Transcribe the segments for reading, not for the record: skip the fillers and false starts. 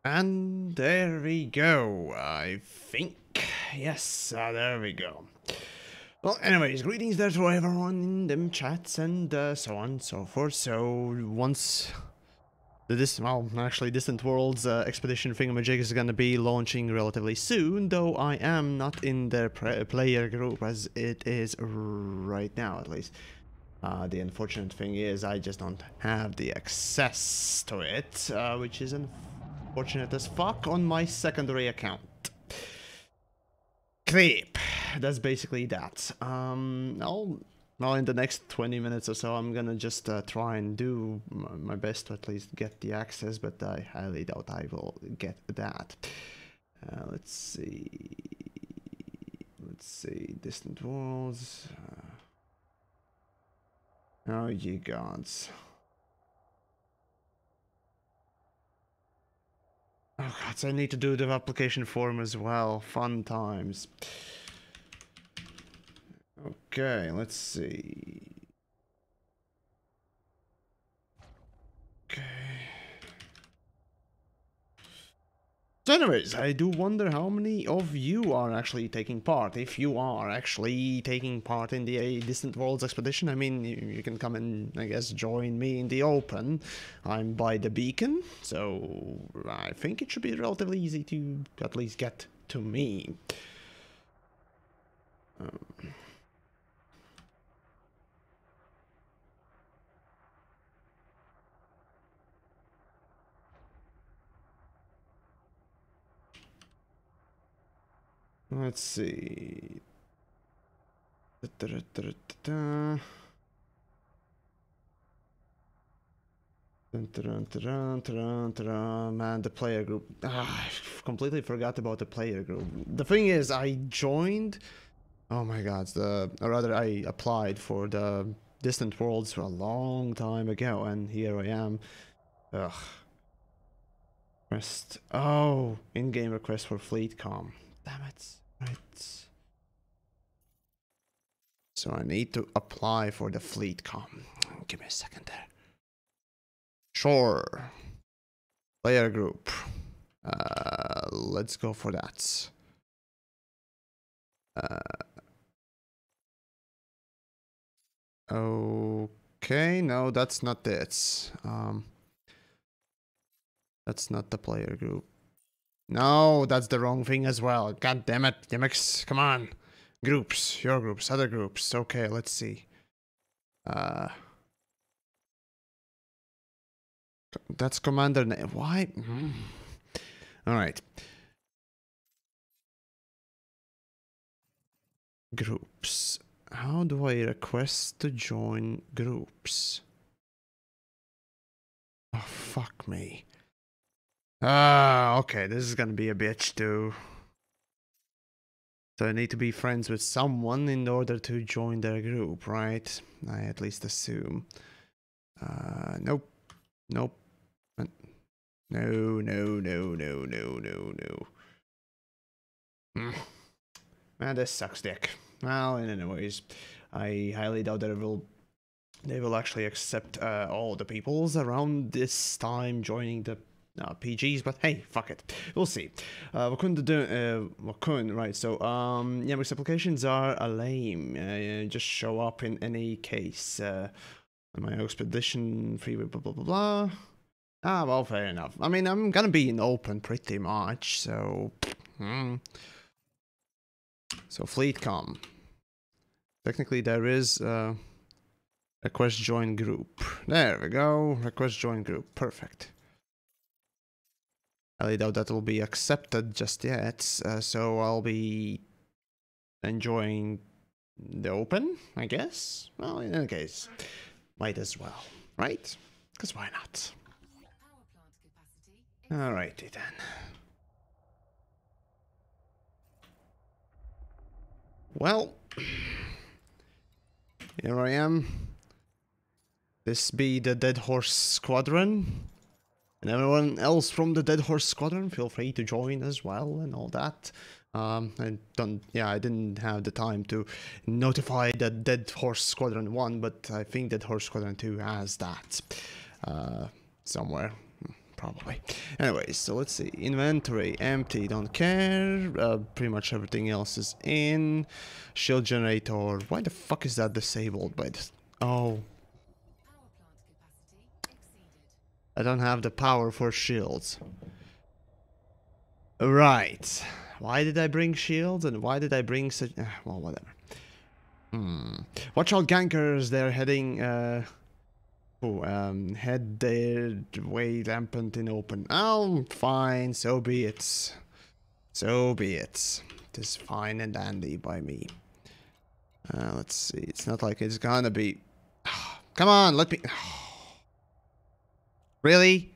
And there we go, I think. Yes, there we go. Well, anyways, greetings there to everyone in them chats and so on and so forth. So, once Distant Worlds expedition thingamajig is gonna be launching relatively soon, though I am not in their player group as it is right now, at least. The unfortunate thing is I just don't have the access to it, which is unfortunate as fuck on my secondary account. Creep. That's basically that. Well, in the next 20 minutes or so, I'm gonna just try and do my best to at least get the access, but I highly doubt I will get that. Let's see. Distant Worlds. Oh, ye gods. Oh god, so I need to do the application form as well. Fun times. Okay, let's see. Okay. So anyways, I do wonder how many of you are actually taking part. If you are actually taking part in the Distant Worlds expedition, I mean, you can come and, I guess, join me in the open. I'm by the beacon, so I think it should be relatively easy to at least get to me. Let's see. Man, the player group. I completely forgot about the player group. The thing is, I joined. Oh my god, or rather, I applied for the Distant Worlds a long time ago, and here I am. Ugh. Request. Oh, in-game request for FleetCom. Damn it. Right. So I need to apply for the FleetCom. Give me a second there. Sure. Player group. Let's go for that. Okay, no, that's not it. That's not the player group. No, that's the wrong thing as well. God damn it, TheYamiks, come on. Groups, your groups, other groups. Okay, let's see. That's commander name. Why? All right. Groups. How do I request to join groups? Oh, fuck me. Okay, this is gonna be a bitch too. So I need to be friends with someone in order to join their group, right? I at least assume. Nope. Nope. No. Man, this sucks dick. Well, anyways, I highly doubt that they will actually accept all the peoples around this time joining the PGs, but hey, fuck it. We'll see. Right, so, YamiKs applications are lame. Just show up in any case. My expedition, free, blah, blah, blah, blah. Ah, well, fair enough. I mean, I'm gonna be in open pretty much, so... So, FleetCom. Technically, there is request join group. There we go. Request join group. Perfect. I doubt that will be accepted just yet, so I'll be enjoying the open, I guess. Well, in any case, might as well, right? Because why not? Alrighty then. Well, here I am. This be the Dead Horse Squadron. And everyone else from the Dead Horse Squadron, feel free to join as well and all that. I didn't have the time to notify the Dead Horse Squadron 1, but I think Dead Horse Squadron 2 has that somewhere, probably. Anyways, so let's see. Inventory, empty, don't care. Pretty much everything else is in. Shield generator, why the fuck is that disabled by this? Oh. I don't have the power for shields. Right. Why did I bring shields and why did I bring such... well, whatever. Watch out, gankers. They're heading... head their way rampant in open. Oh, fine. So be it. So be it. It is fine and dandy by me. Let's see. It's not like it's gonna be... Come on, let me... Really?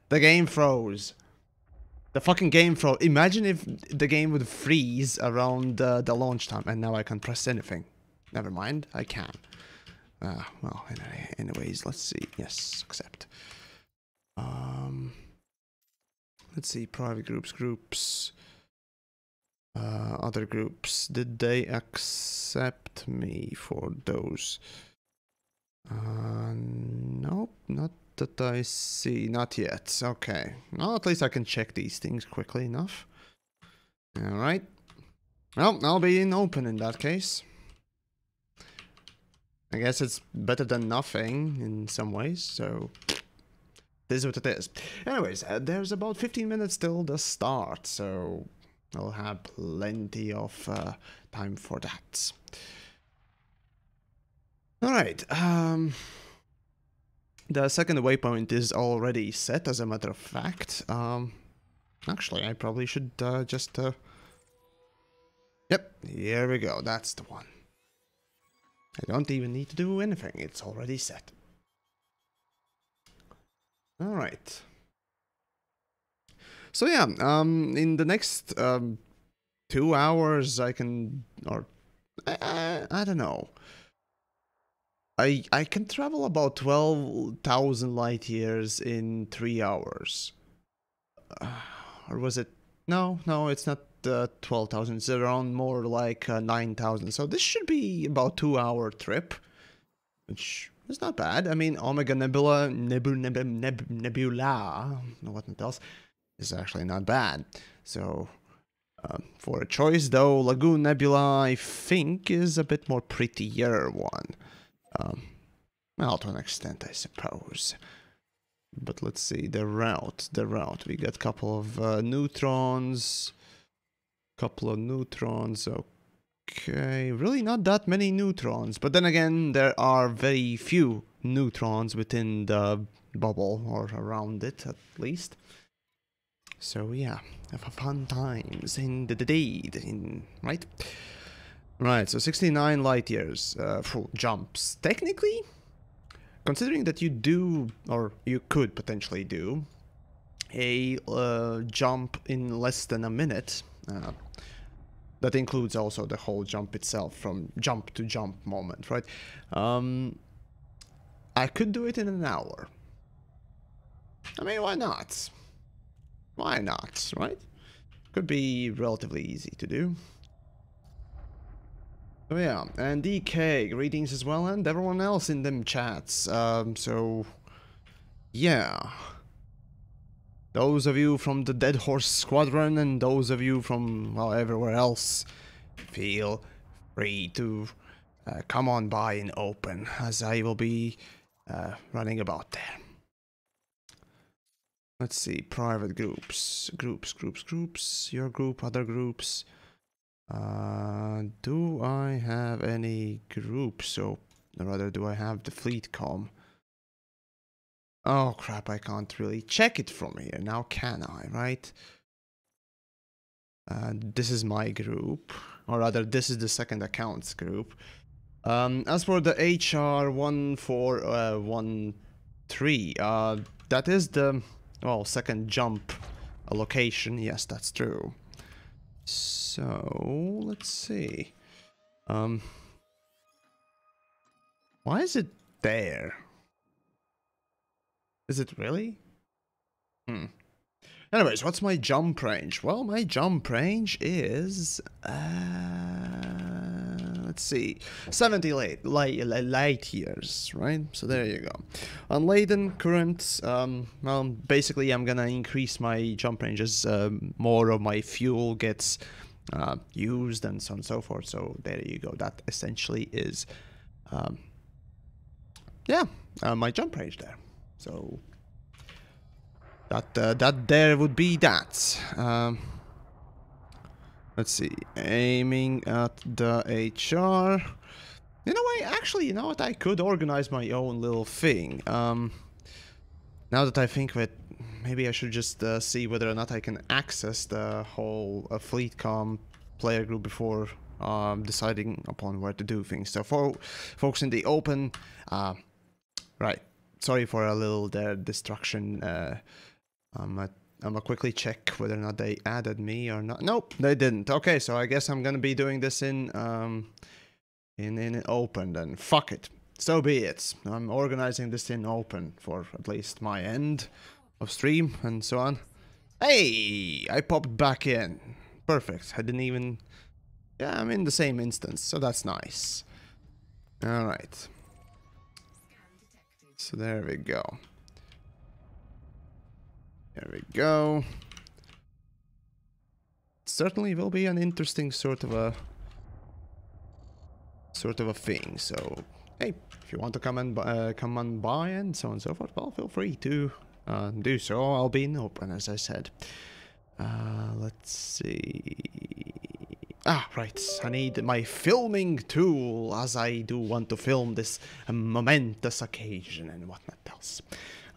The game froze. The fucking game froze. Imagine if the game would freeze around the launch time, and now I can press anything. Never mind, I can. Well, anyways, let's see. Yes, accept. Let's see. Private groups. Other groups. Did they accept me for those? Nope, not that I see. Not yet. Okay. Well, at least I can check these things quickly enough. Alright. Well, I'll be in open in that case. I guess it's better than nothing in some ways, so... This is what it is. Anyways, there's about 15 minutes till the start, so... I'll have plenty of time for that. Alright, the second waypoint is already set, as a matter of fact. Actually, I probably should just... Yep, here we go, that's the one. I don't even need to do anything, it's already set. Alright. So yeah, in the next 2 hours I can... or... I don't know. I can travel about 12,000 light years in 3 hours. Or was it? No, it's not 12,000. It's around more like 9,000. So this should be about 2-hour trip, which is not bad. I mean, Omega Nebula, Nebula, what else, is actually not bad. So for a choice though, Lagoon Nebula I think is a bit more prettier one. Well, to an extent, I suppose. But let's see, the route. We got a couple of neutrons. Okay, really not that many neutrons. But then again, there are very few neutrons within the bubble, or around it at least. So yeah, have fun times indeed, right? Right, so 69 light years for jumps. Technically, considering that you do, or you could potentially do, a jump in less than a minute, that includes also the whole jump itself, from jump to jump moment, right? I could do it in an hour. I mean, why not? Why not, right? Could be relatively easy to do. So yeah, and DK, greetings as well, and everyone else in them chats. So yeah, those of you from the Dead Horse Squadron and those of you from, well, everywhere else, feel free to come on by in open, as I will be running about there. Let's see, private groups, your group, other groups. Do I have any groups? Or rather, do I have the fleet com? Oh crap, I can't really check it from here now, can I, right? This is my group, or rather, this is the second accounts group. As for the HR 1413, that is the, well, second jump location. Yes, that's true. So, let's see. Why is it there? Is it really? Anyways, what's my jump range? Well, my jump range is let's see, 70 light years, right? So there you go. On laden current, well, basically I'm gonna increase my jump range as more of my fuel gets used and so on and so forth. So there you go. That essentially is, yeah, my jump range there. So that there would be that. Let's see, aiming at the HR. In a way, actually, you know what? I could organize my own little thing. Now that I think of it, maybe I should just see whether or not I can access the whole fleet comm player group before deciding upon where to do things. So for folks in the open, right. Sorry for a little distraction. I'm gonna quickly check whether or not they added me or not. Nope, they didn't. Okay, so I guess I'm gonna be doing this in open then. Fuck it. So be it. I'm organizing this in open for at least my end of stream and so on. Hey, I popped back in. Perfect. I didn't even... Yeah, I'm in the same instance, so that's nice. Alright. So there we go. There we go. Certainly will be an interesting sort of a thing. So, hey, if you want to come on by and so on and so forth, well, feel free to do so. I'll be in open, as I said. Let's see. Ah, right. I need my filming tool, as I do want to film this momentous occasion and whatnot else.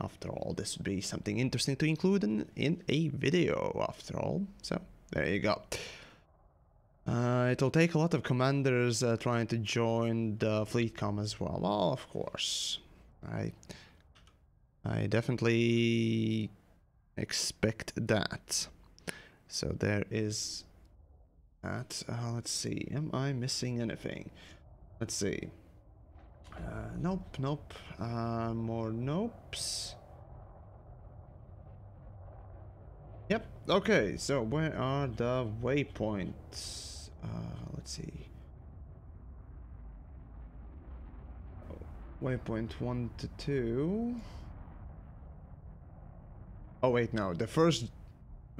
After all, this would be something interesting to include in a video, after all. So, there you go. It'll take a lot of commanders trying to join the fleet comm as well. Well, of course. I definitely expect that. So there is that. Let's see. Am I missing anything? Let's see. Nope, nope. More nopes. Yep. Okay. So where are the waypoints? Let's see. Waypoint 1 to 2. Oh wait, no. The first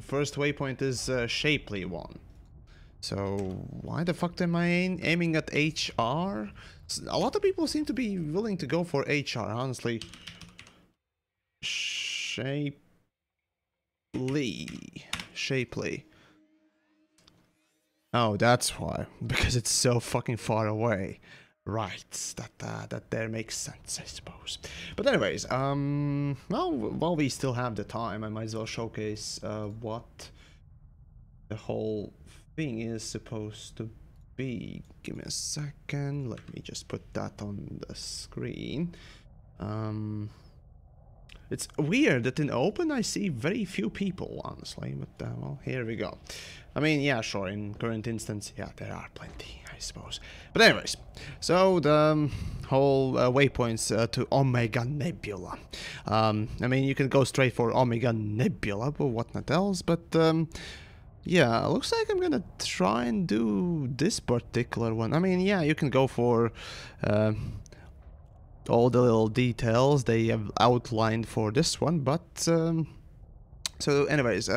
waypoint is Shapely 1. So why the fuck am I aiming at HR? A lot of people seem to be willing to go for HR, honestly. Shapely. Oh, that's why. Because it's so fucking far away. Right, that there makes sense, I suppose. But anyways, well, while we still have the time, I might as well showcase what the whole thing is supposed to be. Give me a second. Let me just put that on the screen. It's weird that in open I see very few people, honestly, but well, here we go. I mean, yeah, sure, in current instance, yeah, there are plenty, I suppose. But anyways, so the whole waypoints to Omega Nebula. I mean, you can go straight for Omega Nebula, but whatnot else, but yeah, looks like I'm gonna try and do this particular one. I mean, yeah, you can go for all the little details they have outlined for this one, but so anyways,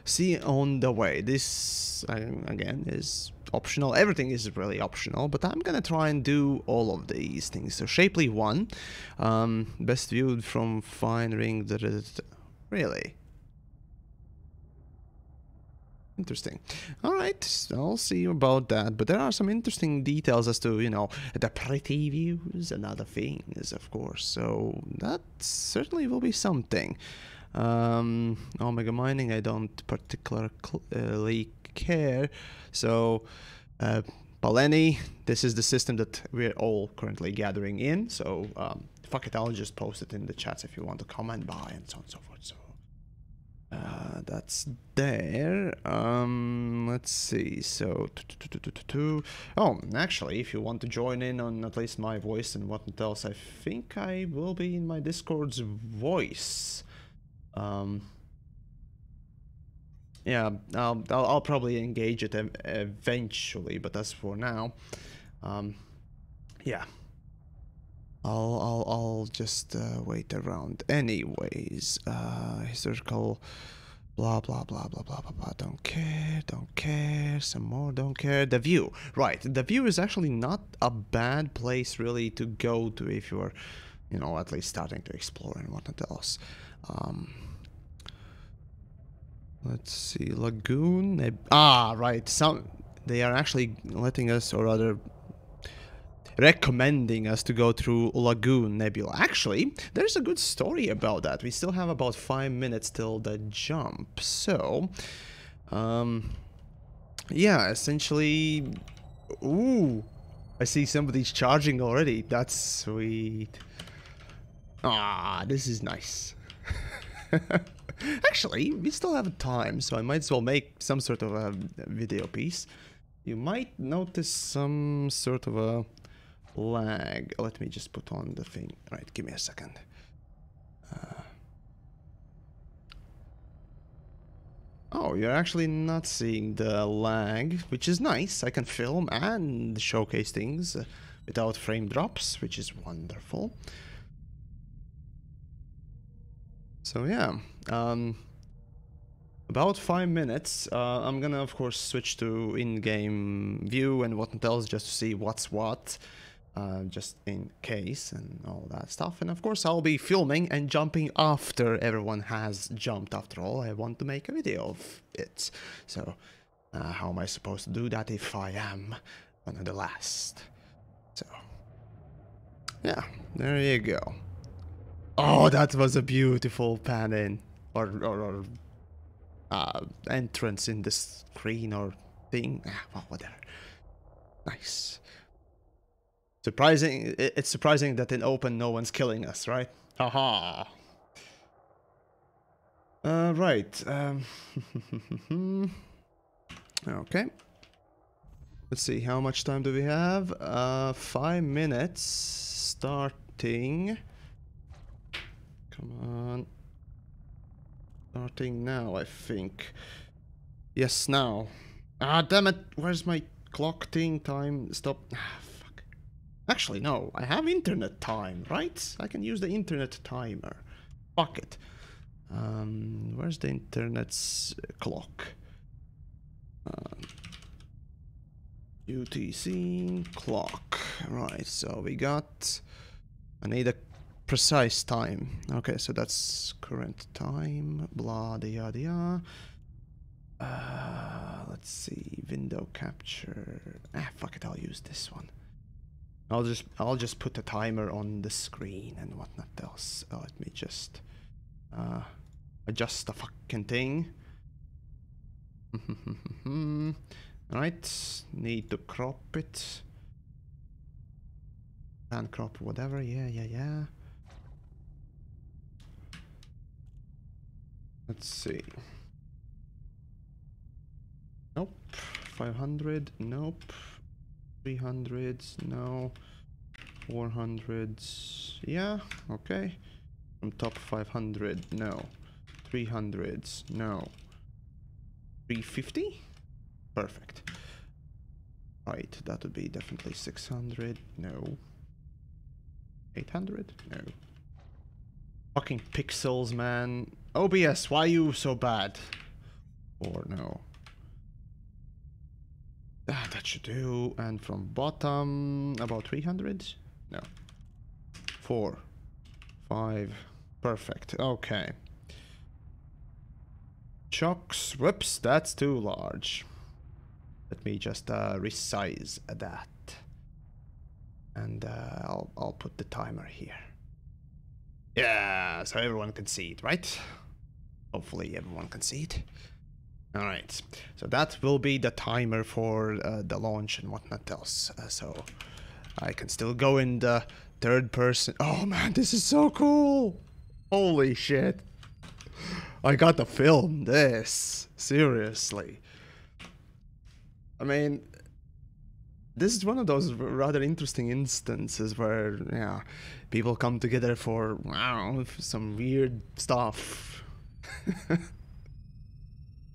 see on the way. This again is optional. Everything is really optional, but I'm gonna try and do all of these things. So Shapely 1, best viewed from fine ring. Really interesting. All right, I'll see about that. But there are some interesting details as to, you know, the pretty views and other things, of course. So that certainly will be something. Omega mining, I don't particularly care. So, Paleni, this is the system that we're all currently gathering in. So, fuck it, I'll just post it in the chats if you want to comment by and so on and so forth. So. That's there. Let's see. So, oh, actually, if you want to join in on at least my voice and what else, I think I will be in my Discord's voice. yeah, I'll probably engage it eventually, but as for now, yeah, I'll just wait around. Anyways, historical, blah blah blah blah blah blah blah. Don't care. Some more, don't care. The view, right? The view is actually not a bad place really to go to if you're, you know, at least starting to explore and whatnot else. Let's see, lagoon. Right. They are actually letting us, or rather, recommending us to go through Lagoon Nebula. Actually, there's a good story about that. We still have about 5 minutes till the jump. So, yeah, essentially. Ooh, I see somebody's charging already. That's sweet. This is nice. Actually, we still have time, so I might as well make some sort of a video piece. You might notice some sort of a lag. Let me just put on the thing. Right, give me a second. Oh, you're actually not seeing the lag, which is nice. I can film and showcase things without frame drops, which is wonderful. So yeah, about 5 minutes. I'm gonna of course switch to in-game view and whatnot else just to see what's what, just in case and all that stuff. And of course I'll be filming and jumping after everyone has jumped. After all, I want to make a video of it. So how am I supposed to do that if I am one of the last? So yeah, there you go. Oh, that was a beautiful pan in, or entrance in the screen or thing. Well, whatever. Nice. Surprising. It's surprising that in open no one's killing us, right? Haha. Right. Okay. Let's see. How much time do we have? 5 minutes. Starting. Come on. Starting now, I think. Yes, now. Damn it. Where's my clock thing? Time. Stop. Fuck. Actually, no. I have internet time, right? I can use the internet timer. Fuck it. Where's the internet's clock? UTC clock. Right, so we got... I need a precise time. Okay, so that's current time. Blah, dia. Let's see. Window capture. Fuck it. I'll use this one. I'll just put a timer on the screen and whatnot else. Let me just adjust the fucking thing. Right. Need to crop it. And crop whatever. Yeah. Let's see. Nope. 500. Nope. 300s. No. 400s. Yeah. Okay. From top 500. No. 300s. No. 350. Perfect. Right. That would be definitely 600. No. 800. No. Fucking pixels, man. OBS, why are you so bad? Or no. That should do. And from bottom, about 300? No. 4. 5. Perfect. Okay. Chocks. Whoops, that's too large. Let me just resize that. And I'll put the timer here. Yeah, so everyone can see it, right? Hopefully everyone can see it. Alright, so that will be the timer for the launch and whatnot else. So I can still go in the third person. Oh man, this is so cool! Holy shit. I got to film this. Seriously. I mean, this is one of those rather interesting instances where, yeah, people come together for, I don't know, some weird stuff.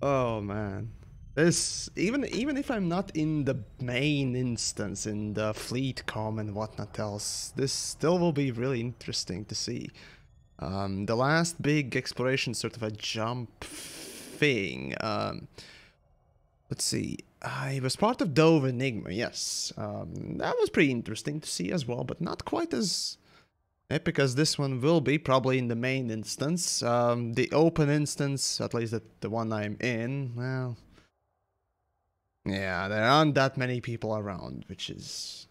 Oh man. This even if I'm not in the main instance in the fleet com and whatnot else, this still will be really interesting to see. The last big exploration sort of a jump thing. Let's see. I was part of Dove Enigma, yes. That was pretty interesting to see as well, but not quite as epic as this one will be, probably in the main instance. The open instance, at least the one I'm in, well... Yeah, there aren't that many people around, which is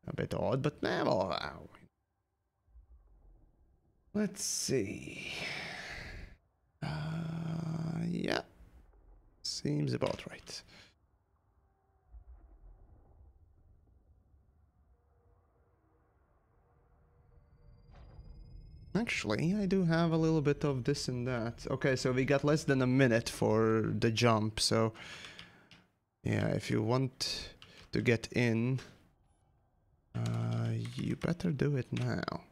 a bit odd, but well, let's see. Yeah, seems about right. Actually, I do have a little bit of this and that. Okay, so we got less than a minute for the jump, so... Yeah, if you want to get in, you better do it now.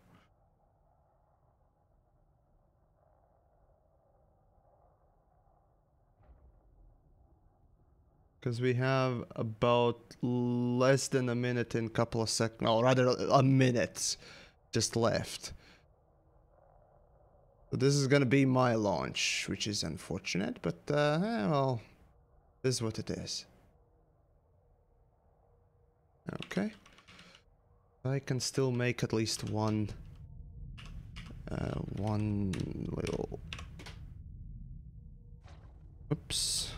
Because we have about less than a minute and a couple of seconds, or rather a minute just left. So this is gonna be my launch, which is unfortunate, but well, this is what it is. Okay. I can still make at least one little... Oops.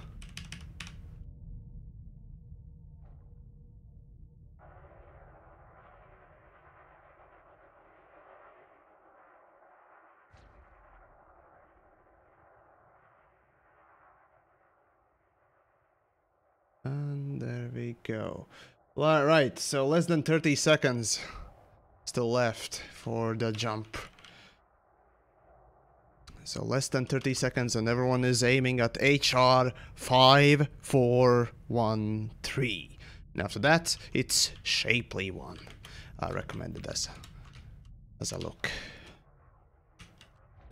And there we go. All right, so less than 30 seconds still left for the jump. So less than 30 seconds and everyone is aiming at HR 5413. And after that, it's Shapely one. I recommend it as a look.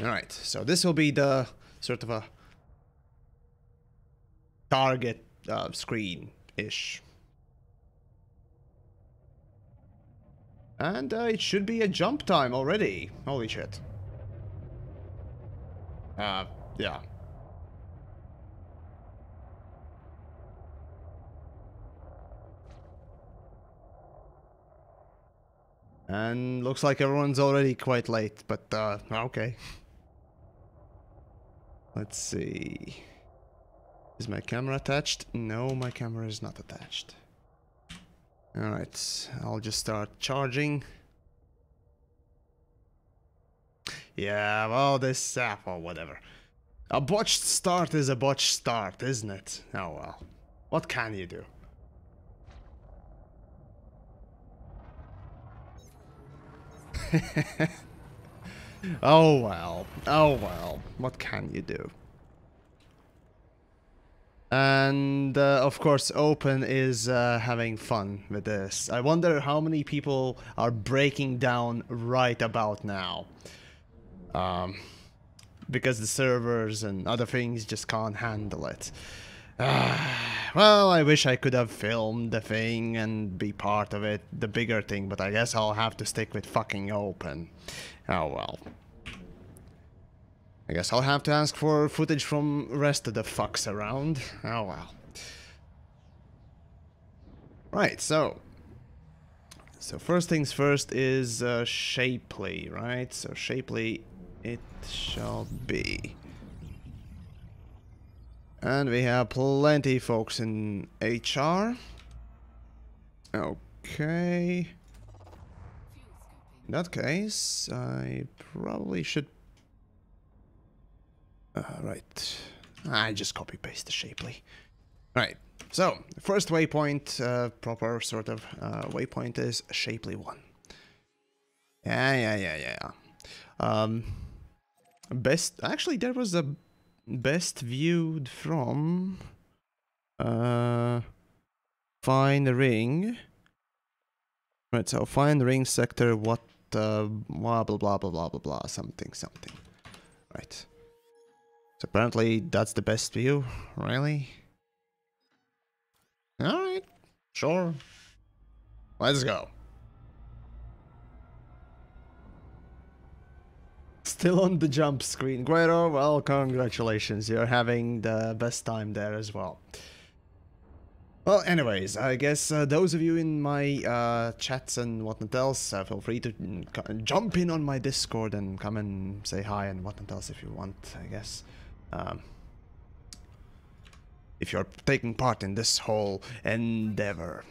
Alright, so this will be the sort of a target screen-ish. And it should be a jump time already. Holy shit. Yeah. And looks like everyone's already quite late, but okay. Let's see. Is my camera attached? No, my camera is not attached. Alright, I'll just start charging. Yeah, well, this app or whatever. A botched start is a botched start, isn't it? Oh well. What can you do? Oh well. Oh well. What can you do? And of course, Open is having fun with this. I wonder how many people are breaking down right about now. Because the servers and other things just can't handle it. Well, I wish I could have filmed the thing and be part of it, the bigger thing, but I guess I'll have to stick with fucking Open. Oh well. I guess I'll have to ask for footage from rest of the fucks around. Oh well. Right, so first things first is Shapely, right? So Shapely it shall be. And we have plenty folks in HR. Okay. In that case, I probably should... right. I just copy-paste the Shapely. Right. So, the first waypoint, proper sort of waypoint is Shapely 1. Yeah. Best... Actually, there was a best viewed from... Find ring. Right, so find ring sector, what... blah, blah, blah, blah, blah, blah, blah, something. Right. So apparently that's the best view, really? Alright, sure. Let's go. Still on the jump screen. Guero, well, congratulations. You're having the best time there as well. Well, anyways, I guess those of you in my chats and whatnot else, feel free to jump in on my Discord and come and say hi and whatnot else if you want, I guess. If you're taking part in this whole endeavor.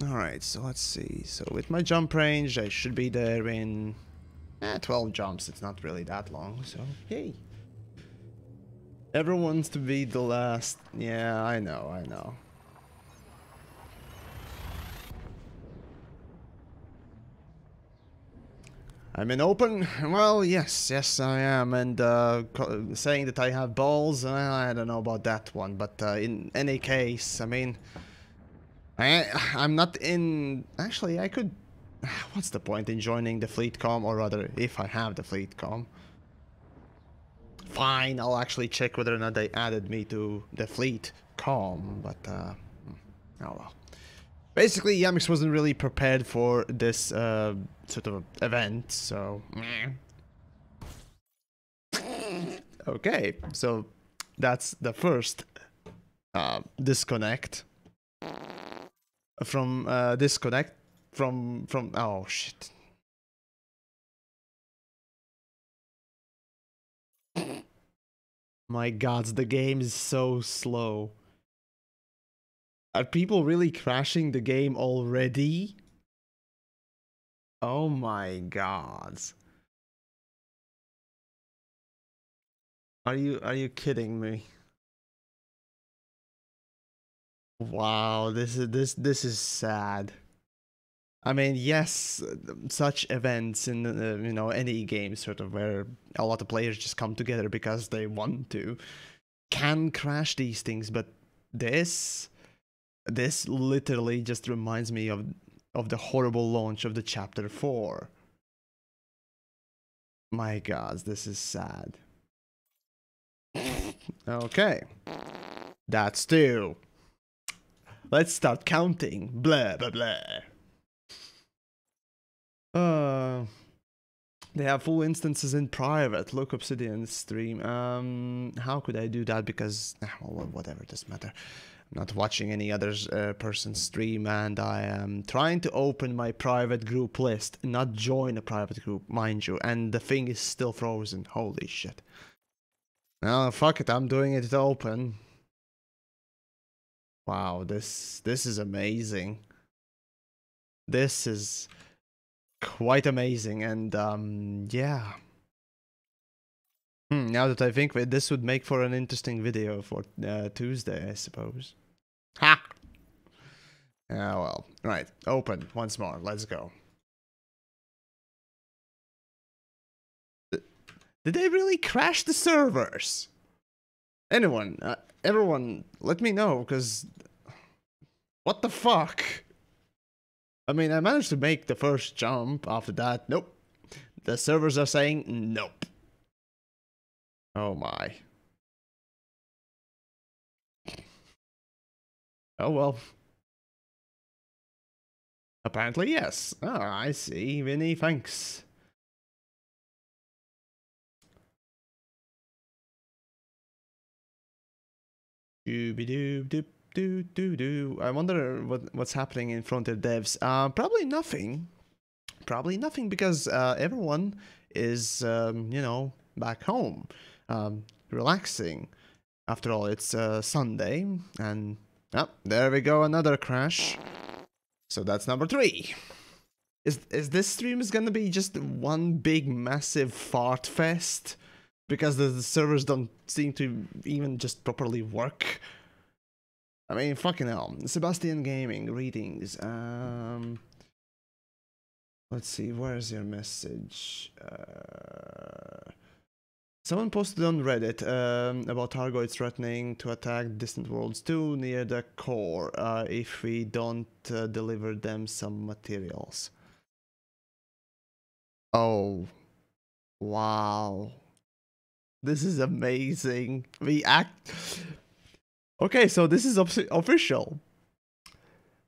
Alright, so let's see. So with my jump range, I should be there in 12 jumps. It's not really that long, so yay. Everyone wants to be the last. Yeah, I know. I'm in open? Well, yes, I am. And saying that I have balls, I don't know about that one. But in any case, I mean, I'm not in. Actually, I could. What's the point in joining the fleet com, or rather, if I have the fleet com? Fine, I'll actually check whether or not they added me to the fleet com, but oh well. Basically, TheYamiks wasn't really prepared for this sort of event, so okay, so that's the first disconnect from oh shit. My god, the game is so slow. Are people really crashing the game already? Oh my god. Are you kidding me? Wow, this is sad. I mean, yes, such events in you know, any game sort of where a lot of players just come together because they want to can crash these things, but this literally just reminds me of the horrible launch of the chapter 4. My god, this is sad. Okay. That's 2. Let's start counting. Blah blah blah. They have full instances in private. Look Obsidian's stream. How could I do that? Because well, whatever, doesn't matter. I'm not watching any other person's stream, and I am trying to open my private group list, not join a private group, mind you. And the thing is still frozen. Holy shit. Well, fuck it. I'm doing it to open. Wow, this is amazing. This is quite amazing, and yeah. Now that I think that this would make for an interesting video for Tuesday, I suppose. Ha! Yeah, well, right. Open once more. Let's go. Did they really crash the servers? Anyone, everyone, let me know, because what the fuck? I mean, I managed to make the first jump. After that, nope. The servers are saying nope. Oh my. Oh well. Apparently yes. Oh, I see. Vinny, thanks. Dooby-doo-doop-doo-doo-doo. I wonder what's happening in front of devs. Probably nothing. Probably nothing, because everyone is, you know, back home, relaxing. After all, it's Sunday, and oh, there we go, another crash. So that's number 3. Is this stream is gonna be just one big massive fart fest? Because the servers don't seem to even just properly work. I mean, fucking hell. Sebastian Gaming, greetings. Let's see, where's your message? Someone posted on Reddit about Targoids threatening to attack distant worlds too near the core if we don't deliver them some materials. Oh. Wow. This is amazing. Okay, so this is official.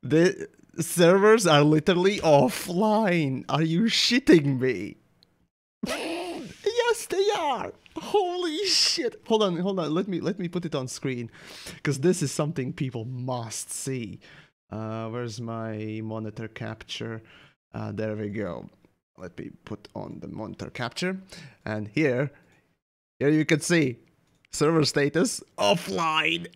The servers are literally offline. Are you shitting me? Yes, they are. Holy shit. Hold on. Let me put it on screen, because this is something people must see. Where's my monitor capture? There we go. Let me put on the monitor capture, and here you can see server status offline.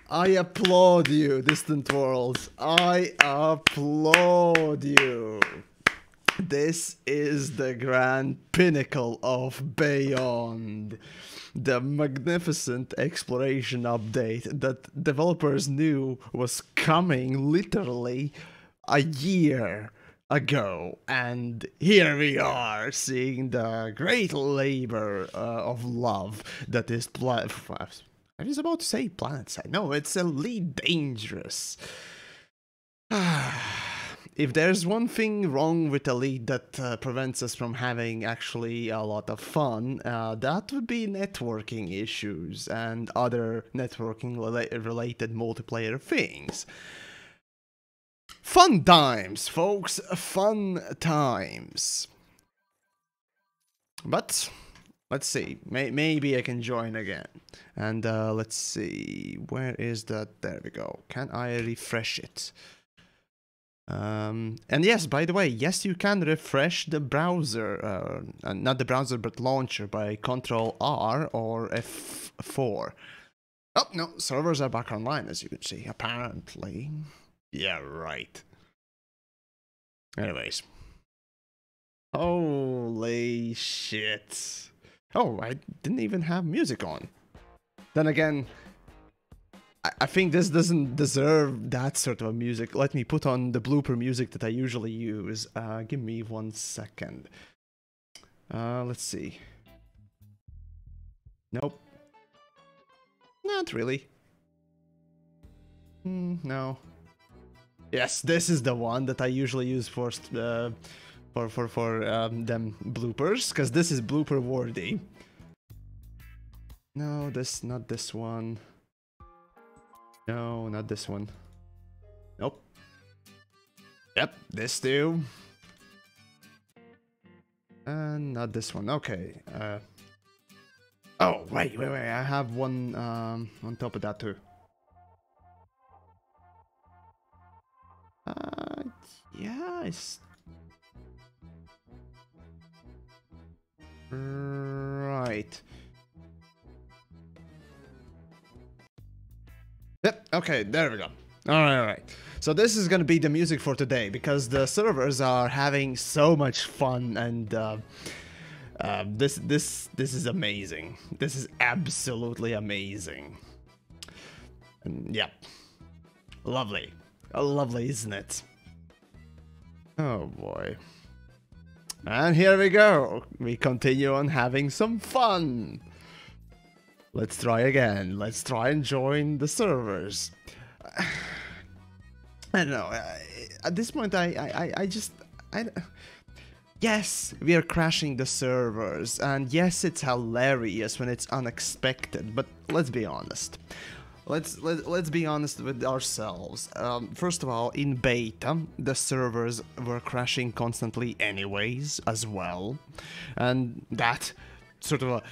I applaud you, Distant Worlds. I applaud you. This is the grand pinnacle of Beyond. The magnificent exploration update that developers knew was coming literally a year ago, and here we are seeing the great labor of love that is I was about to say planet side. No, it's Elite Dangerous. If there's one thing wrong with Elite that prevents us from having actually a lot of fun, that would be networking issues and other networking related multiplayer things. Fun times, folks. Fun times. But let's see. Maybe I can join again. And let's see. Where is that? There we go. Can I refresh it? And yes, by the way, yes, you can refresh the browser, not the browser, but launcher by Control R or F4. Oh, no, servers are back online, as you can see, apparently. Yeah, right. Anyways. Holy shit. Oh, I didn't even have music on. Then again, I think this doesn't deserve that sort of music. Let me put on the blooper music that I usually use. Give me 1 second. Let's see. Nope. Not really. No. Yes, this is the one that I usually use for them bloopers, because this is blooper worthy. No, not this one. No, not this one. Nope. Yep, this too. And not this one. Okay. Oh, wait. I have one on top of that too. Yeah, it's... Right. Yep, okay, there we go. Alright. So this is gonna be the music for today, because the servers are having so much fun, and this is amazing. This is absolutely amazing. And yeah. Lovely. Lovely, isn't it? Oh boy. And here we go. We continue on having some fun. Let's try again. Let's try and join the servers. I don't know. At this point, I just... Yes, we are crashing the servers. And yes, it's hilarious when it's unexpected. But let's be honest. Let's be honest with ourselves. First of all, in beta, the servers were crashing constantly anyways, as well. And that sort of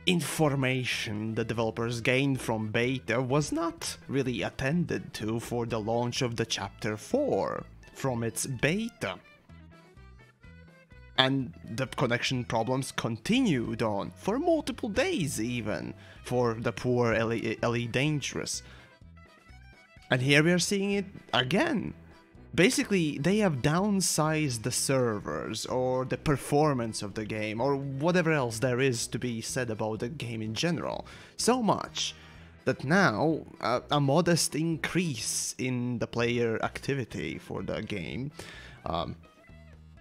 information the developers gained from beta was not really attended to for the launch of the Chapter 4 from its beta. And the connection problems continued on for multiple days even for the poor Elite Dangerous. And here we are seeing it again. Basically, they have downsized the servers or the performance of the game or whatever else there is to be said about the game in general so much that now a modest increase in the player activity for the game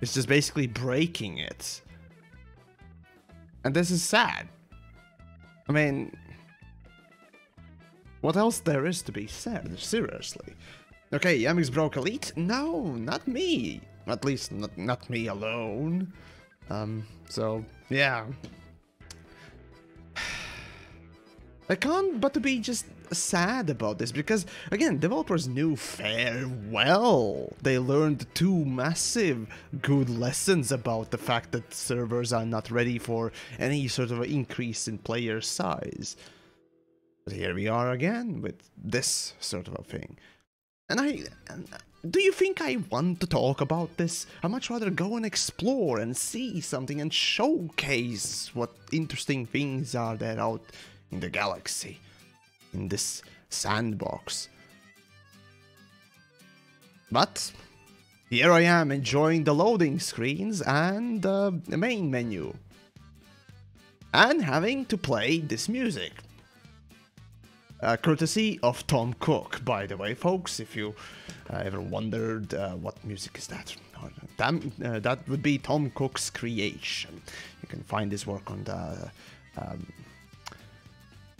it's just basically breaking it. And this is sad. I mean, what else there is to be said, seriously? Okay, Yamiks broke Elite? No, not me. At least not me alone. So, yeah. I can't but to be just sad about this, because, again, developers knew fair well. They learned two massive good lessons about the fact that servers are not ready for any sort of increase in player size. But here we are again with this sort of a thing. And do you think I want to talk about this? I'd much rather go and explore and see something and showcase what interesting things are there out in the galaxy, in this sandbox. But here I am enjoying the loading screens and the main menu, and having to play this music. Courtesy of Tom Cook, by the way, folks, if you ever wondered what music is that. That would be Tom Cook's creation. You can find his work on the...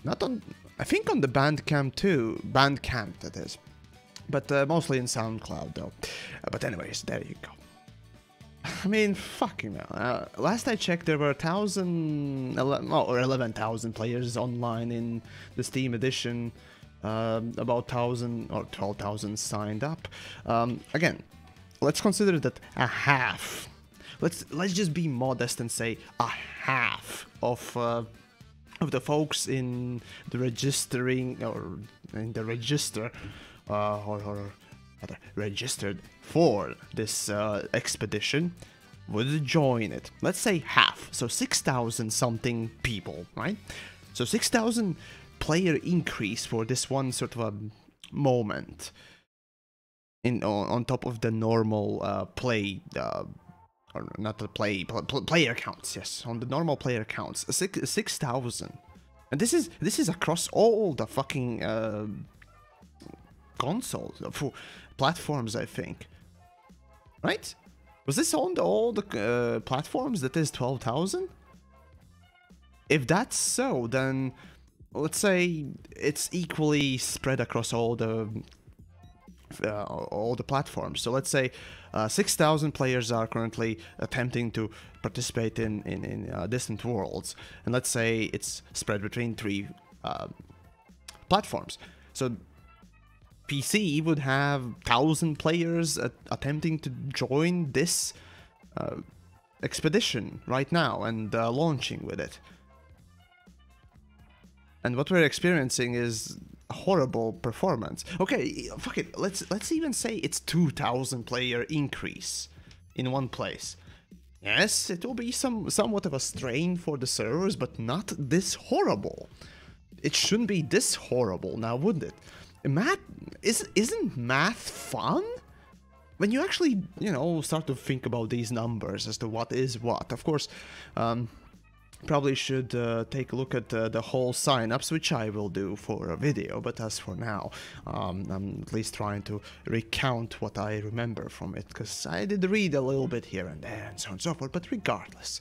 not on... I think on the Bandcamp too. Bandcamp, that is. But mostly in SoundCloud, though. But anyways, there you go. I mean, fucking hell. Last I checked, there were 11,000 players online in the Steam edition. About 1,000 or 12,000 signed up. Again, let's consider that a half. Let's just be modest and say a half of the folks in the registering or in the register or registered for this expedition would join it. Let's say half, so 6,000 something people, right? So 6,000 player increase for this one sort of a moment on top of the normal play, or not the player counts, yes, on the normal player counts, 6,000. And this is across all the fucking consoles, for platforms, I think. Right? Was this on all the platforms that is 12,000? If that's so, then let's say it's equally spread across all the platforms. So let's say 6,000 players are currently attempting to participate in Distant Worlds, and let's say it's spread between 3 platforms. So PC would have 1,000 players attempting to join this expedition right now and launching with it. And what we're experiencing is a horrible performance. Okay, fuck it. Let's even say it's 2,000 player increase in one place. Yes, it will be somewhat of a strain for the servers, but not this horrible. It shouldn't be this horrible now, wouldn't it? Math isn't math fun? When you actually, you know, start to think about these numbers as to what is what. Of course, probably should take a look at the whole signups, which I will do for a video, but as for now, I'm at least trying to recount what I remember from it, because I did read a little bit here and there and so on and so forth, but regardless,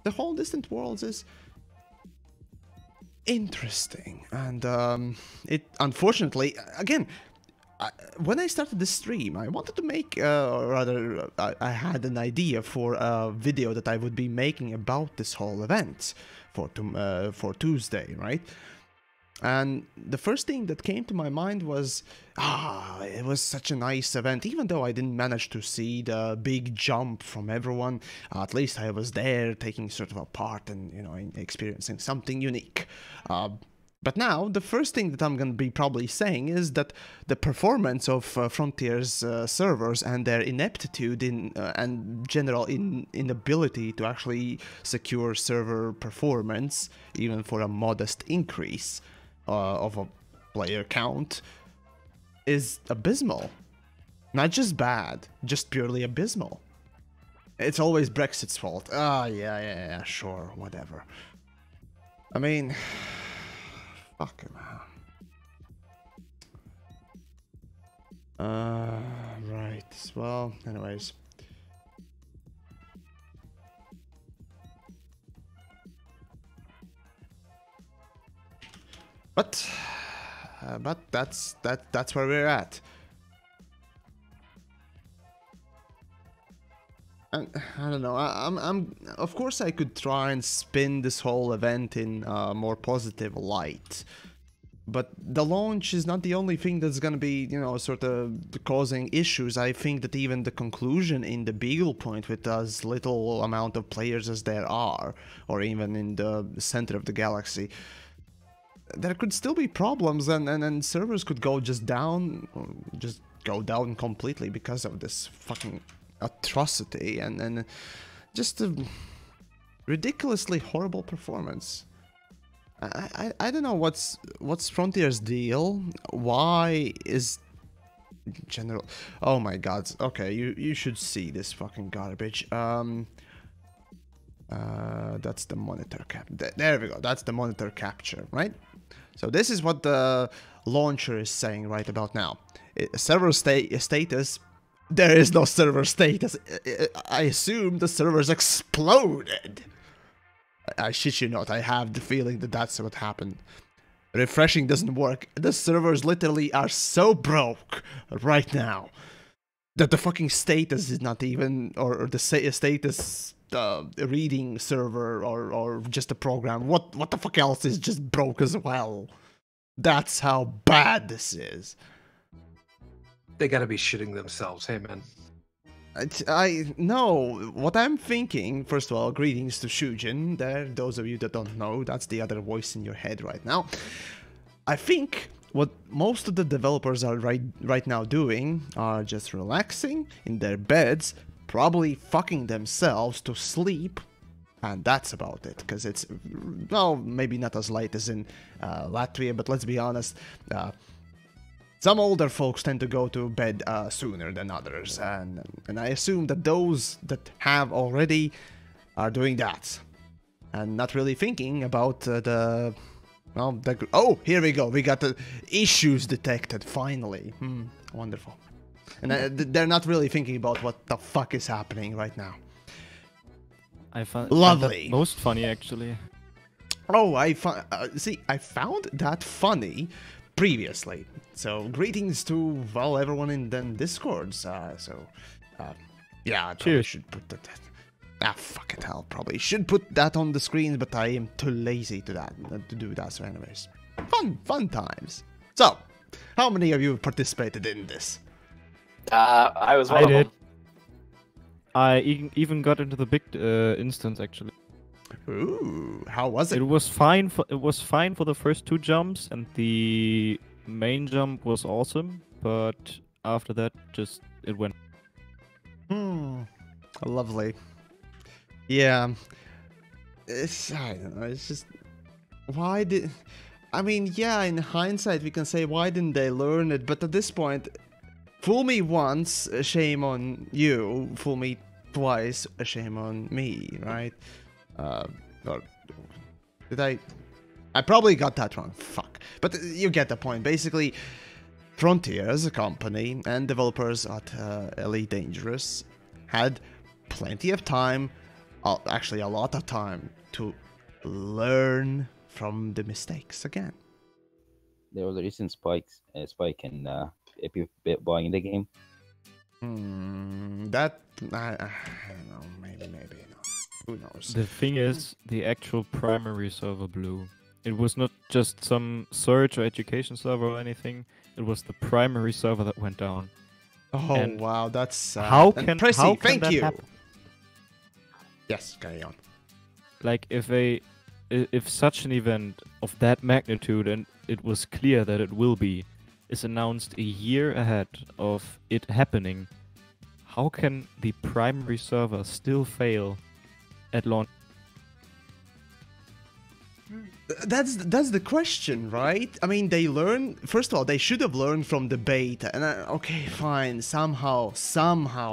the whole Distant Worlds is interesting, and it, unfortunately, again, when I started this stream, I wanted to make, or rather, I had an idea for a video that I would be making about this whole event for Tuesday, right? And the first thing that came to my mind was, it was such a nice event, even though I didn't manage to see the big jump from everyone. At least I was there taking sort of a part and, you know, experiencing something unique. But now, the first thing that I'm going to be probably saying is that the performance of Frontier's servers and their ineptitude and general inability to actually secure server performance, even for a modest increase of a player count, is abysmal. Not just bad, just purely abysmal. It's always Brexit's fault. Yeah, sure, whatever. I mean... Fuck, man. Right. Well, anyways. But that's where we're at. I don't know. I'm. Of course, I could try and spin this whole event in a more positive light, but the launch is not the only thing that's gonna be, you know, sort of causing issues. I think that even the conclusion in the Beagle Point, with as little amount of players as there are, or even in the center of the galaxy, there could still be problems, and servers could go just down, or just go down completely because of this fucking atrocity and just a ridiculously horrible performance. I don't know what's Frontier's deal. Why is general? Oh my god. Okay, you should see this fucking garbage. That's the monitor cap. There we go. That's the monitor capture, right? So this is what the launcher is saying right about now. Server status. There is no server status. I assume the servers exploded. I shit you not. I have the feeling that that's what happened. Refreshing doesn't work. The servers literally are so broke right now that the fucking status is not even, or the status reading server or just a program. What the fuck else is just broke as well? That's how bad this is. They gotta be shitting themselves. Hey, man. I know what I'm thinking. First of all, greetings to Shujin there. Those of you that don't know, that's the other voice in your head right now. I think what most of the developers are right now doing are just relaxing in their beds, probably fucking themselves to sleep, and that's about it. Because it's, well, maybe not as light as in Latvia, but let's be honest. Some older folks tend to go to bed sooner than others, and I assume that those that have already are doing that, and not really thinking about oh, here we go, we got the issues detected, finally. Wonderful. And they're not really thinking about what the fuck is happening right now. I found Lovely. That most funny, actually. Oh, I found that funny previously. So greetings to, well, everyone in the Discords. Yeah, I probably should put that. Fuck it, I'll probably should put that on the screen, but I am too lazy to do that. So anyways, fun times. So, how many of you participated in this? I was one of them. I even got into the big instance, actually. Ooh, how was it? It was fine for the first 2 jumps, and the main jump was awesome, but after that, just it went. Lovely. Yeah. I don't know. It's just, why did? I mean, yeah. In hindsight, we can say, why didn't they learn it? But at this point, fool me once, shame on you. Fool me twice, shame on me. Right? Or did I probably got that wrong. Fuck. But you get the point. Basically, Frontier as a company and developers at Elite Dangerous had plenty of time, actually a lot of time, to learn from the mistakes again. There was a recent spike in people buying the game. That I don't know. Maybe not. Who knows? The thing is, the actual primary server blew. It was not just some search or education server or anything. It was the primary server that went down. Oh, and wow, that's how can thank that you. happen? Yes, carry on. Like if such an event of that magnitude, and it was clear that it will be, is announced a year ahead of it happening, how can the primary server still fail at launch? That's the question, right? I mean, they learn. First of all, they should have learned from the beta. And okay, fine. Somehow,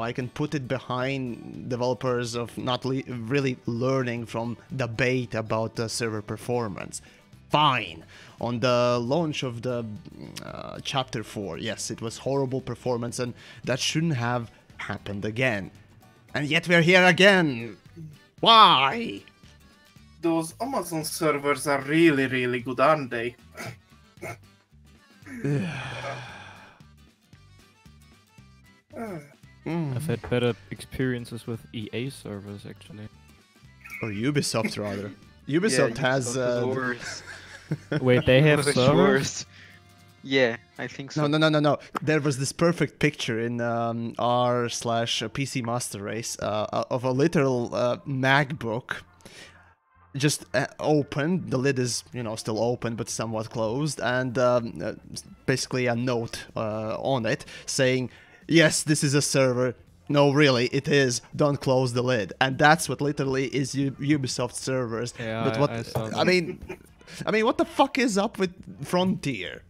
I can put it behind developers of not really learning from the beta about the server performance. Fine. On the launch of the chapter 4, yes, it was horrible performance, and that shouldn't have happened again. And yet we're here again. Why? Those Amazon servers are really, really good, aren't they? I've had better experiences with EA servers actually. Or Ubisoft rather. Ubisoft has. Worse. Wait, they have Much servers? worse. Yeah, I think so. No. There was this perfect picture in r/PC Master Race of a literal MacBook just open. The lid is, still open but somewhat closed, and basically a note on it saying, "Yes, this is a server. No, really, it is. Don't close the lid." And that's what literally is Ubisoft servers. Yeah, but what I saw that. I mean, what the fuck is up with Frontier?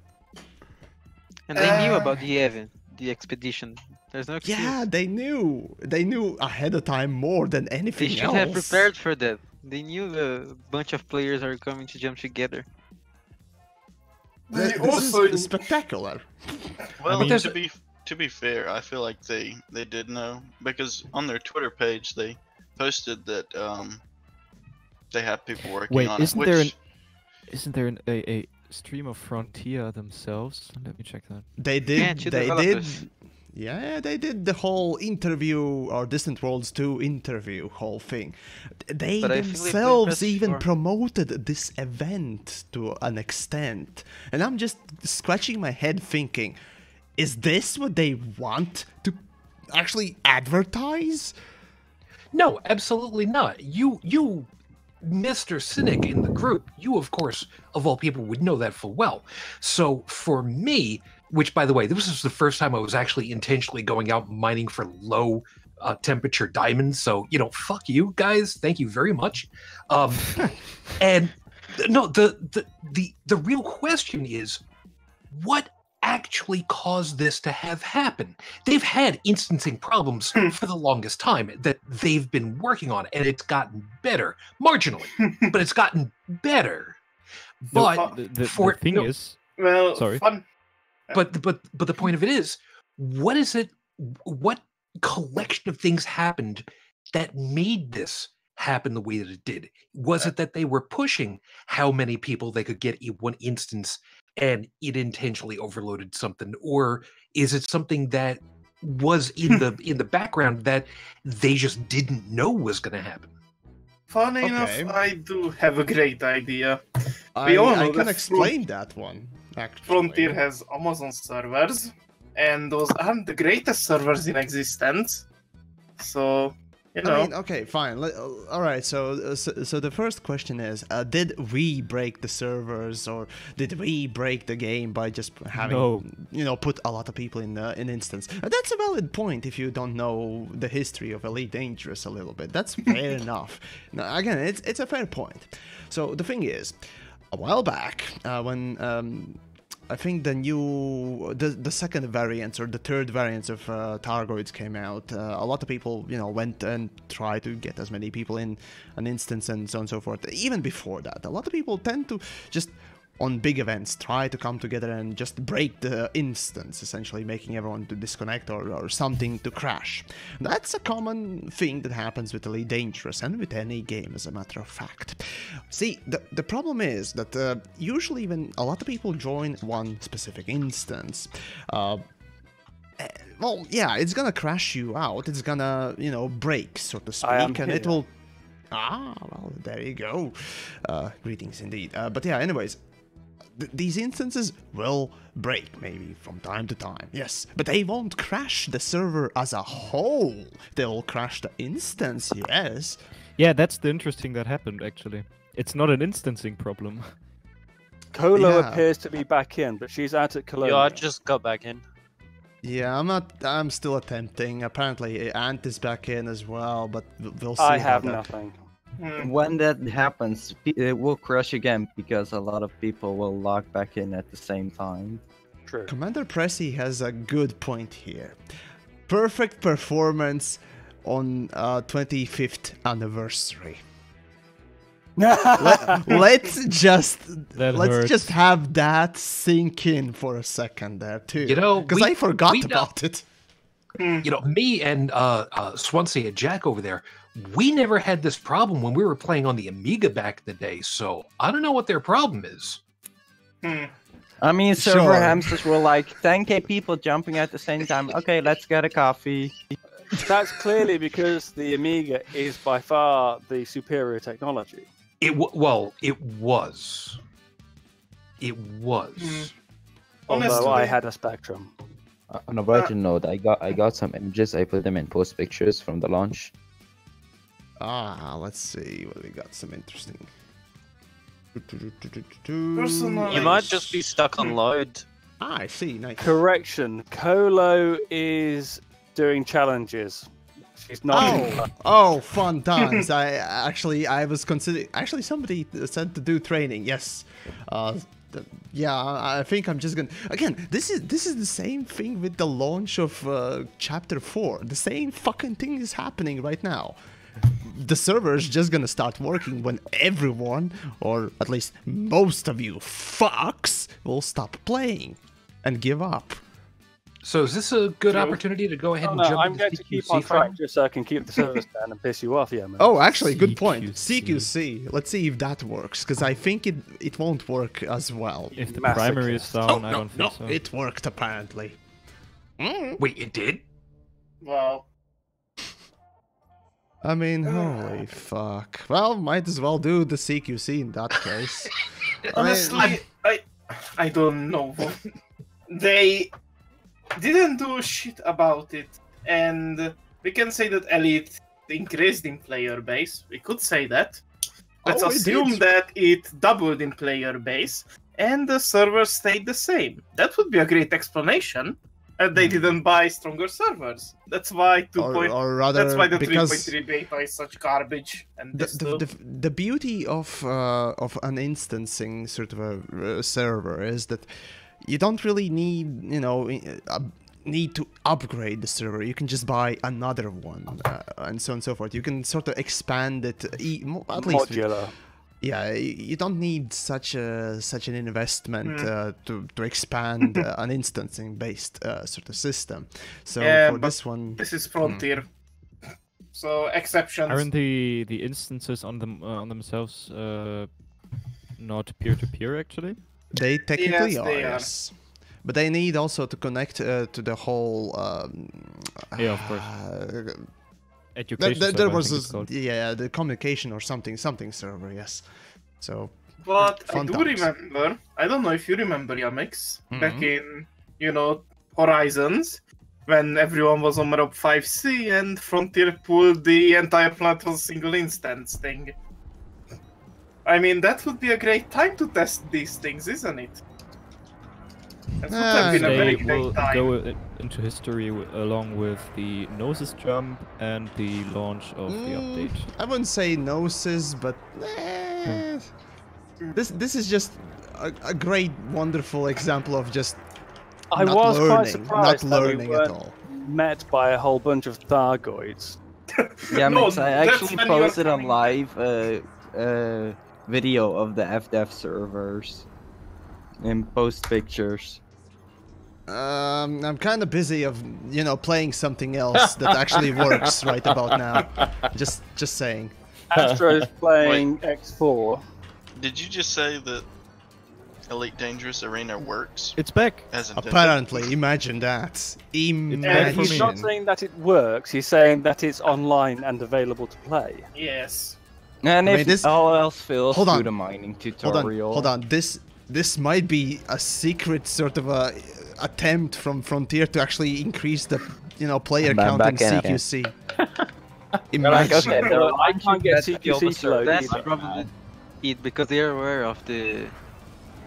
And they knew about the expedition. There's no excuse. Yeah, they knew. They knew ahead of time more than anything They should else. have prepared for that. They knew a bunch of players are coming to jump together. They This also is spectacular. Well, mean- to be fair, I feel like they did know, because on their Twitter page they posted that they have people working Wait, on isn't it. there Which, Isn't there a stream of Frontier themselves? Let me check that. They Yeah, did. two They did. developers. Yeah, they did the whole interview or Distant Worlds 2 interview whole thing. They But I feel like they themselves pressed even for- promoted this event to an extent. And I'm just scratching my head thinking, is this what they want to actually advertise? No, absolutely not. You, Mr. Cynic in the group, you, of course, of all people, would know that full well. So for me, which, by the way, this was the first time I was actually intentionally going out mining for low temperature diamonds. So, fuck you guys. Thank you very much. And no, the real question is, what actually caused this to have happen? They've had instancing problems for the longest time that they've been working on, and it's gotten better marginally, but it's gotten better. But The for thing no, is, well, Sorry. fun. but the point of it is, what is it? What collection of things happened that made this happen the way that it did? Was it that they were pushing how many people they could get in one instance, and it intentionally overloaded something, or is it something that was in the background that they just didn't know was going to happen? Funny Okay. enough, I do have a great idea. I all know can that explain that one, actually. Frontier has Amazon servers, and those aren't the greatest servers in existence. So, I mean, okay, fine. All right. So the first question is: did we break the servers, or did we break the game by just having, No. put a lot of people in an instance? That's a valid point if you don't know the history of Elite Dangerous a little bit. That's fair enough. Now, again, it's a fair point. So the thing is, a while back, when I think the second variant or the third variant of Targoids came out, a lot of people, went and tried to get as many people in an instance and so on and so forth. Even before that, a lot of people tend to just, on big events, try to come together and just break the instance, essentially making everyone to disconnect or something to crash. That's a common thing that happens with Elite Dangerous and with any game, as a matter of fact. See, the problem is that usually when a lot of people join one specific instance, well, yeah, it's gonna crash you out. It's gonna, break, so to speak, I am and it here. will. Well, there you go. Greetings indeed. But yeah, anyways, these instances will break, maybe from time to time, yes, but they won't crash the server as a whole. They'll crash the instance, yes. yeah, that's the interesting that happened actually. It's not an instancing problem. Colo Yeah. appears to be back in, but she's out at Cologne. Yeah, I just got back in. Yeah, I'm still attempting. Apparently, Ant is back in as well, but we'll see. I how have that- nothing. When that happens, it will crash again because a lot of people will log back in at the same time. True. Commander Pressy has a good point here. Perfect performance on 25th anniversary. Let's just That let's hurts. just have that sink in for a second there too. Because we- I forgot we know- about it. Me and Swansea and Jack over there, we never had this problem when we were playing on the Amiga back in the day. So I don't know what their problem is. I mean, server Sure. hamsters were like 10k people jumping at the same time. Okay, let's get a coffee. That's clearly because the Amiga is by far the superior technology. It was. It was. Although I Honestly. had a Spectrum. On a brighter note, I got some images. I put them in post pictures from the launch. Let's see what we got. Some interesting. Personally- You might just be stuck on load. I see. Nice. Correction, Colo is doing challenges. She's not. Fun times. I was considering. Actually, somebody said to do training. Yes. Yeah, I think I'm just gonna. Again, this is the same thing with the launch of Chapter 4. The same fucking thing is happening right now. The server is just gonna start working when everyone, or at least most of you fucks, will stop playing and give up. So is this a good opportunity to go ahead Oh, and no, jump I'm into going to keep CQC on track file? just so I can keep the service down and piss you off, yeah, man. Oh, actually, good point. CQC. CQC. Let's see if that works, because I think it won't work as well. If the Masochist. primary is down, I don't think so. It worked apparently. Wait, it did? Wow. I mean, holy fuck. Well, might as well do the CQC in that case. Honestly, I don't know. They didn't do shit about it, and we can say that Elite increased in player base. We could say that. Let's Oh, it assume did. that it doubled in player base, and the servers stayed the same. That would be a great explanation. And they didn't buy stronger servers. That's why 2. Or rather, That's why the because 3.3 beta is such garbage. And this too. the beauty of an instancing sort of a server is that you don't really need, need to upgrade the server. You can just buy another one, and so on and so forth. You can sort of expand it, at least. Modular. Yeah, you don't need such an investment to expand an instancing based sort of system. So Yeah, for but this one, This is Frontier. So exceptions. Aren't the instances on them on themselves not peer-to-peer actually? they technically Yes, are, they are. yes. But they need also to connect to the whole. Yeah, of course. Education. There server, I was think it's called. the communication or something server, yes. So But I fun do times. remember, I don't know if you remember Yamiks, back Mhm. in, Horizons, when everyone was on Rob 5C and Frontier pulled the entire planet on a single instance thing. I mean, that would be a great time to test these things, isn't it? That would have been a They very will great time. go into history along with the Gnosis jump and the launch of the update. I wouldn't say gnosis, but this is just a great, wonderful example of just I not was learning, quite surprised not that we learning at weren't all. met by a whole bunch of Thargoids. Yeah, No, Mix, I that's actually when you're posted on coming- live video of the FDEF servers and post pictures. I'm kind of busy of playing something else that actually works right about now. Just saying. Astro's playing X4. Did you just say that Elite Dangerous Arena works It's back. as intended? Apparently, imagine that. And Imagine. he's not saying that it works, he's saying that it's online and available to play. Yes. And I if mean, this- all else fails, Hold do on. the mining Hold on, tutorial. hold on. This might be a secret sort of a attempt from Frontier to actually increase the player Back- count in back in, okay. CQC. Like, Imagine. okay, Well, I can't get that's CQC to load That's either. probably it because they are aware of the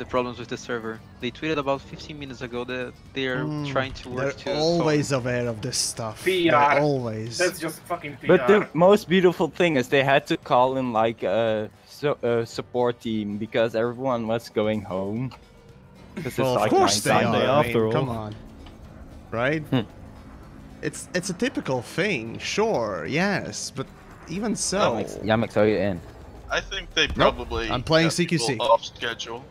problems with the server. They tweeted about 15 minutes ago that they are trying to They're work to always solve aware of this stuff. PR. They're always. That's just fucking PR. But the most beautiful thing is they had to call in like a support team because everyone was going home. Because Well, it's of like course they nighttime are. Sunday I after mean, all. come on, right? Hmm. It's a typical thing, sure, yes, but even so, Yamiks, are you in? I think they probably. I'm playing have people CQC. off schedule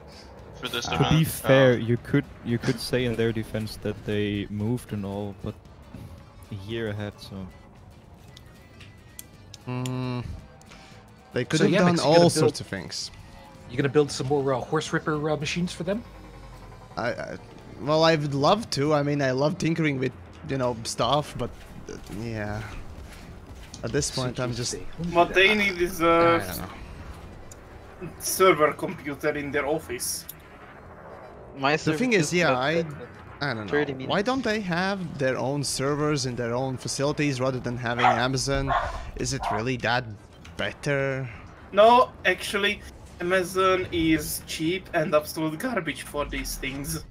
for this To event. be fair, you could say in their defense that they moved and all, but a year ahead, so they could So, have yeah, done Mix, you gotta all build- sorts of things. You gonna build some more horse ripper machines for them? Well, I would love to. I mean, I love tinkering with, stuff, but yeah. At this point, I'm just. What they need is I a don't know. server computer in their office. My The thing service is, yeah, about I don't 30 know. minutes. Why don't they have their own servers in their own facilities rather than having Amazon? Is it really that better? No, actually, Amazon is cheap and absolute garbage for these things.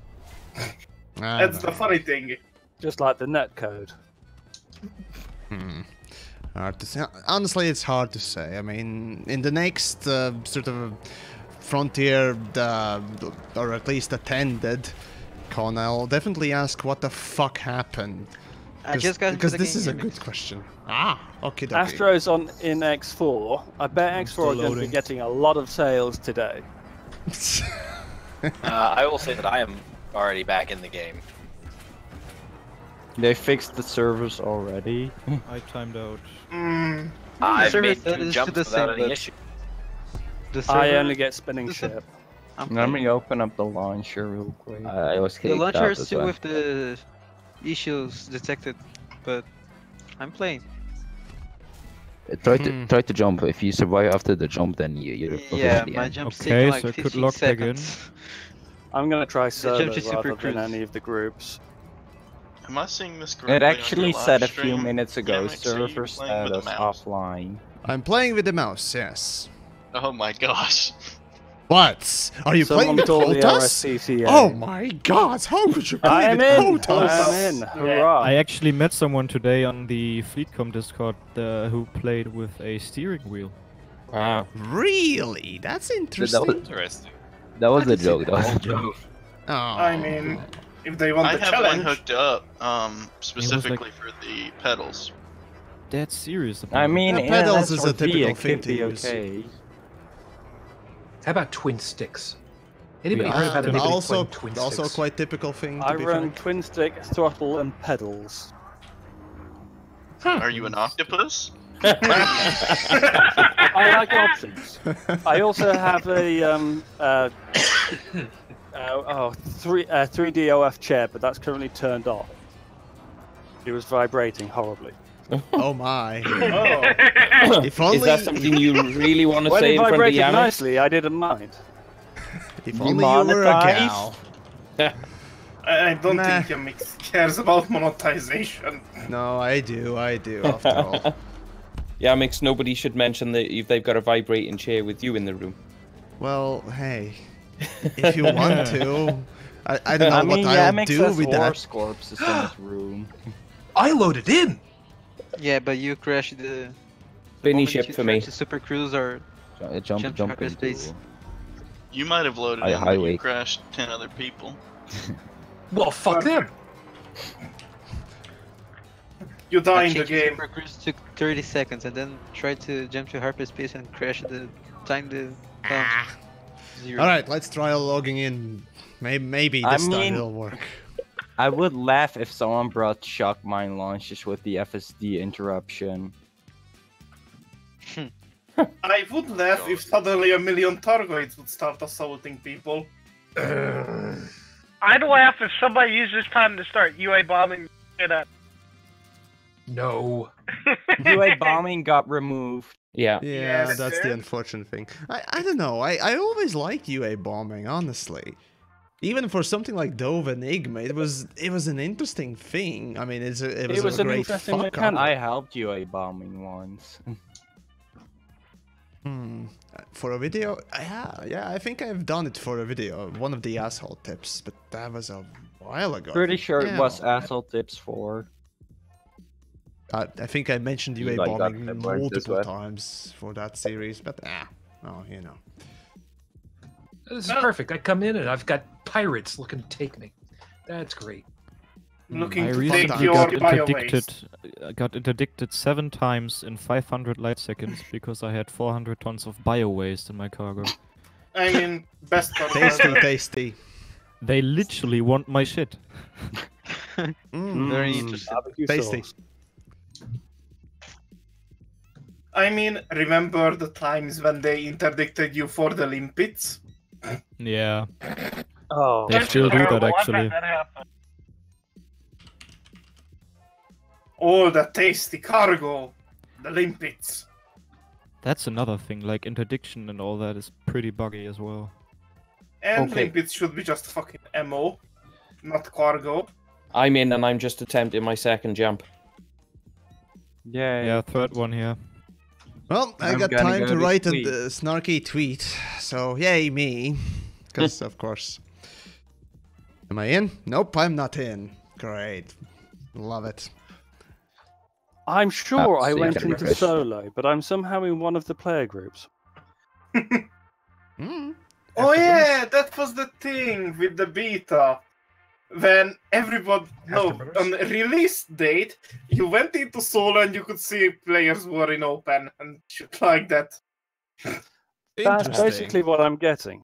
That's the funny thing. Just like the netcode. Hard to say. Honestly, it's hard to say. I mean, in the next sort of Frontier, or at least attended con, I'll definitely ask what the fuck happened. I just got into Because the this game, is a Yamiks. good question. Okay. Astro's in X4. I bet X4 still are going to be loading. getting a lot of sales today. I will say that I am already back in the game. They fixed the servers already. I timed out. Ah, I've server made status 2 is jumps the without same, any but- issue. The I server- only get spinning the- ship. I'm Let playing. me open up the launcher real quick. I was The kicked launcher out is as still well. with the issues detected, but I'm playing. Try to jump. If you survive after the jump, then you're Yeah, officially my in. jump's Okay, taking like so I could 15 log back in. seconds. I'm going to try solo jump is super rather than cruise. any of the groups. Am I seeing this correctly? It on actually your said a live few stream? minutes ago, Yamiks, are you server playing with a status mouse? offline. I'm playing with the mouse, yes. Oh my gosh. What? Are you Someone playing with told the Protoss? RSCCA. Oh my god, how could you play I am with in! Protoss? I am in! Hurrah! I actually met someone today on the Fleetcom Discord who played with a steering wheel. Wow. Really? That's interesting. Interesting. That was a joke. That was a joke. Oh. I mean, if they want I the have one challenge. hooked up, specifically for the pedals. Dead serious about I it. mean, Yeah, in pedals an is a SRV, typical it thing could to be use. okay. How about twin sticks? Anybody Yeah. heard about anybody also, playing twin also sticks? quite typical thing. To I be run frank. twin stick, throttle, and pedals. Are you an octopus? I like options. I also have a 3DOF chair, but that's currently turned off. It was vibrating horribly. Oh my. Oh. If only, Is that something you really want to When say it in front of the vibrated Yamiks? nicely, I didn't mind. if only you were a monetize? gal. I don't Nah. think Yamiks cares about monetization. No, I do, after all. Yamiks, nobody should mention that if they've got a vibrating chair with you in the room. Well, hey, if you want to. I don't know I mean, what I'll Yamiks do has with that. horse corpses in his room. I loaded in! Yeah, but you crashed the. Spinny moment ship you for me. crashed the super cruise or Jump Jump into hyperspace. You might have loaded I in, but highway. you crashed 10 other people. Well, fuck them! You die in the changed game. super cruise took 30 seconds and then tried to jump to hyperspace and crash the time the launch. Zero. All right, let's try logging in. Maybe I this time mean- it'll work. I would laugh if someone brought shock mine launches with the FSD interruption. I would laugh if suddenly a million Targoids would start assaulting people. I'd laugh if somebody used this time to start UA bombing shit up. No. UA bombing got removed. Yeah. Yeah, Yes, that's the sir. unfortunate thing. I don't know. I always liked UA bombing, honestly. Even for something like Dove Enigma, it was an interesting thing. I mean, it was a an great interesting fuck mechanic. up. I helped UA bombing once. For a video, yeah, I think I've done it for a video. One of the asshole tips, but that was a while ago. Pretty sure Yeah. it was asshole tips 4. I think I mentioned UA Like that bombing memorized as multiple well. times for that series, but oh, you know. This is perfect. I come in and I've got pirates looking to take me. That's great. Looking I to recently take got your got bio interdicted, waste. got interdicted 7 times in 500 light seconds because I had 400 tons of bio waste in my cargo. I mean, best part Tasty, tasty. They literally want my shit. Very interesting. Barbecue Tasty. sauce. I mean, remember the times when they interdicted you for the limpets? Yeah. Oh, They still do that actually. Oh, the tasty cargo. The limpets. That's another thing, like interdiction and all that is pretty buggy as well. And Okay. limpets should be just fucking MO, not cargo. I'm in and I'm just attempting my second jump. Yeah. Yeah, third one here. Well, I I'm got gonna time go to this write a week. snarky tweet, so yay me. Because, of course. Am I in? Nope, I'm not in. Great. Love it. I'm sure I so you went can into refresh. solo, but I'm somehow in one of the player groups. Oh yeah, that was the thing with the beta. When everybody, on the release date, you went into solo and you could see players were in open and shit like that. That's basically what I'm getting.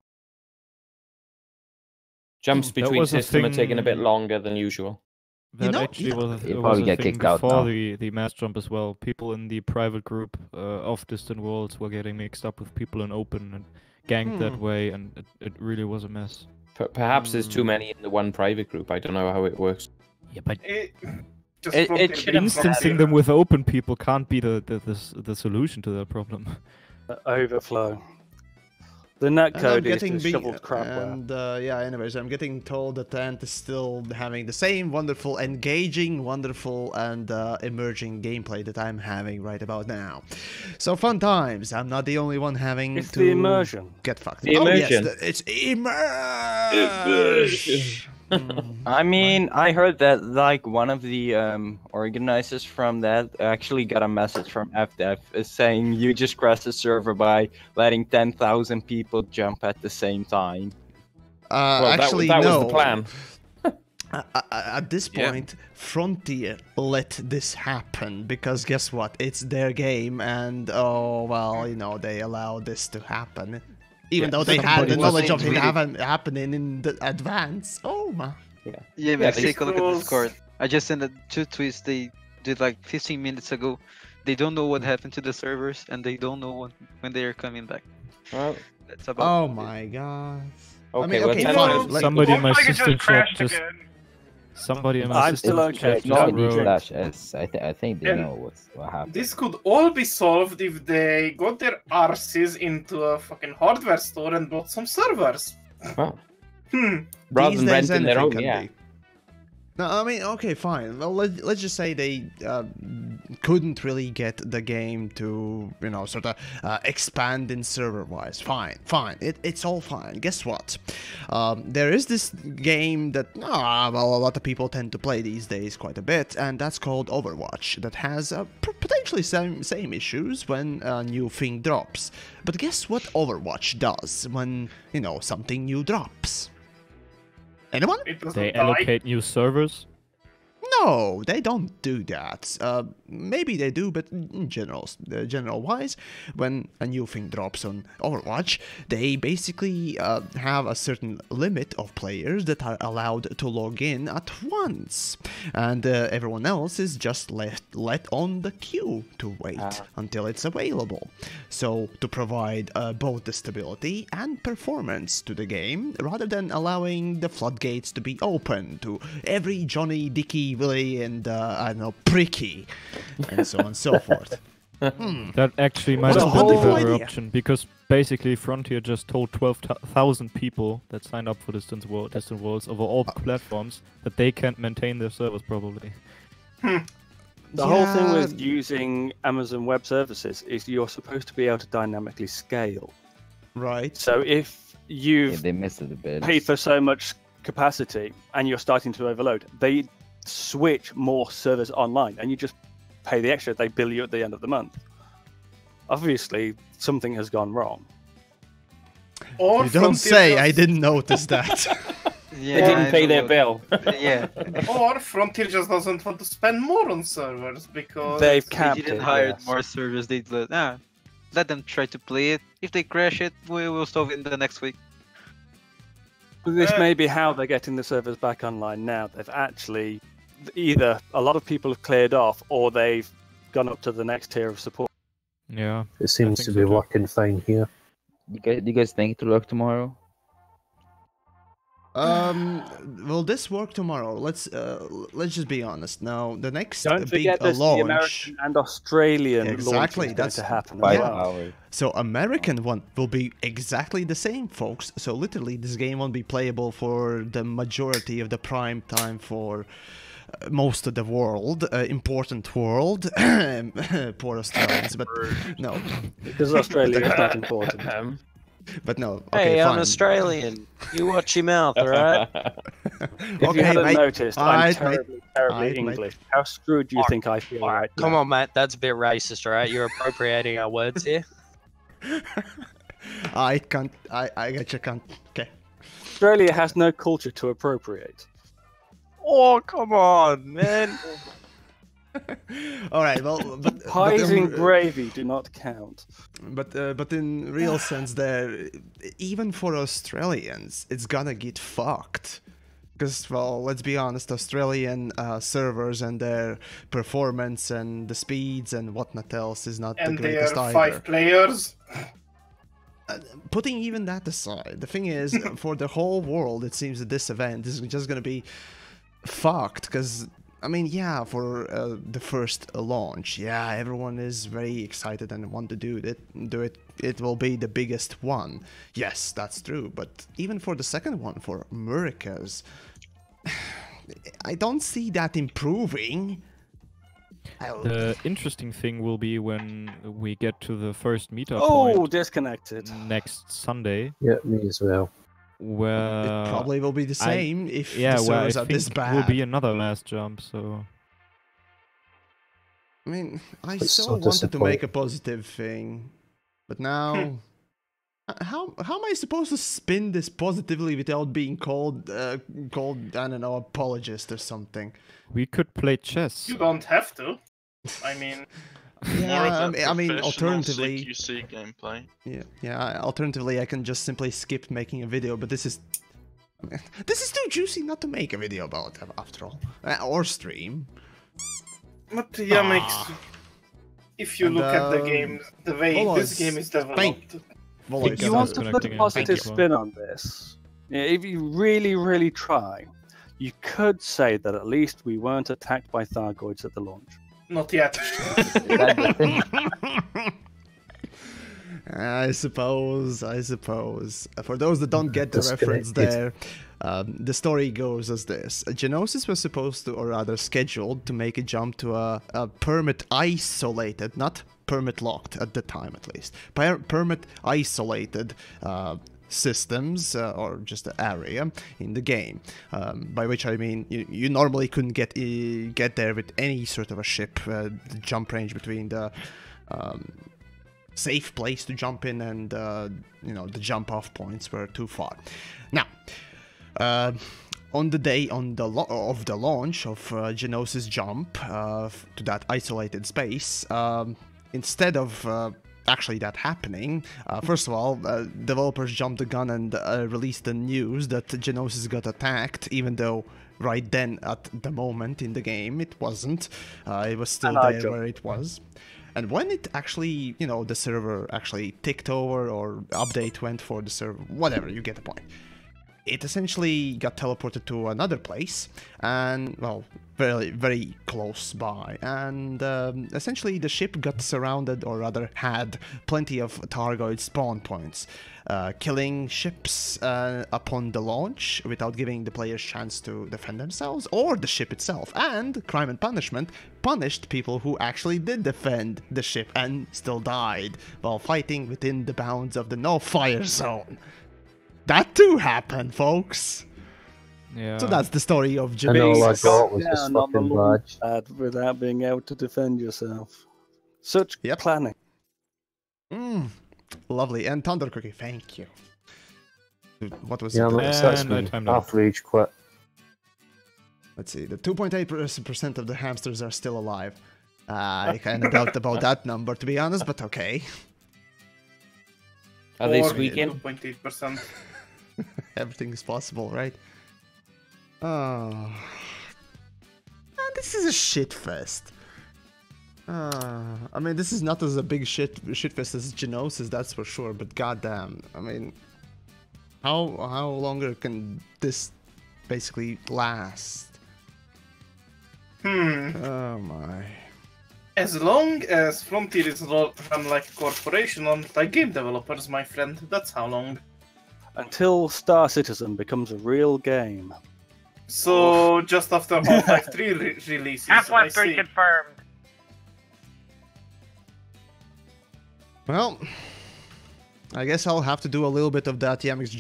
Jumps That between was a system are taking a bit thing- longer than usual. That actually was, You'll was probably a get thing kicked out before now. the mass jump as well. People in the private group of Distant Worlds were getting mixed up with people in open and ganked that way, and it really was a mess. Perhaps there's too many in the one private group. I don't know how it works. Yeah, but It instancing them with open people can't be the solution to that problem. Overflow. The netcode is getting disheveled crapware. and yeah, anyways, I'm getting told that Ant is still having the same wonderful, engaging, wonderful, and emerging gameplay that I'm having right about now. So fun times. I'm not the only one having It's to the immersion. get fucked. The Oh yes, immersion. it's immersion. I mean, I heard that like one of the organizers from that actually got a message from FDev saying you just crashed the server by letting 10,000 people jump at the same time. Well, actually, that no. was the plan. At this point, Frontier let this happen because guess what? It's their game, and oh well, you know they allow this to happen, even though they had the knowledge of it happening in the advance. Oh my! Yeah, man, they take a look at suppose- Discord. I just sent 2 tweets they did like 15 minutes ago. They don't know what happened to the servers, and they don't know when they are coming back. Well, That's about. Oh my god! okay, I mean, well, okay, 10 fine. minutes. Let- Somebody in my Looks like it system just chat crashed just. again. Somebody in my I'm system still okay. chat Not just in wrote. slash S. I think they And know what happened. This could all be solved if they got their arses into a fucking hardware store and bought some servers. Well, Hmm. rather These than days, renting their anything own, can yeah. be. No, I mean, okay, fine. Well, let's just say they couldn't really get the game to, you know, sort of expand in server-wise. Fine. It's all fine. Guess what? There is this game that, well, a lot of people tend to play these days quite a bit, and that's called Overwatch, that has potentially same issues when a new thing drops. But guess what Overwatch does when, you know, something new drops? Anyone? It doesn't They die. allocate new servers. No, they don't do that. Maybe they do, but in general wise, when a new thing drops on Overwatch, they basically have a certain limit of players that are allowed to log in at once, and everyone else is just let on the queue to wait until it's available. So to provide both the stability and performance to the game, rather than allowing the floodgates to be open to every Johnny, Dicky, Willy, and I don't know, Pricky, and so on and so forth. That actually might What a have been the wonderful better idea. option, because basically Frontier just told 12,000 people that signed up for Distant Worlds over all platforms that they can't maintain their servers properly. The whole thing with using Amazon Web Services is you're supposed to be able to dynamically scale. Right. So if you've They missed it a bit. paid for so much capacity and you're starting to overload, they switch more servers online and you just pay the extra. They bill you at the end of the month. Obviously, something has gone wrong. Or You don't Frontier say, just- I didn't notice that. Yeah, They didn't I pay know their what- bill. Yeah, Or Frontier just doesn't want to spend more on servers because They've they capped didn't it. hire yes. more servers. They let them try to play it. If they crash it, we will solve it in the next week. This may be how they're getting the servers back online now. They've actually either a lot of people have cleared off or they've gone up to the next tier of support. Yeah. It seems to be working fine here. You guys think to work tomorrow? Will this work tomorrow? Let's just be honest. Now, the next Don't big forget there's the launch. American and Australian Exactly, launch is going that's to happen. 5 as well. hours. So American one will be exactly the same, folks. So literally, this game won't be playable for the majority of the prime time for most of the world, important world. Poor Australians, but no. Because Australia is not important. But no, okay, Hey, fine. I'm Australian. You watch your mouth, alright? If you hadn't mate. noticed, I'm Alright, mate. terribly, terribly Alright, mate. English. How screwed do you think I feel right Come now? on, Matt. That's a bit racist, alright? You're appropriating our words here. I can't. I get you, can't. Okay. Australia has no culture to appropriate. Oh, come on, man. All right. Well, but Pies and gravy do not count. But in real sense, there, even for Australians, it's gonna get fucked. Because, well, let's be honest, Australian servers and their performance and the speeds and whatnot else is not And the they greatest are either. 5 players. Putting even that aside, the thing is, for the whole world, it seems that this event is just gonna be fucked. Because, I mean, yeah, for the first launch, yeah, everyone is very excited and want to do it. It will be the biggest one. Yes, that's true. But even for the second one, for Americas, I don't see that improving. The interesting thing will be when we get to the first meetup Oh, point disconnected. next Sunday. Yeah, me as well. Where It probably will be the same if the where I servers are think this bad. will be another last jump. So I mean, I It's so so wanted to make a disappointing. positive thing, but now, how am I supposed to spin this positively without being called I don't know, apologist or something? we could play chess. You don't have to. I mean, More of Yeah, that I mean, professional alternatively, CQC gameplay. yeah. Alternatively, I can just simply skip making a video, but this is too juicy not to make a video about, after all, or stream. but TheYamiks, if you And, look at the game, the way Volos, this game is developed, If you want to put a positive spin on this, if you really, really try, you could say that at least we weren't attacked by Thargoids at the launch. not yet. I suppose. For those that don't get the reference there, the story goes as this. Genosis was supposed to, or rather scheduled, to make a jump to a permit isolated, not permit locked at the time at least, permit isolated systems or just the area in the game, by which I mean you normally couldn't get there with any sort of a ship. The jump range between the safe place to jump in and the jump off points were too far. Now, on the day of the launch of Genosis jump to that isolated space, instead of actually that happening, first of all, developers jumped the gun and released the news that Genosis got attacked, even though right then at the moment in the game it wasn't. It was still there where it was. And when it actually, the server actually ticked over or update went for the server, whatever, you get the point. It essentially got teleported to another place, and, well, very, very close by. And essentially the ship got surrounded, or rather had plenty of Thargoid spawn points, killing ships upon the launch without giving the players chance to defend themselves, or the ship itself. And Crime and Punishment punished people who actually did defend the ship and still died while fighting within the bounds of the no-fire zone. That too happened, folks. Yeah. So that's the story of And all I Genosis. got was this Down on the fucking launch badge. pad without being able to defend yourself. Such planning. Lovely. And Thunder Cookie, thank you. What was Yeah, it? I'm obsessed with after each quit. Let's see. The 2.8% of the hamsters are still alive. I kind of doubt about that number, to be honest, but okay. Are they Or squeaking? 2.8%. Everything is possible, right? Oh. Man, this is a shit fest. I mean, this is not as a big shit fest as Genosis, that's for sure, but goddamn, I mean, How longer can this basically last? Oh my. As long as Frontier is run like a corporation and like game developers, my friend, that's how long. Until Star Citizen becomes a real game. So just after Half-Life 3 releases, Half-Life I 3 see. confirmed. Well, I guess I'll have to do a little bit of that TheYamiks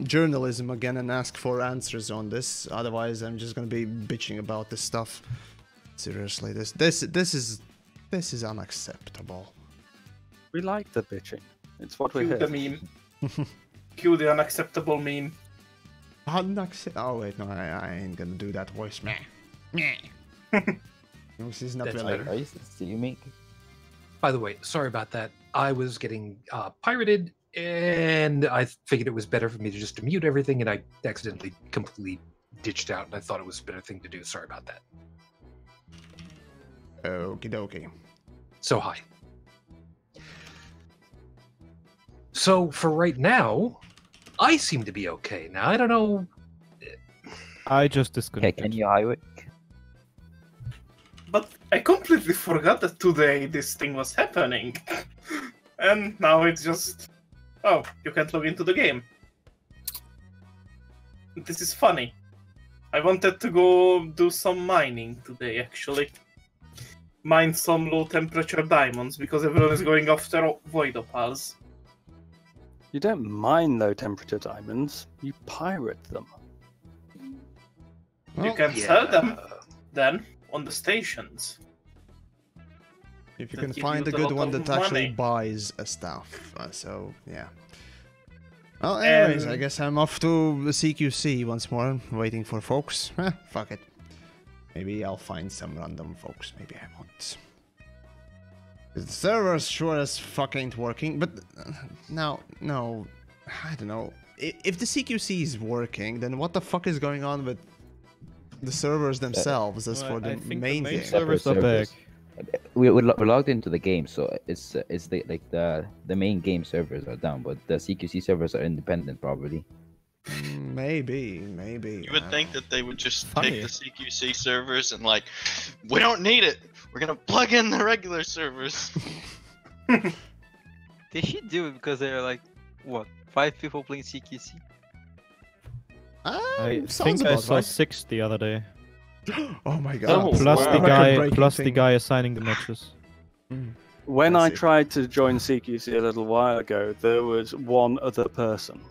journalism again and ask for answers on this. Otherwise, I'm just gonna be bitching about this stuff. Seriously, this is unacceptable. We like the bitching. It's what we Cue hear. the meme. Cue the unacceptable meme. Oh wait, no, I ain't gonna do that voice. Meh. This is not That's really. better. Are you TheYamiks? By the way, sorry about that. I was getting pirated, and I figured it was better for me to just mute everything, and I accidentally completely ditched out, and I thought it was a better thing to do. Sorry about that. Okie dokie. So hi. So for right now, I seem to be okay. Now I don't know. I just Okay, disconnected. can you highway? But I completely forgot that today this thing was happening. And now it's just... Oh, you can't log into the game. This is funny. I wanted to go do some mining today, actually. Mine some low-temperature diamonds, because everyone is going after void opals. You don't mine low temperature diamonds, you pirate them. You can sell them, then, on the stations. If you That can give find you a a good lot one of that actually money. buys a stuff. So, yeah. Well, anyways, I guess I'm off to the CQC once more, waiting for folks. Fuck it. Maybe I'll find some random folks. Maybe I won't. The server's sure as fuck ain't working, but no, I don't know. If the CQC is working, then what the fuck is going on with the servers themselves as for the main game? servers are back. We're logged into the game, so it's the main game servers are down, but the CQC servers are independent, probably. Maybe. You would think that they would just Funny. pick the CQC servers and like, we don't need it. We're gonna plug in the regular servers. They should do it because there are like, what, 5 people playing CQC? I sounds think I about saw right. 6 the other day. Oh my god. Plus the Wow. guy, Record-breaking plus the thing. guy assigning the matches. When I I see. tried to join CQC a little while ago, there was one other person.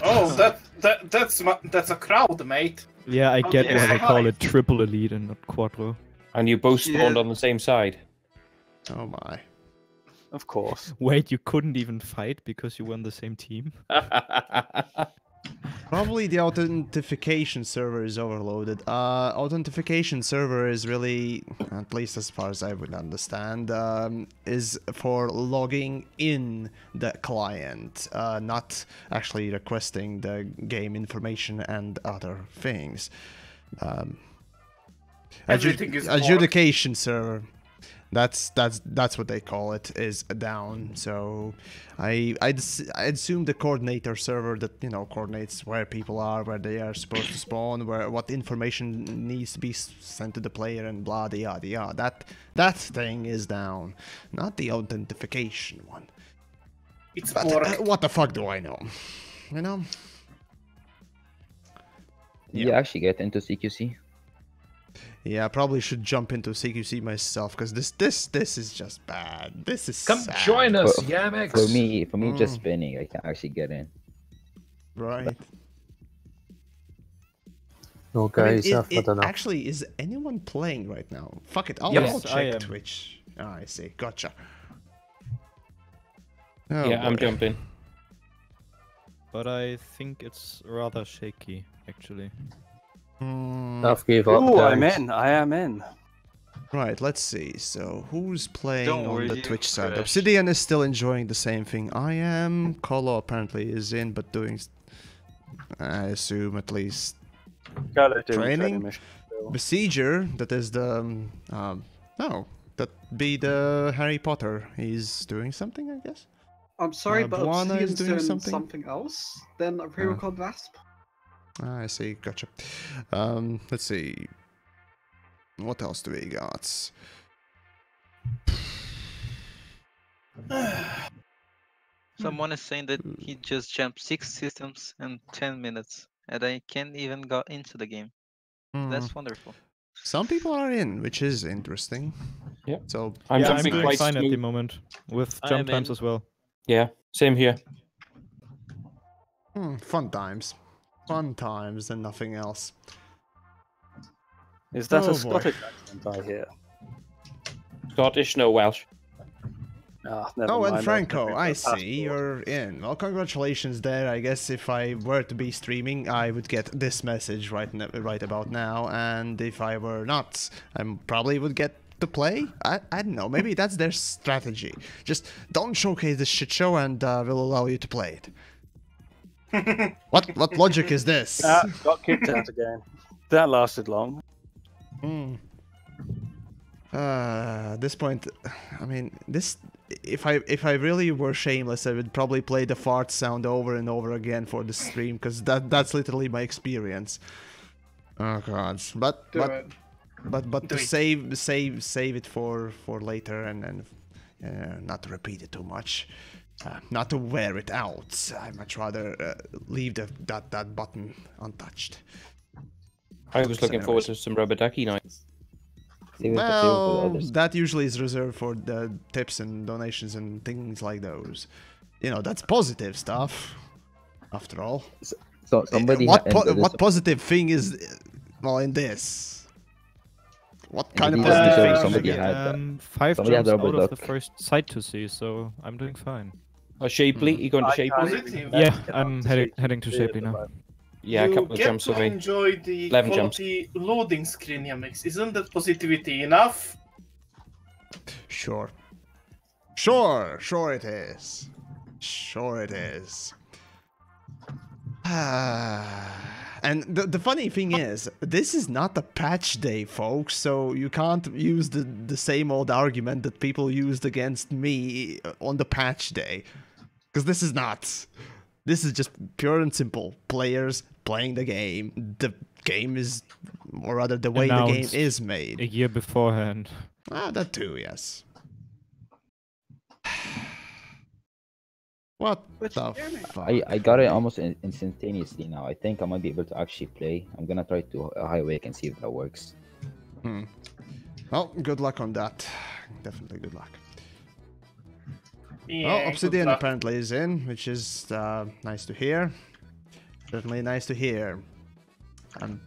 Oh, that's a crowd, mate. Yeah, I get yeah. why they call it triple elite and not quattro. And you both spawned on the same side. Oh my. Of course. Wait, you couldn't even fight because you were on the same team? Probably the authentication server is overloaded. Authentication server is really, at least as far as I would understand, is for logging in the client, not actually requesting the game information and other things. Everything is adjudication server. That's what they call it, is down. So I assume the coordinator server that coordinates where people are, where they are supposed to spawn, what information needs to be sent to the player, and blah yada yada. That thing is down, not the authentication one. It's But what the fuck do I know? You know? You actually get into CQC? Yeah, I probably should jump into CQC myself, because this is just bad. This is Come sad. join us, TheYamiks. For me, just spinning, I can actually get in. Right. No, I mean, guys, I don't know. actually, is anyone playing right now? Fuck it, I'll Yes, I check am. Twitch. Ah, I see. Gotcha. Yeah, I'm boy. jumping. But I think it's rather shaky, actually. I've gave up. Ooh, I'm guys. in. I am in. Right, let's see. So, who's playing Don't on worry, the you Twitch side? crash. Obsidian is still enjoying the same thing I am. Colo apparently is in, but doing, I assume, at least Gotta do training. mission still. Besieger, that is the no, that be the Harry Potter. He's doing something, I guess. I'm sorry, but Buana is Obsidian's doing doing something? else than a pre-record VASP. I see, gotcha. Let's see. What else do we got? Someone is saying that he just jumped 6 systems in 10 minutes, and I can't even got into the game. That's wonderful. Some people are in, which is interesting. Yeah. So I'm I'm jumping doing quite fine at the smooth. moment with I jump am times in. as well. Yeah, same here. fun times. Fun times and nothing else. Is that Oh, a boy. Scottish accent I hear? Scottish, no Welsh. Ah, never Oh, mind. and I've Franco, never I got a see you're in. Well, congratulations there. I guess if I were to be streaming, I would get this message right about now, and if I were not, I probably would get to play. I don't know. Maybe that's their strategy. Just don't showcase this shit show, and we'll allow you to play it. What logic is this? Got kicked out again. That lasted long. At this point, I mean, this. If I really were shameless, I would probably play the fart sound over and over again for the stream, because that's literally my experience. Oh god, but to save it for later and not to repeat it too much, not to wear it out. I'd much rather leave that button untouched. I was looking forward to some rubber ducky nights. Well, that usually is reserved for the tips and donations and things like those. You know, that's positive stuff, after all. So somebody what positive thing is, well, in this? What kind of these positive episodes thing? somebody had 5 somebody had jumps rubber out of duck. the first sight to see, so I'm doing fine. Oh, Shapely? You going to Shapely? Yeah, I'm heading to Shapely now. Yeah, a couple of you jumps get to away. enjoy the 11 jumps. quality loading screen, Yamiks. Isn't that positivity enough? Sure it is. Sure it is. And the funny thing is, this is not a patch day, folks, so you can't use the same old argument that people used against me on the patch day. Because this is not. This is just pure and simple. Players playing the game. The game is, or rather the way the game Announced is made. a year beforehand. Ah, that too, yes. What the fuck? I got it almost instantaneously now. I think I might be able to actually play. I'm gonna try to highway and see if that works. Well, good luck on that. Definitely good luck. Yeah, Well, Obsidian good luck. apparently is in, which is nice to hear. Certainly nice to hear. I'm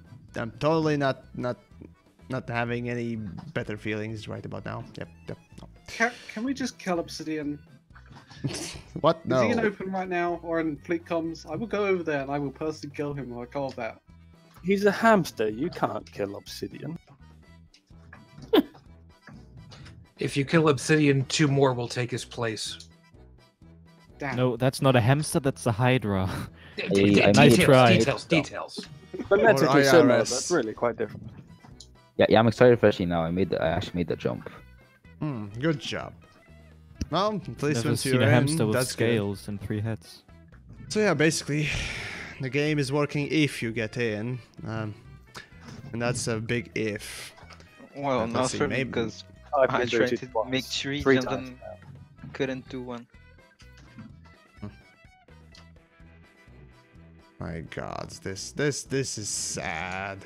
totally not having any better feelings right about now. Yep. No. Can we just kill Obsidian? What? No. Is he in open right now or in fleet comms? I will go over there and I will personally kill him or call that. He's a hamster. You can't kill Obsidian. If you kill Obsidian, 2 more will take his place. Damn. No, that's not a hamster, that's a hydra. Details. tried. Details. Phonetically similar, IRS. but really quite different. Yeah, I'm excited especially now. I actually made the jump. Good job. Well, at least Never once seen you're a hamster in, with that's good. scales and 3 heads. So yeah, basically, the game is working if you get in, and that's a big if. Well, Let's not see, for me, maybe- because I've I been tried booted to twice. make 3 Three and times then couldn't do one. My God, this is sad.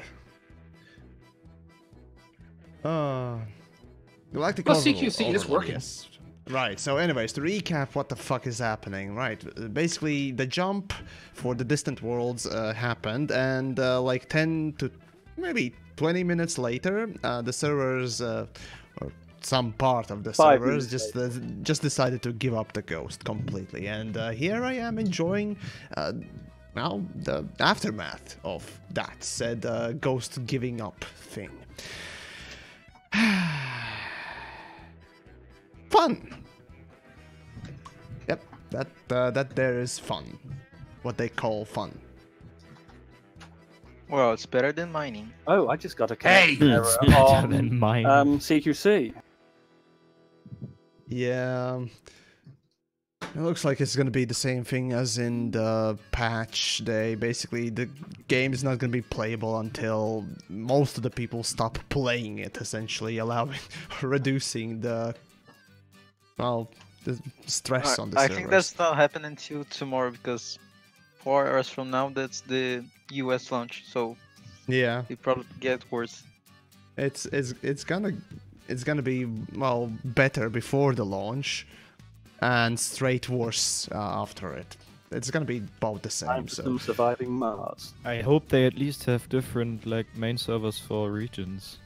Galactic Well, Overlord, CQC is working. Yes. Right, so anyways, to recap what the fuck is happening, right, basically the jump for the distant worlds happened, and like 10 to maybe 20 minutes later, the servers, or some part of the 5 servers, minutes just decided to give up the ghost completely, and here I am enjoying now the aftermath of that said ghost giving up thing. Fun. Yep, that there is fun. What they call fun. Well, it's better than mining. Oh, I just got a Hey! connection error It's better on than mine. CQC. Yeah. It looks like it's gonna be the same thing as in the patch. Basically the game is not gonna be playable until most of the people stop playing it, essentially allowing reducing the the stress on the I servers. think that's not happening until tomorrow because 4 hours from now that's the US launch, so yeah, it probably get worse. It's gonna be better before the launch, and straight worse after it. It's gonna be about the same. I'm still surviving Mars. I hope they at least have different main servers for regions,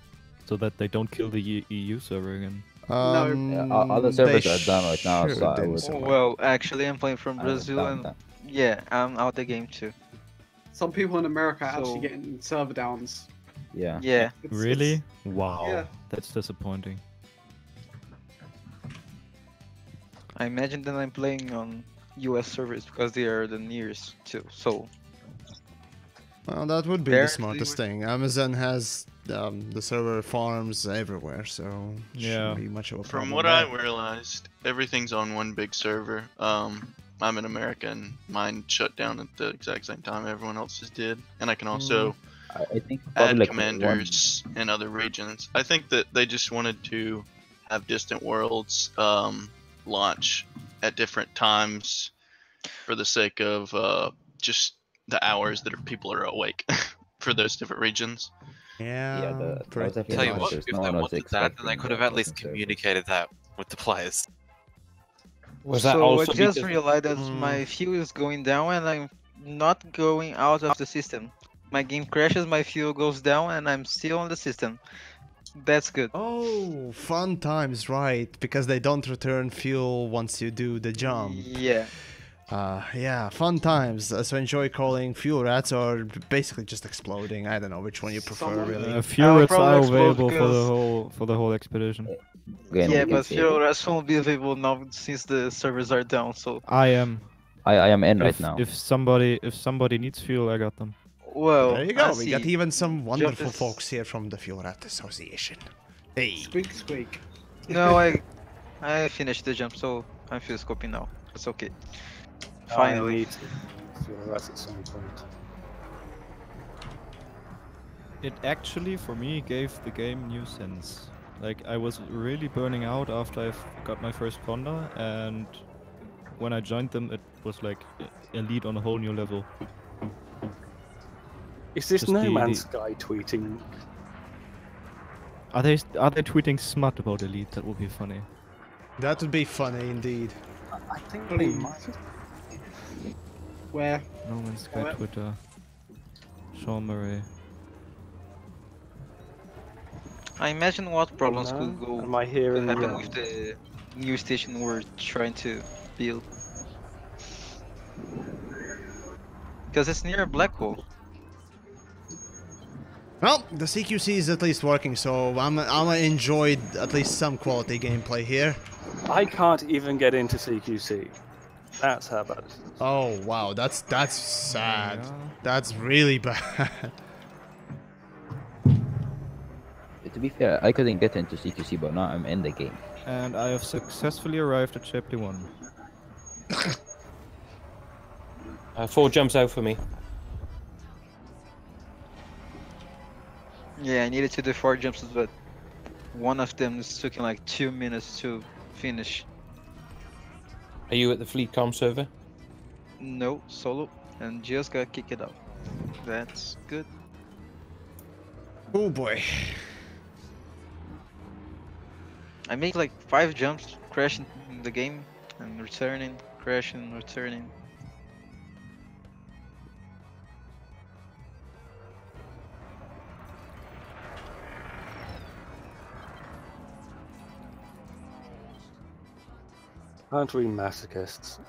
so that they don't kill the EU server again. Other servers are done right now, so I would. Well, actually, I'm playing from Brazil, and yeah, I'm out the game too. Some people in America are actually So- getting server downs. Yeah. Yeah. Really? Wow. Yeah. That's disappointing. I imagine that I'm playing on US servers because they are the nearest too. So Well, that would be the Apparently smartest thing. Amazon has the server farms everywhere, so Yeah. shouldn't be much of a problem. From what there. I realized, everything's on one big server. I'm in America and mine shut down at the exact same time everyone else's did, and I can also I think add probably like commanders in other regions. I think that they just wanted to have Distant Worlds launch at different times for the sake of just the hours that people are awake for those different regions. Yeah, Tell you what, If they wanted that, then they could have at least communicated that with the players. Was that so also I just because- realized that my fuel is going down and I'm not going out of the system. My game crashes, my fuel goes down, and I'm still on the system. That's good. Oh, fun times, right? Because they don't return fuel once you do the jump. Yeah. Yeah, fun times. So enjoy calling fuel rats or basically just exploding. I don't know which one you prefer, really. Fuel rats are probably available because- for the whole expedition. Yeah, but fuel rats won't be available now since the servers are down. So I am. I am in right If- now. If somebody needs fuel, I got them. well, There you go. I We got see. even some wonderful Justice- folks here from the Fuel Rat Association. Hey. Squeak, squeak. No, I finished the jump, so I'm fuel scoping now. It's okay. I Finally. need to feel rest at some point. It actually, for me, gave the game new sense. Like, I was really burning out after I got my first Conda, and when I joined them, it was like elite on a whole new level. Is this Just No the- Man's Sky tweeting? Are they tweeting smut about elite? That would be funny. That would be funny indeed. I think they might. Where? No Man's Sky Where? Twitter. Sean Murray. I imagine what problems No? could go Am I hearing could happen wrong? with the new station we're trying to build. Because it's near a black hole. Well, the CQC is at least working, so I'm enjoyed at least some quality gameplay here. I can't even get into CQC. That's how bad it is. Oh wow, that's sad. That's really bad. To be fair, I couldn't get into CQC, but now I'm in the game. And I have successfully arrived at chapter 1. 4 jumps out for me. Yeah, I needed to do 4 jumps, but one of them is taking like 2 minutes to finish. Are you at the Fleetcom server? No, solo, and just got kicked out. That's good. Oh boy. I make like 5 jumps, crashing in the game, and returning, crashing, returning. Aren't we masochists?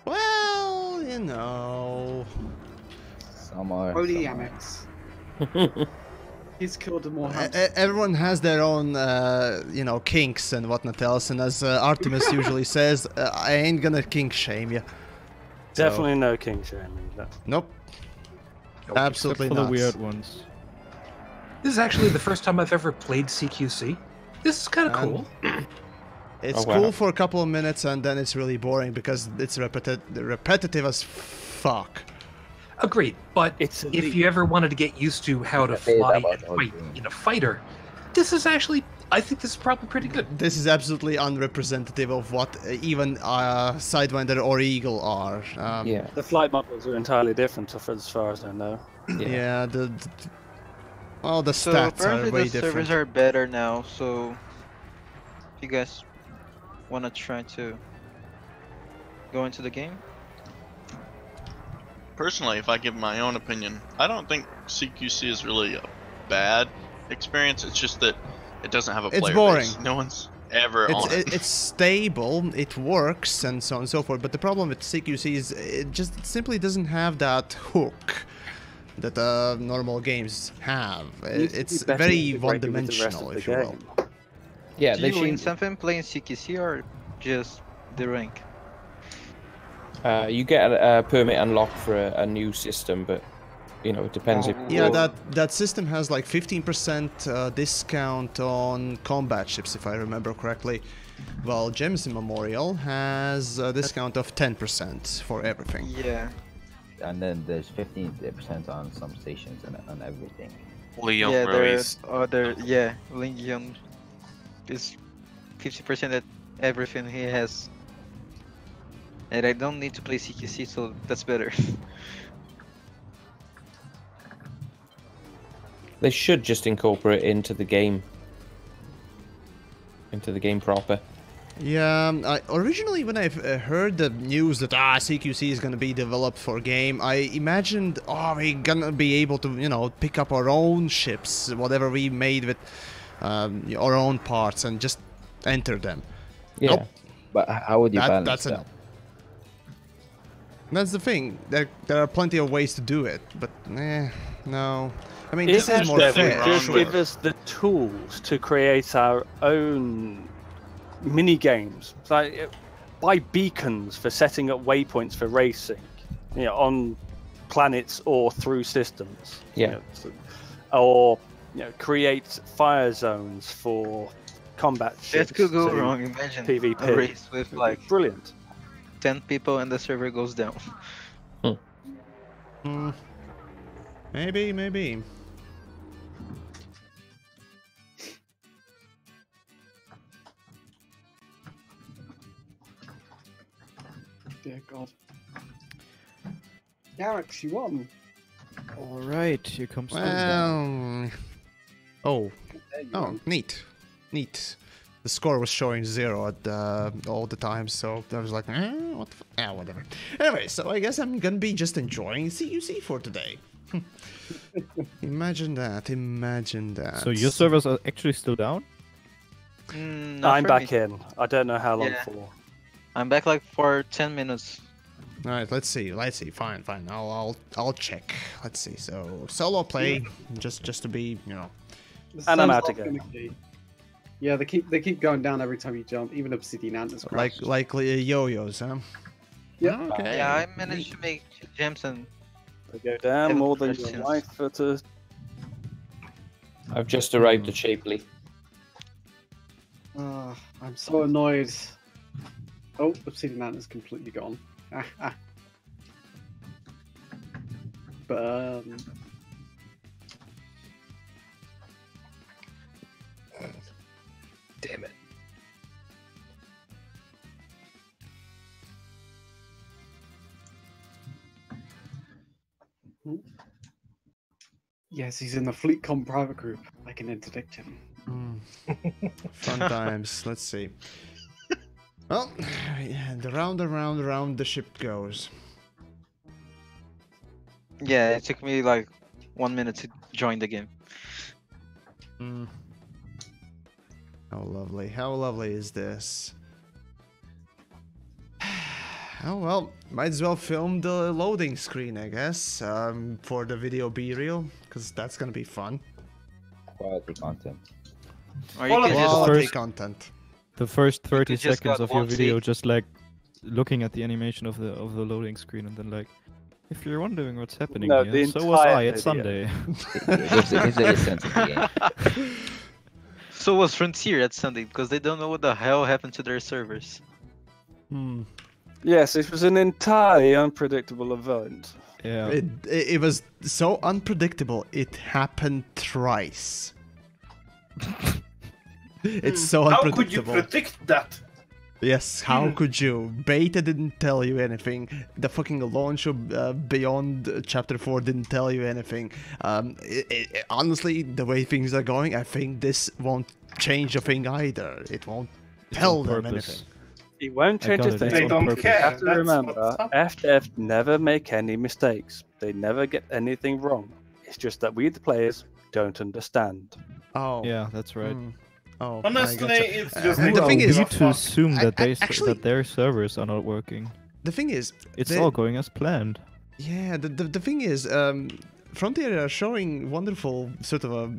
Well, you know. Some are. Oh, the some Yamiks. He's killed more hunters. Everyone has their own, kinks and whatnot else, and as Artemis usually says, I ain't gonna kink shame you. Definitely no king shaming. Nope. Absolutely Except for not. the weird ones. This is actually the first time I've ever played CQC. This is kind of cool. It's Oh, wow. cool for a couple of minutes and then it's really boring because it's repetitive as fuck. Agreed, but if you ever wanted to get used to how to fly and fight in a fighter, this is actually, I think this is probably pretty good. This is absolutely unrepresentative of what even Sidewinder or Eagle are. Yeah. The flight models are entirely different as far as I know. Yeah, all the So stats apparently are way the different. servers are better now, so if you guys want to try to go into the game? Personally, if I give my own opinion, I don't think CQC is really a bad experience. It's just that it doesn't have a It's player boring. base. No one's ever on it. It's stable, it works, and so on and so forth. But the problem with CQC is it just simply doesn't have that hook that normal games have. It's very one-dimensional, if you will. Yeah, Do you win something playing CQC or just the rank? You get a permit unlocked for a new system, but you know it depends. Yeah, that system has like 15% discount on combat ships, if I remember correctly. While Gems Memorial has a discount of 10% for everything. Yeah. And then there's 15% on some stations and on everything. Leon yeah, Ruiz. Leon is 50% at everything he has. And I don't need to play CQC, so that's better. They should just incorporate it into the game. Into the game proper. Yeah, originally when I heard the news that CQC is gonna be developed for game, I imagined, we're gonna be able to, you know, pick up our own ships, whatever we made with our own parts, and just enter them. Yeah. Nope. But how would you balance that's that? a no. That's the thing. There are plenty of ways to do it, but no. I mean, this is more fair. Just give us the tools to create our own mini games. Like buy beacons for setting up waypoints for racing, you know, on planets or through systems. Yeah. Or create fire zones for combat ships. That could go to wrong. Imagine PvP. a race with like brilliant 10 people and the server goes down. Maybe. Dear God. Yamiks, you won. Alright, here comes Oh, neat. The score was showing 0 at all the time, so I was like, what the whatever. Anyway, so I guess I'm gonna be just enjoying CUC for today. Imagine that. So your servers are actually still down? I'm back in. I don't know how long for. I'm back like for 10 minutes. All right, let's see. Fine. I'll check. Let's see. So solo play, just to be, you know. And I'm out again. Yeah, they keep going down every time you jump, even Obsidian Antlers crash. Like yo-yos, huh? Yeah. Okay. Yeah, I managed to make gems and they go down more than your life footers. I've just arrived at Shapely. I'm so annoyed. Oh, Obsidian Antlers completely gone. Burn. Damn it. Yes, he's in the FleetCom private group. I can interdict him. Fun times. Let's see. Well, the round the ship goes. yeah, it took me like 1 minute to join the game. How lovely is this? Oh well, might as well film the loading screen, I guess, for the video B-reel, because that's gonna be fun. Quality content. Or you can just Quality content. The first 30 just seconds got of your one video, seat. just like looking at the animation of the loading screen, and then like, if you're wondering what's happening No, here, the so was I entire at video. Sunday. It gives a sense of the game. So was Frontier at Sunday because they don't know what the hell happened to their servers. Hmm. Yes, it was an entirely unpredictable event. Yeah. It was so unpredictable. It happened thrice. It's so How unpredictable. could you predict that? Yes, how could you? Beta didn't tell you anything. The fucking launch of Beyond Chapter 4 didn't tell you anything. Honestly, the way things are going, I think this won't change a thing either. It won't tell them anything. It won't change a thing. They don't care. You have to That's remember, what's FDev never make any mistakes. They never get anything wrong. It's just that we, the players, don't understand. Oh. Yeah, that's right. Oh, Honestly, it's just the thing is, to assume that actually, that their servers are not working. The thing is, it's all going as planned. Yeah, the thing is, Frontier are showing wonderful sort of a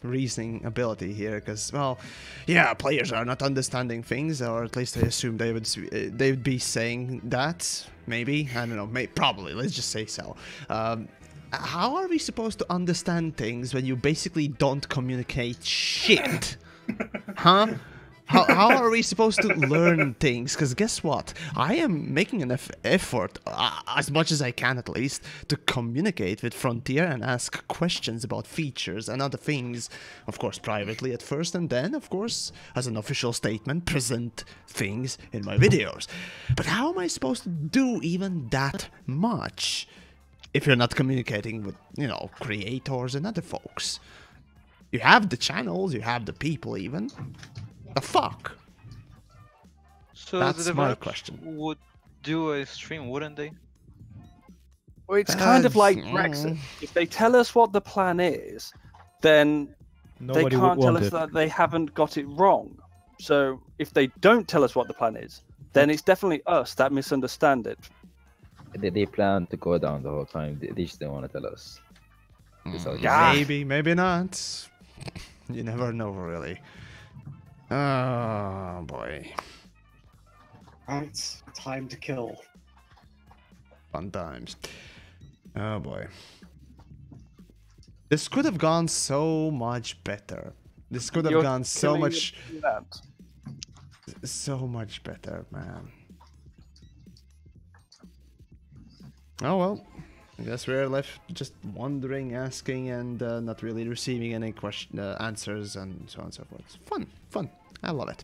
reasoning ability here, because, well, yeah, players are not understanding things, or at least I assume they would be saying that. Maybe, I don't know. Probably. Let's just say so. How are we supposed to understand things when you basically don't communicate shit? Huh? How are we supposed to learn things? Because guess what? I am making an effort, as much as I can at least, to communicate with Frontier and ask questions about features and other things. Of course, privately at first, and then, of course, as an official statement, present things in my videos. But how am I supposed to do even that much if you're not communicating with, you know, creators and other folks? You have the channels, you have the people even. The fuck? So That's the my developers question. would do a stream, wouldn't they? Well, it's kind of like Brexit. If they tell us what the plan is, then Nobody they would can't tell want us it. that they haven't got it wrong. So if they don't tell us what the plan is, then it's definitely us that misunderstand it. They plan to go down the whole time. They just don't want to tell us. Maybe, maybe not. You never know, really. Oh, boy. Right, time to kill. Fun times. Oh, boy. This could have gone so much better. This could have You're gone so killing much... that. So much better, man. Oh, well. I guess we're left just wondering, asking, and not really receiving any answers, and so on and so forth. It's fun, fun. I love it.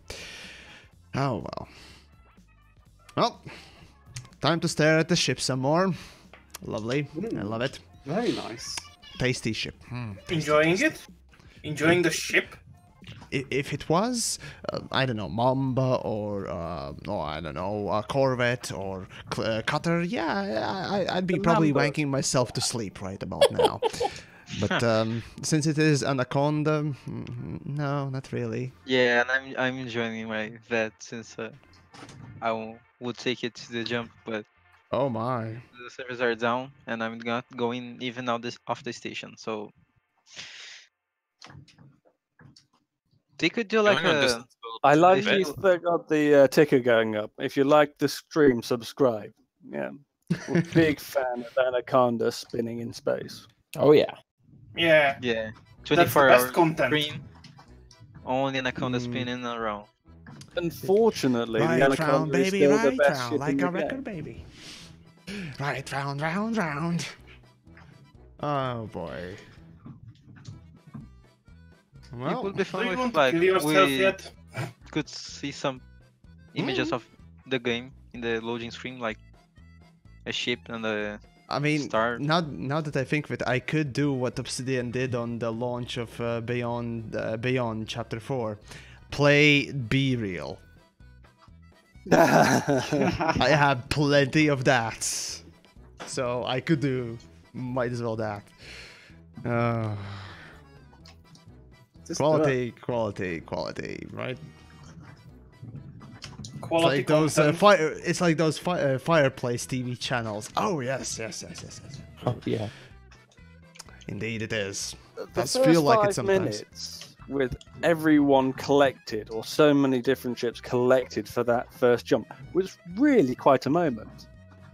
Oh, well. Well, time to stare at the ship some more. Lovely. I love it. Very nice. Tasty ship. Enjoying it? Enjoying the ship? If it was, I don't know, Mamba or I don't know, a Corvette or Cutter, yeah, I'd be probably wanking myself to sleep right about now. But since it is Anaconda, no, not really. Yeah, and I'm enjoying my vet since I would take it to the jump, but oh my, the servers are down, and I'm not going even out off the station. So they could do like a. I like you got the ticker going up. If you like the stream, subscribe. Yeah, we're a big fan of Anaconda spinning in space. Oh yeah. Yeah. Yeah. That's the 24-hour best content. stream. Only Anaconda spinning around. Unfortunately, the right Anaconda round, is baby, still the right best round, ship like in a the record, game. baby. Right round, round, round. Oh boy. Well, it would be fun do you if want to like kill yourself we yet? could see some images of the game in the loading screen, like a ship and a I mean, star. now that I think of it, I could do what Obsidian did on the launch of Beyond Chapter 4. Play Be Real. I have plenty of that. So I could might as well that. Quality, right? Quality It's like those content. it's like those fireplace TV channels. Oh yes. Oh yeah. Indeed, it is. The Does first feel like 5 it sometimes. minutes with everyone collected, or so many different ships collected for that first jump, was really quite a moment.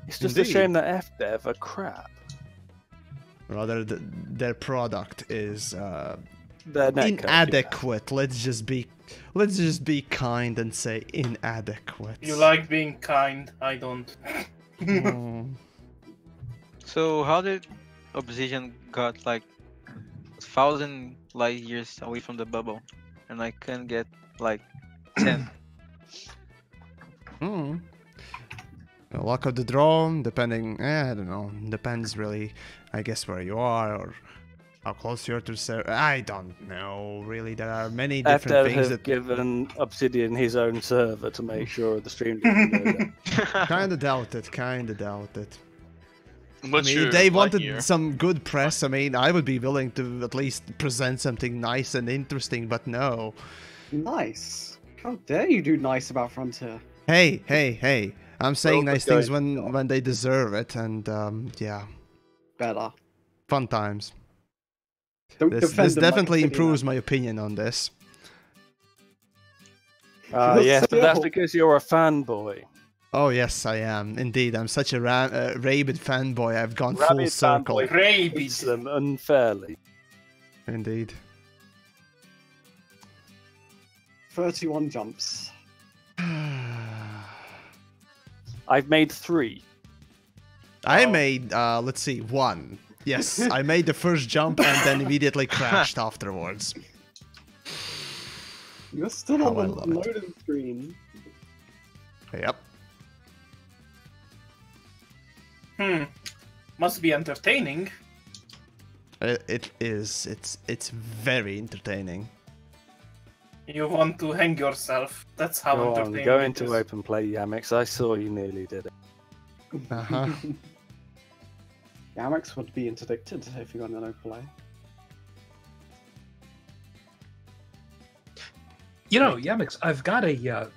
It's just Indeed. a shame that FDev are crap. Rather, their product is Their netcode, inadequate. Let's just be kind and say inadequate. You like being kind, I don't. So how did Obsidian got like 1,000 light years away from the bubble, and I can get like 10? Luck of the draw, depending. I don't know. Depends really, I guess, where you are or how close you are to server. I don't know. Really, there are many different FDev things have that. given Obsidian his own server to make sure the stream doesn't go down. Kinda doubt it. Kinda doubt it. What's I mean, your if they light wanted year? some good press, I mean, I would be willing to at least present something nice and interesting, but no. Nice. How dare you do nice about Frontier? Hey. I'm saying Well, nice but things going- when they deserve it, and yeah. Better. Fun times. Don't This defend them like definitely Obsidian, improves man. my opinion on this. Yes, but that's Still. because you're a fanboy. Oh yes, I am. Indeed, I'm such a rabid fanboy. I've gone full Rabid circle. fanboy hates them unfairly. Indeed. 31 jumps. I've made 3. I made, let's see, 1. Yes, I made the first jump and then immediately crashed afterwards. You're still How I on the love it. loading screen. Yep. Must be entertaining. It is. It's very entertaining. You want to hang yourself. That's how Go on, entertaining go it into is. open play, Yamix. I saw you nearly did it. Uh-huh. Yamiks would be interdicted if you got an open play. You know, Yamiks, I've got a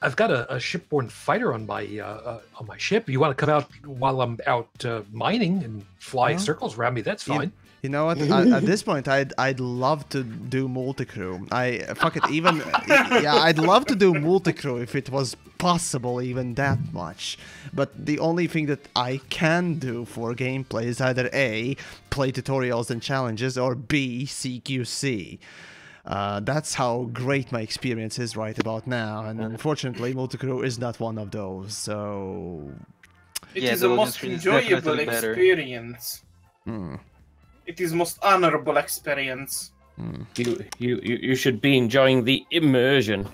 shipborne fighter on my ship. You want to come out while I'm out mining and fly Huh? circles around me? That's fine. You know what? At this point, I'd love to do multi-crew. Fuck it. Even yeah, I'd love to do multi-crew if it was possible, even that much. But the only thing that I can do for gameplay is either A, play tutorials and challenges, or B, CQC. That's how great my experience is right about now, and unfortunately, multi-crew is not one of those. So It Yeah, is the the loading most screen is enjoyable definitely better. experience. It is most honorable experience. You should be enjoying the immersion.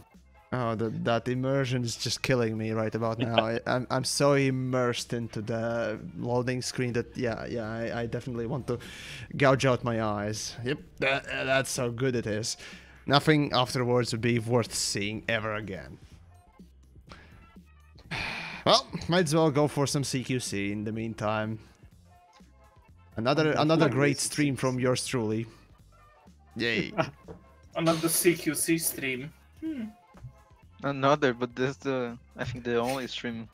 Oh, that immersion is just killing me right about now. I'm so immersed into the loading screen that I definitely want to gouge out my eyes. Yep, that's how good it is. Nothing afterwards would be worth seeing ever again. Well, might as well go for some CQC in the meantime. Another great stream from yours truly. Yay. Another CQC stream. Another, but that's I think the only stream.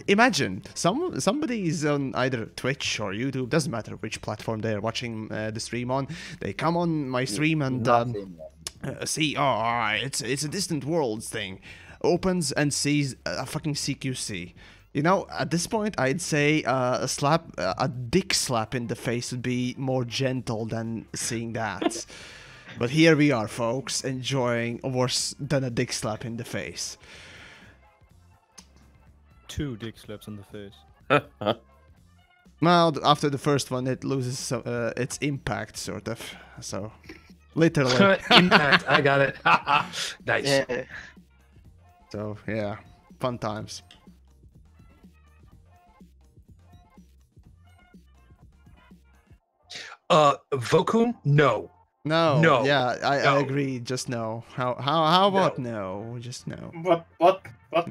Imagine somebody is on either Twitch or YouTube, doesn't matter which platform they're watching the stream on. They come on my stream and see, it's a Distant Worlds thing. Opens and sees a fucking CQC. You know, at this point, I'd say a dick slap in the face would be more gentle than seeing that. But here we are, folks, enjoying worse than a dick slap in the face. 2 dick slaps in the face. Well, after the first one, it loses its impact, sort of. So, literally. Impact, I got it. Nice. Yeah. So, yeah, fun times. Vokun? No. No. No. Yeah, I No. agree. Just no. How about no? Just no. What? No. What?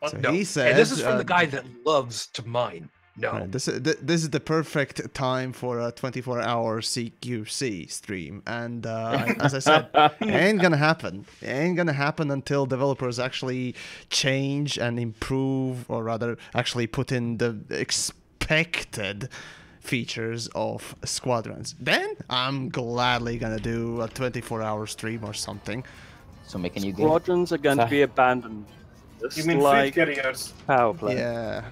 So No. he said. And this is from the guy that loves to mine. No. Right, this is the perfect time for a 24-hour CQC stream, and as I said, it ain't gonna happen. It ain't gonna happen until developers actually change and improve, or rather, actually put in the expected features of squadrons. Then I'm gladly gonna do a 24-hour stream or something. So make a new game. Squadrons are going to be abandoned. Just You mean like fleet carriers? power play. Yeah,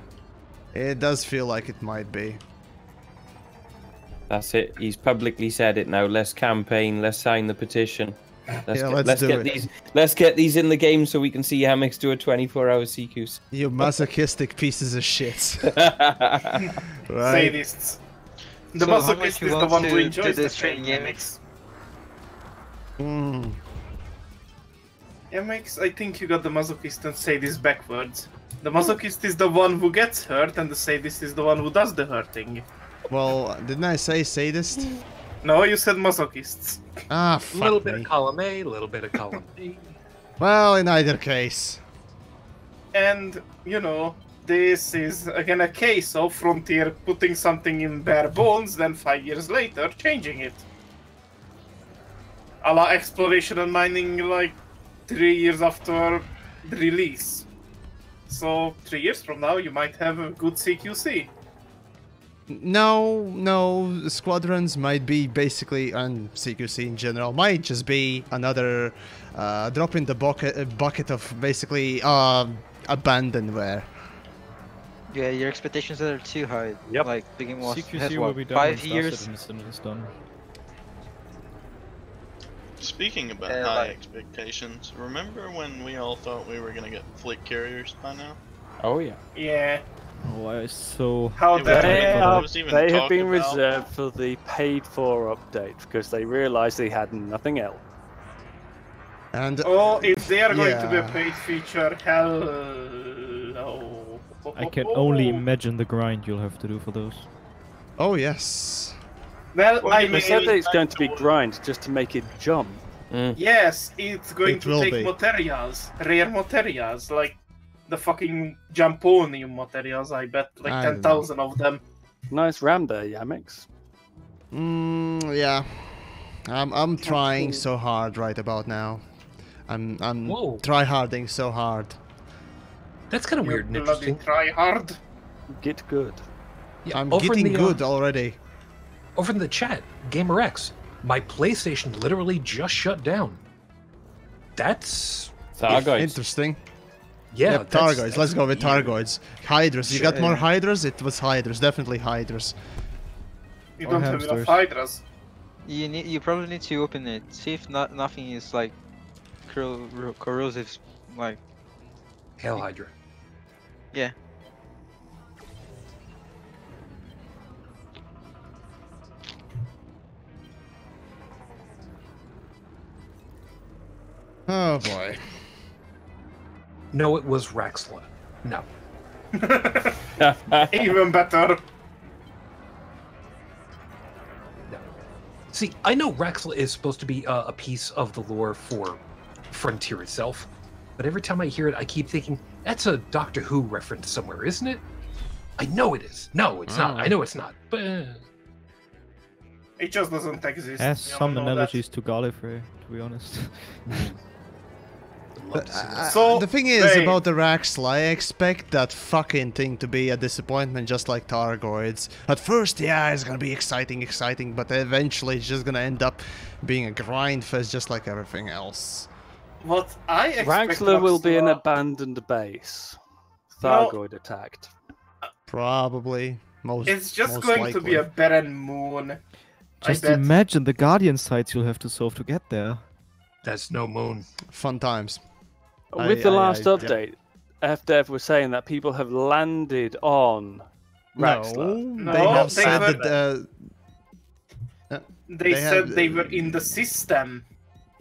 it does feel like it might be. That's it. He's publicly said it now. Let's campaign. Let's sign the petition. Let's get these in the game so we can see Yamiks do a 24-hour CQC. You masochistic pieces of shit. Right. Sadists. The So how masochist much is you the want one who to enjoys the destroy Yamiks. Mm. Yamiks, I think you got the masochist and sadist backwards. The masochist is the one who gets hurt, and the sadist is the one who does the hurting. Well, didn't I say sadist? No, you said masochists. Ah, A fuck little me. bit of column A, a little bit of column B. Well, in either case. And, you know, this is again a case of Frontier putting something in bare bones, then 5 years later changing it. A la exploration and mining like 3 years after the release. So 3 years from now you might have a good CQC. No, squadrons might be basically, and CQC in general, might just be another drop in the bucket of basically abandonware. Yeah, your expectations are too high. Yep. Like, the game was CQC has will what, be done 5 once years? Asset is done. Speaking about high expectations, remember when we all thought we were gonna get fleet carriers by now? Oh yeah. Yeah. Oh, I so... How They have talked been about. reserved for the paid-for update because they realised they had nothing else. And Oh, if they are going to be a yeah. paid feature, hell no. I can only imagine the grind you'll have to do for those. Oh yes. Well, I They mean, said that it's going to be grind just to make it jump. yes, it's going It to will take be. materials, rare materials, like the fucking Jamponium materials, I bet, like I don't 10,000 of them. Nice ram there, Yamiks. Yeah. I'm trying so hard right about now. I'm Whoa. try-harding so hard. That's kind of weird and You bloody interesting. try hard. Get good. Yeah, I'm over in getting the, good already. Over in the chat, GamerX, my PlayStation literally just shut down. That's Targoids. Interesting. yeah. Yep, Targoids. Let's go with Targoids. Hydras. You got more Hydras? It was Hydras. Definitely Hydras. You Or don't have enough hamsters. hydras. You probably need to open it. See if nothing is like corrosive, like Hail Hydra. yeah. Oh boy. No, it was Raxla. No. Even better. See, I know Raxla is supposed to be a piece of the lore for Frontier itself, but every time I hear it, I keep thinking, that's a Doctor Who reference somewhere, isn't it? I know it is. No, it's not. I know it's not. But It just doesn't exist. Has You all some know that. analogies to Gallifrey, to be honest. So, the thing is wait. about the Raxla, I expect that fucking thing to be a disappointment just like Targoids. At first, yeah, it's gonna be exciting, but eventually it's just gonna end up being a grind fest just like everything else. What I expect Raxler will be an Raxla- abandoned base. No. Thargoid attacked. Probably. It's just most going to be likely. a barren moon. Just I bet. imagine the Guardian sites you'll have to solve to get there. that's no moon. Fun times. With the last yeah. update, FDev was saying that people have landed on Raxler. No, No, they have they said were- that. They said have, they were in the system.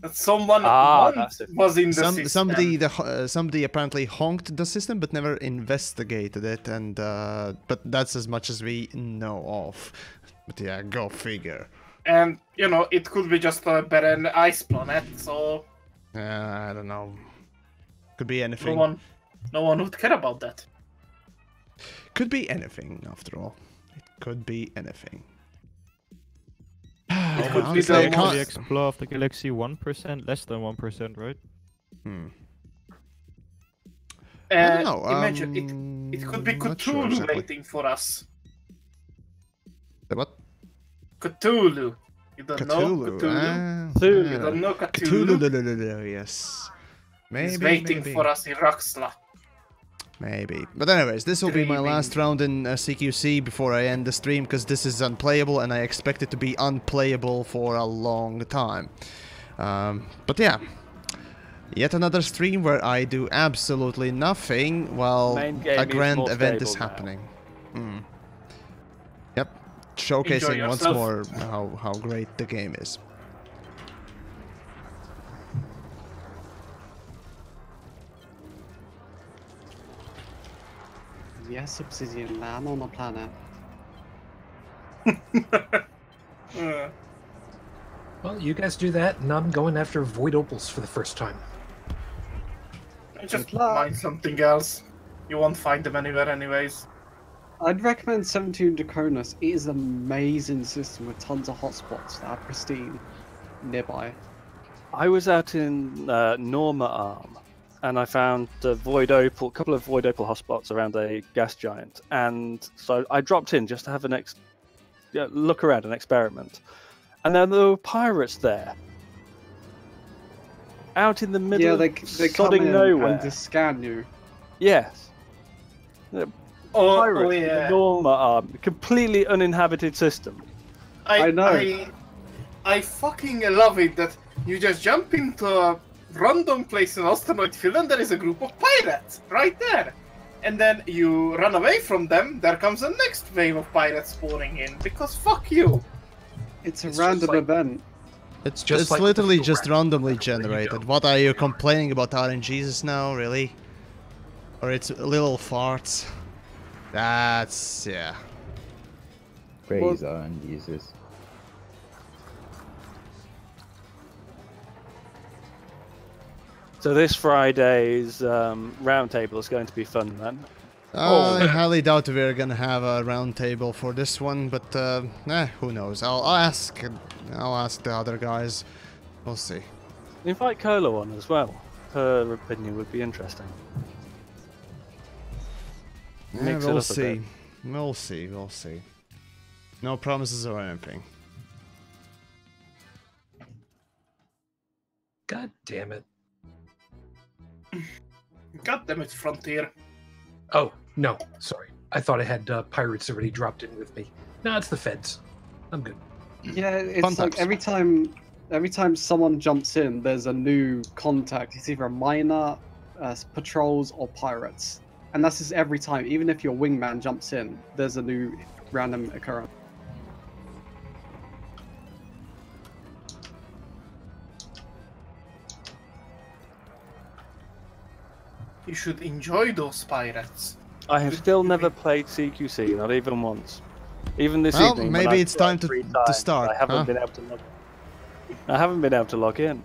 That someone that's once it. was in the system. Somebody apparently honked the system, but never investigated it, and but that's as much as we know of. But yeah, go figure. And, you know, it could be just a barren ice planet, so I don't know. Could be anything. no one would care about that. Could be anything, after all. It could be anything. It could be Honestly, I the can't- The Explorer of the Galaxy 1%, less than 1%, right? I don't know. Imagine it could be not sure Cthulhu exactly. waiting for us. The what? Cthulhu. You don't know Cthulhu. Cthulhu? You don't know Cthulhu? Cthulhu, yes. Maybe, He's waiting maybe. for us in Raxla. Maybe. But anyways, this will be my last round in CQC before I end the stream, because this is unplayable and I expect it to be unplayable for a long time. But yeah. Yet another stream where I do absolutely nothing while a grand event is happening. Yep. Showcasing once more how great the game is. Yes, Obsidian Man on a planet. Well, you guys do that, and I'm going after Void Opals for the first time. Just find something else. You won't find them anywhere anyways. I'd recommend 17 Draconis. It is an amazing system with tons of hotspots that are pristine nearby. I was out in Norma Arm, and I found a couple of Void Opal hotspots around a gas giant, and so I dropped in just to have look around and experiment. And then there were pirates there, out in the middle of they come in nowhere. and just scan you. Yes. Pirates in yeah. the Norma Arm, completely uninhabited system. I know. I fucking love it that you just jump into a random place in Asteroid Field and there is a group of pirates right there. And then you run away from them, there comes the next wave of pirates spawning in, because fuck you. It's a random event. It's like literally just randomly generated. What are you complaining about RNGs now, really? Or it's little farts? That's... yeah. Praise RNGs. So this Friday's roundtable is going to be fun, then. I highly doubt we're gonna have a round table for this one, but who knows? I'll ask the other guys. We'll see. Invite Cola on as well. Her opinion would be interesting. Yeah, we'll see. We'll see. We'll see. No promises or anything. God damn it. God damn it, Frontier. Oh, no, sorry. I thought I had pirates already dropped in with me. No, it's the feds. I'm good. Yeah, it's like every time someone jumps in, there's a new contact. It's either a miner, patrols, or pirates. And that's just every time. Even if your wingman jumps in, there's a new random occurrence. You should enjoy those pirates. I have still never played CQC, not even once. Even this well, evening. Maybe it's time to start. I haven't been able to log. I haven't been able to log in.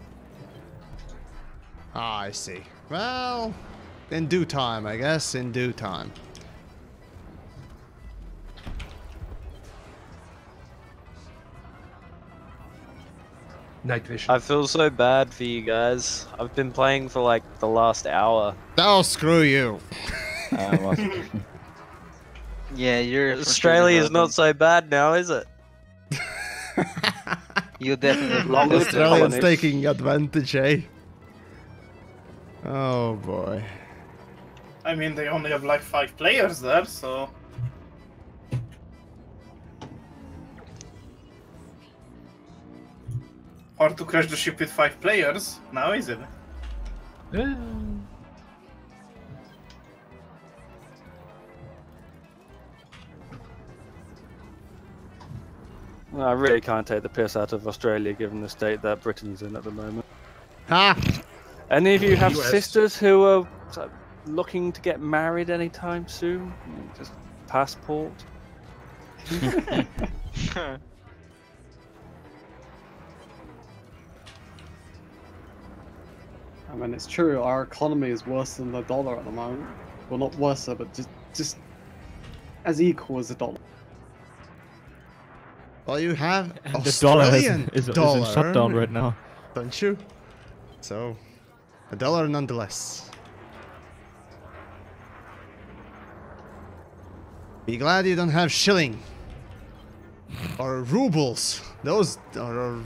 Ah, I see. Well, in due time, I guess. In due time. Night vision. I feel so bad for you guys. I've been playing for like the last hour. Oh, screw you. Yeah, you're. Australia is not so bad now, is it? You definitely. Australians taking advantage, eh? Oh boy. I mean, they only have like 5 players there, so. Hard to crash the ship with 5 players, now is it? I really can't take the piss out of Australia given the state that Britain's in at the moment. Ha! Any of you have sisters who are looking to get married anytime soon? Just passport? I mean, it's true, our economy is worse than the dollar at the moment. Well, not worse, but just as equal as the dollar. Well, you have and the dollar is in dollar, shutdown right now. Don't you? So, a dollar nonetheless. Be glad you don't have shilling. Or rubles. Those are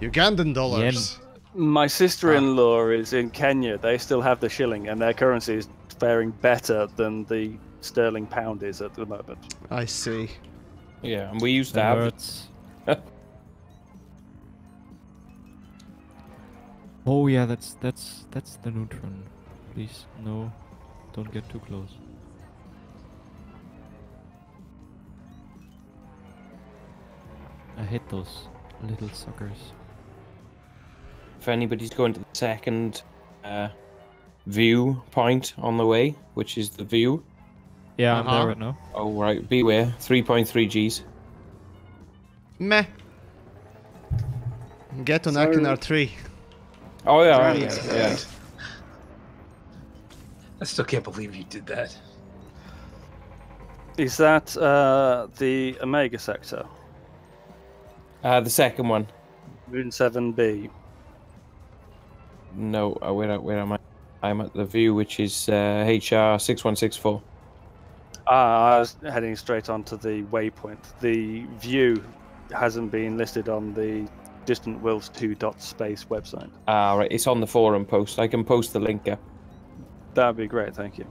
Ugandan dollars. My sister-in-law is in Kenya. They still have the shilling, and their currency is faring better than the sterling pound is at the moment. I see. Yeah, and we used to have it. Oh yeah, that's the neutron. Please, no, don't get too close. I hate those little suckers. If anybody's going to the second view point on the way, which is the view. Yeah, I'm there right now. Oh, right. Beware. 3.3 Gs. Meh. Get on Akinar 3. Oh, yeah. Yeah. I still can't believe you did that. Is that the Omega sector? The second one. Moon 7B. No, where am I? I'm at the view, which is HR 6164. I was heading straight onto the waypoint. The view hasn't been listed on the Distant Worlds 2.space website. Right, it's on the forum post. I can post the link up. That'd be great, thank you.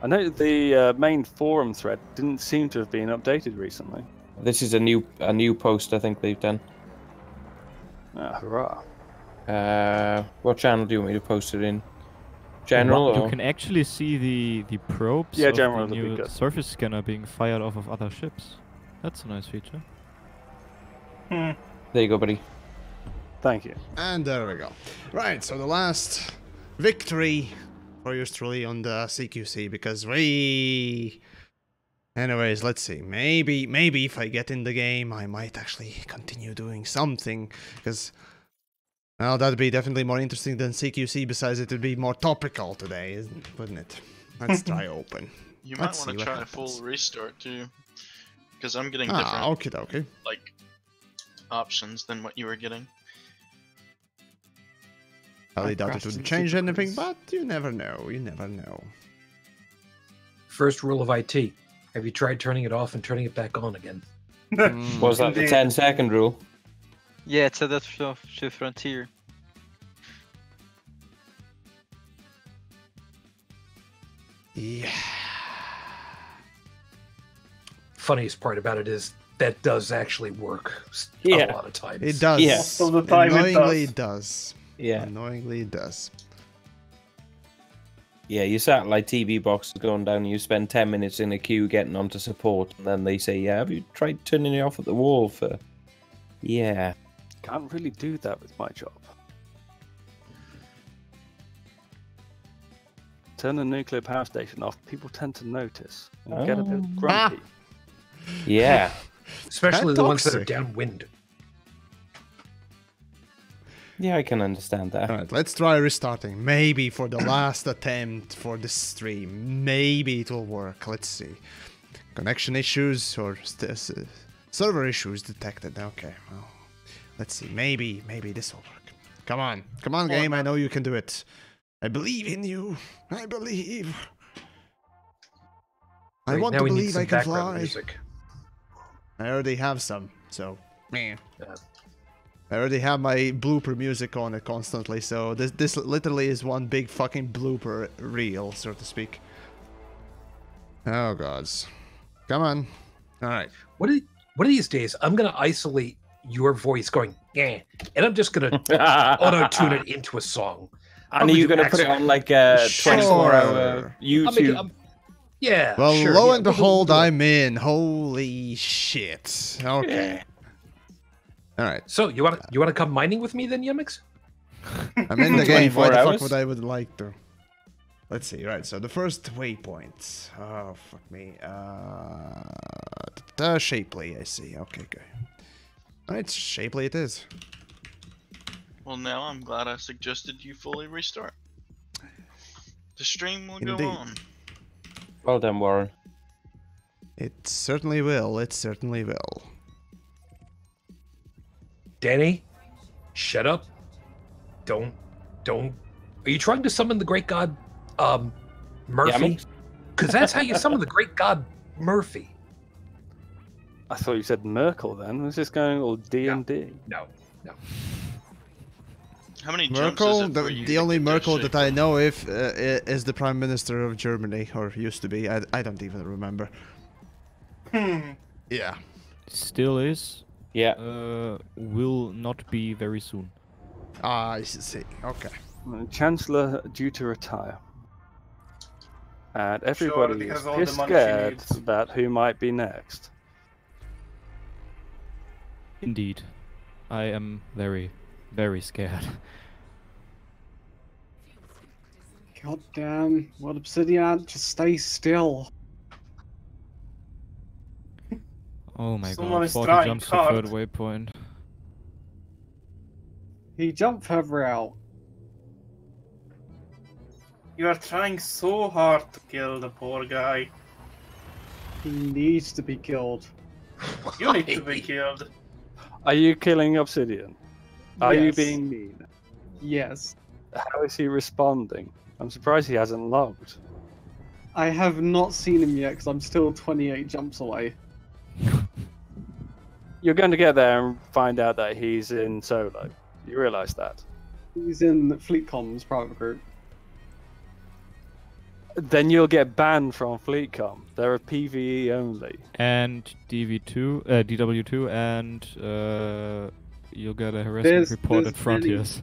I know the main forum thread didn't seem to have been updated recently. This is a new post I think they've done. Hurrah. What channel do you want me to post it in? General? You can actually see the probes Yeah, of general the would be new good. surface scanner being fired off of other ships. That's a nice feature. There you go, buddy. Thank you. And there we go. Right, so the last victory for yours truly on the CQC, because we... Anyways, let's see. Maybe if I get in the game, I might actually continue doing something, because... Well, that'd be definitely more interesting than CQC, besides it would be more topical today, wouldn't it? Let's try open. You might want to try a full restart too, because I'm getting different like options than what you were getting. I highly doubt it would change anything, but you never know. You never know. First rule of IT: have you tried turning it off and turning it back on again? Was that the 10-second rule? Yeah, it's a that's to Frontier. Yeah. Funniest part about it is that does actually work a lot of times. It does. Yeah. Most of the time Annoyingly, it does. Yeah. Annoyingly, it does. Yeah, your satellite TV box is going down and you spend 10 minutes in a queue getting onto support, and then they say, yeah, have you tried turning it off at the wall for... Yeah. Can't really do that with my job. Turn the nuclear power station off, people tend to notice and get a bit grumpy. Yeah. Especially That's the ones that are toxic. downwind. Yeah, I can understand that. Alright, let's try restarting. Maybe for the last attempt for the stream. Maybe it will work. Let's see. Connection issues or server issues detected. Okay, well, let's see. Maybe this will work. Come on. Come on, game. I know you can do it. I believe in you. I believe. I Wait, want now to we need believe some I can background fly. music. I already have some, so meh. I already have my blooper music on it constantly, so this literally is one big fucking blooper reel, so to speak. Oh gods. Come on. Alright. One of these days, I'm gonna isolate your voice going, yeah, and I'm just gonna auto-tune it into a song. And are you going to put it on like a 24-hour YouTube? Yeah. Well, sure, lo yeah, and behold, I'm in. Holy shit. Okay. Alright. So you wanna come mining with me then, Yamiks? I'm in the game. Why the 24 fuck hours? would I would like to? Let's see. Right. So the first waypoint. Oh fuck me. Shapely. I see. Okay. Good. Alright, Shapely it is. Well, now I'm glad I suggested you fully restart. The stream will Indeed. go on. Well done, Warren. It certainly will. It certainly will. Danny, shut up. Don't. Are you trying to summon the great god, Murphy? Yamiks? Because that's how you summon the great god Murphy. I thought you said Merkel then. Was this going all D&D? No. How many Merkel? jumps is it for you The to only get to Merkel that I shape? know is the Prime Minister of Germany, or used to be. I don't even remember. Yeah. Still is. Yeah. Will not be very soon. Ah, I see. Okay. Chancellor due to retire. And everybody he is has all the pissed money she scared needs. about who might be next. Indeed. I am very, very scared. God damn. What Obsidian? Just stay still. Oh my Someone god, is 40 trying jumps to hard. third waypoint. He jumped further out. You are trying so hard to kill the poor guy. He needs to be killed. You need to be killed. Are you killing Obsidian? Are you Yes. being mean? Yes. How is he responding? I'm surprised he hasn't logged. I have not seen him yet because I'm still 28 jumps away. You're going to get there and find out that he's in solo. You realise that? He's in FleetCom's private group. Then you'll get banned from FleetCom. They're a PvE only. And DW2, and you'll get a harassment report at Frontiers.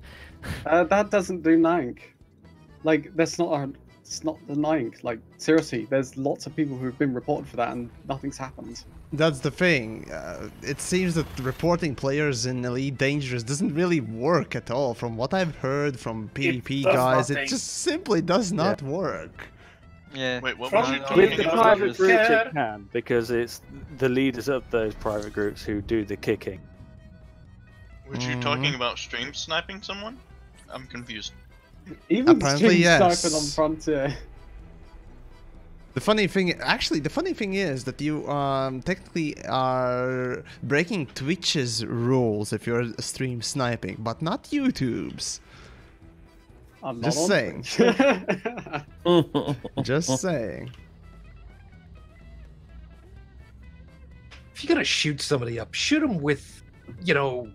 That doesn't do Nank. Like, it's not the Nank. Like, seriously, there's lots of people who've been reported for that and nothing's happened. That's the thing. It seems that reporting players in Elite Dangerous doesn't really work at all. From what I've heard from PvP guys, it just simply does not work. Yeah. Wait, what From was you the- talking With the about? private groups care. it can, because it's the leaders of those private groups who do the kicking. Were you talking about stream sniping someone? I'm confused. Even Apparently, stream yes. sniping on Frontier. The funny thing is that you technically are breaking Twitch's rules if you're stream sniping, but not YouTube's. I'm not Just on saying. Twitch. Just saying. If you're gonna shoot somebody up, shoot them with, your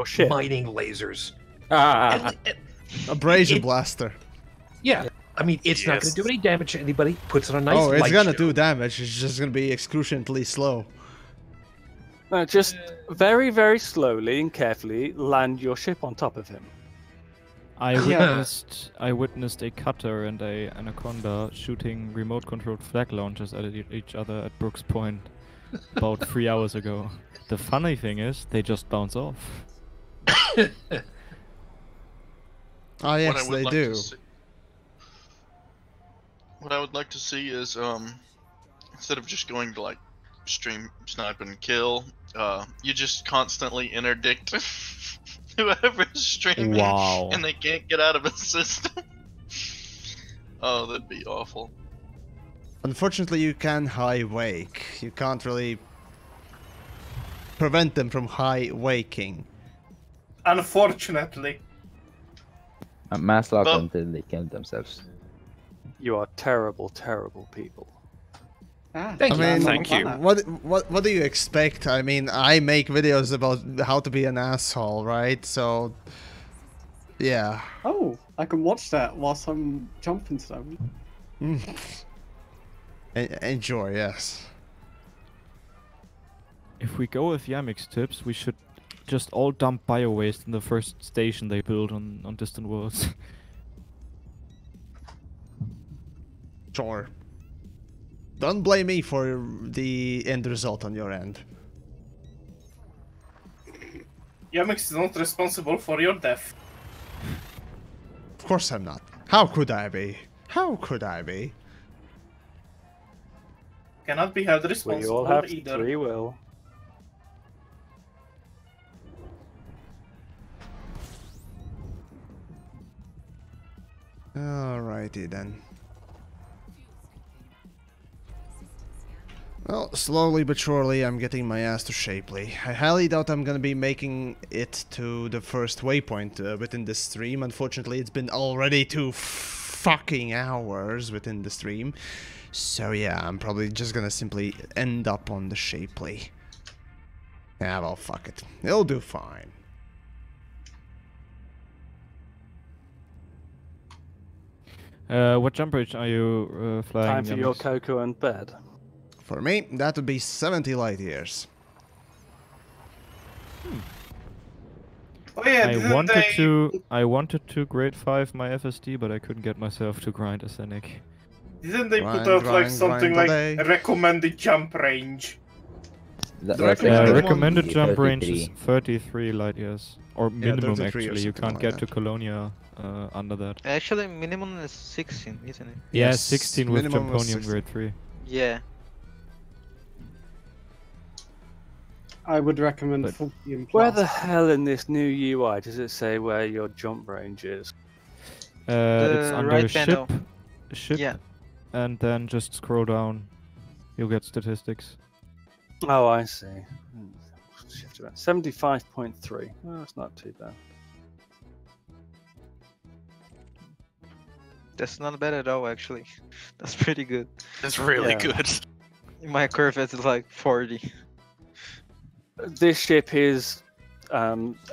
ship. mining lasers. Abrasion blaster. Yeah, I mean, it's not going to do any damage to anybody. Puts on a nice Oh, it's light gonna show. do damage. It's just gonna be excruciatingly slow. No, just very, very slowly and carefully land your ship on top of him. I witnessed a cutter and a anaconda shooting remote-controlled flag launchers at each other at Brooks Point about 3 hours ago. The funny thing is, they just bounce off. Oh yes, they do. What I would like to see is, instead of just going to like stream snipe and kill, you just constantly interdict whoever's streaming, Wow. and they can't get out of a system. Oh, that'd be awful. Unfortunately, you can high wake. You can't really prevent them from high waking. Unfortunately. Mass lock until they kill themselves. You are terrible, terrible people. Thank you. What do you expect? I mean, I make videos about how to be an asshole, right? So, yeah. Oh, I can watch that whilst I'm jumping to them. Enjoy, yes. If we go with TheYamiks tips, we should just all dump bio-waste in the first station they build on Distant Worlds. Sure. Don't blame me for the end result on your end. Yamix is not responsible for your death. Of course I'm not. How could I be? How could I be? Cannot be held We responsible all have either. free will. Alrighty then. Well, slowly but surely I'm getting my ass to Shapely. I highly doubt I'm gonna be making it to the first waypoint within this stream. Unfortunately, it's been already 2 fucking hours within the stream. So yeah, I'm probably just gonna simply end up on the Shapely. Yeah, well, fuck it. It'll do fine. What jump bridge are you flying? Time for your Yamiks? cocoa and bed. For me, that would be 70 light years. Oh yeah, I wanted to grade 5 my FSD, but I couldn't get myself to grind a Scenic. Didn't they put out like something like a recommended jump range? Recommended jump range is 33 light years, or minimum actually. You can't get to Colonia under that. Actually, minimum is 16, isn't it? Yeah, 16 with Jamponium grade 3. Yeah. I would recommend 40 and plus. Where the hell in this new UI does it say where your jump range is? It's under right ship, panel. Yeah. and then just scroll down. You'll get statistics. Oh, I see. Shift about 75.3. Oh, that's not too bad. That's not bad at all, actually. That's pretty good. That's really Yeah. good. My curve is like 40. This ship is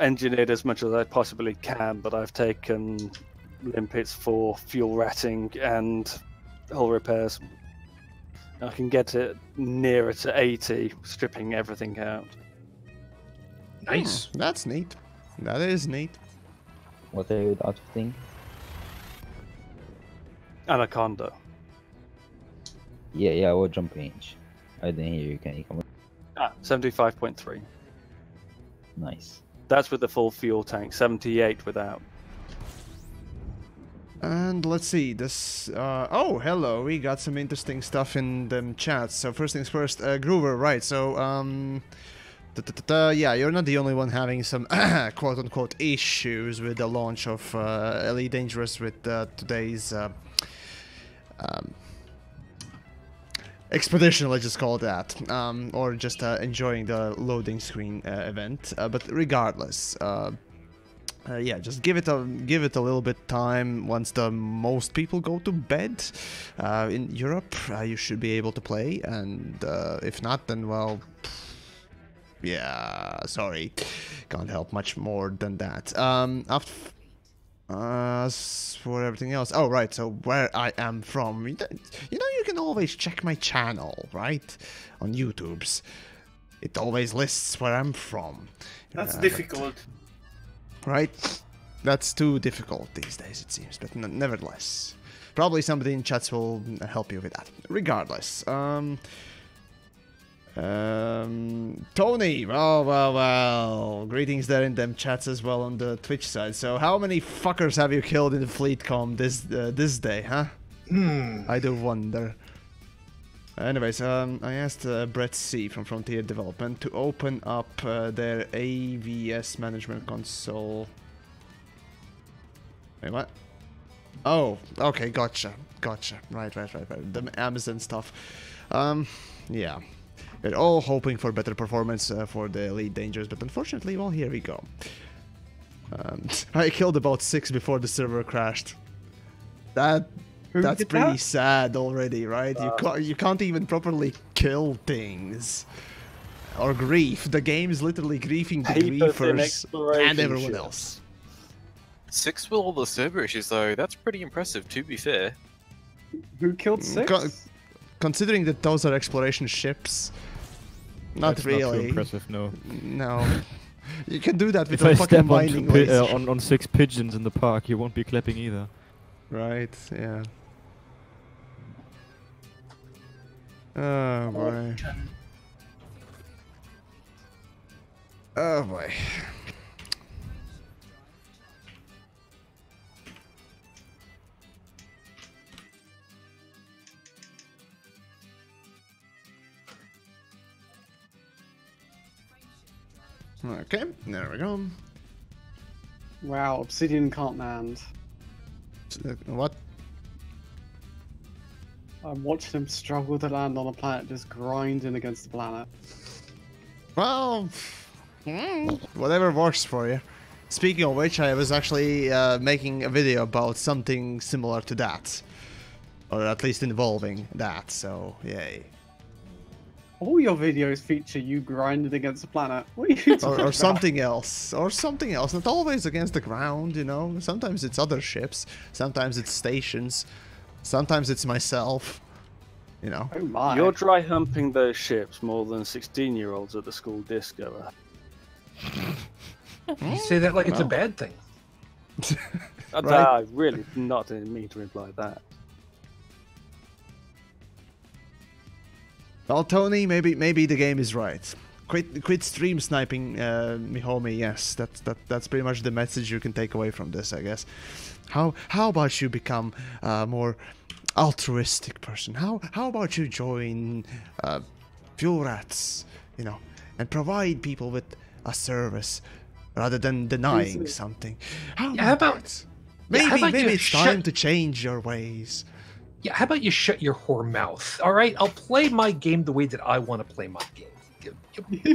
engineered as much as I possibly can, but I've taken limpets for fuel ratting and hull repairs. I can get it nearer to 80, stripping everything out. Nice. That's neat. That is neat. What are you out of thing? Anaconda. Yeah, what jump range? I didn't hear you. Can you come? 75.3. Nice. That's with the full fuel tank. 78 without. And let's see, this, oh, hello, we got some interesting stuff in them chats. So first things first, Groover, right, so, yeah, you're not the only one having some quote-unquote issues with the launch of Elite Dangerous with today's expedition, let's just call it that, or just enjoying the loading screen event, but regardless, yeah, just give it a little bit time. Once the most people go to bed in Europe, you should be able to play, and if not, then well, yeah, sorry, can't help much more than that. As for everything else, oh right, so where I am from, you know, you can always check my channel, right, on YouTube's. It always lists where I'm from. That's difficult. Right? That's too difficult these days, it seems, but nevertheless. Probably somebody in chats will help you with that. Regardless, Tony, well, greetings there in them chats as well on the Twitch side. So how many fuckers have you killed in the FleetCom this day, huh? I do wonder. Anyways, I asked Brett C from Frontier Development to open up their AVS management console. Wait, what? Oh, okay, gotcha. Right. The Amazon stuff. Yeah. We're all hoping for better performance for the Elite Dangerous, but unfortunately, well, here we go. I killed about 6 before the server crashed. That's pretty sad already, right? You can't even properly kill things. Or grief. The game is literally griefing the griefers and everyone else. 6 with all the server issues though, that's pretty impressive to be fair. Who killed 6? Considering that those are exploration ships, not That's really. Not too impressive, no. No. You can do that with if a I fucking step mining laser. on 6 pigeons in the park, you won't be clapping either. Right, yeah. Oh boy. Oh boy. Okay, there we go. Wow, Obsidian can't land. What? I'm watching him struggle to land on a planet, just grinding against the planet. Well, whatever works for you. Speaking of which, I was actually making a video about something similar to that. Or at least involving that, so yay. All your videos feature you grinding against the planet. What are you talking or about? something else. Or something else. Not always against the ground, you know. Sometimes it's other ships. Sometimes it's stations. Sometimes it's myself. You know. Oh my. You're dry humping those ships more than 16-year-olds at the school disco. You say that like it's a bad thing. Right. I really didn't mean to imply that. Well, Tony, maybe the game is right. Quit stream sniping me, homie. Yes, that's pretty much the message you can take away from this, I guess. How about you become a more altruistic person? How about you join Fuel Rats, you know, and provide people with a service rather than denying something? Maybe it's time to change your ways. Yeah, how about you shut your whore mouth? All right, I'll play my game the way that I want to play my game.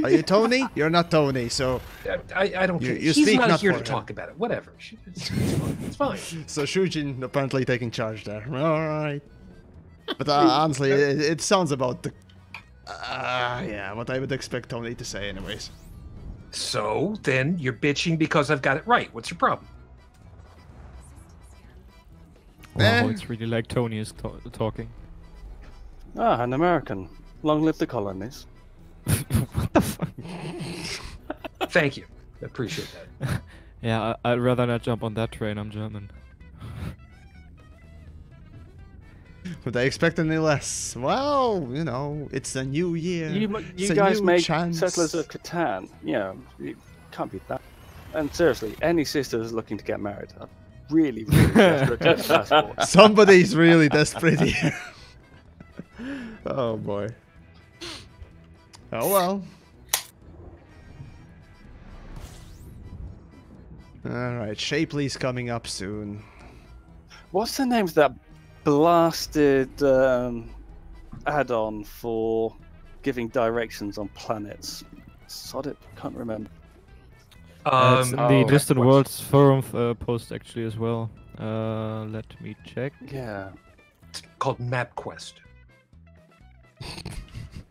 Are you Tony? You're not Tony, so I don't care. You He's speak not here for to him. talk about it. Whatever. It's fine. It's fine. So Shujin apparently taking charge there. All right. But honestly, it sounds about the yeah, what I would expect Tony to say, anyways. So then you're bitching because I've got it right. What's your problem? Wow, it's really like Tony is talking. Ah, an American. Long live the colonies. What the fuck? Thank you. I appreciate that. Yeah, I'd rather not jump on that train. I'm German. Would I expect any less? Well, you know, it's a new year. You guys make Settlers of Catan. Yeah, it can't be that. And seriously, any sisters looking to get married are really desperate to get a passport. Somebody's really desperate here. Oh boy. Oh well. Alright, Shapley's coming up soon. What's the name of that blasted add-on for giving directions on planets? Sod it, can't remember. It's in the Distant Worlds forum post actually as well. Let me check. Yeah. It's called MapQuest.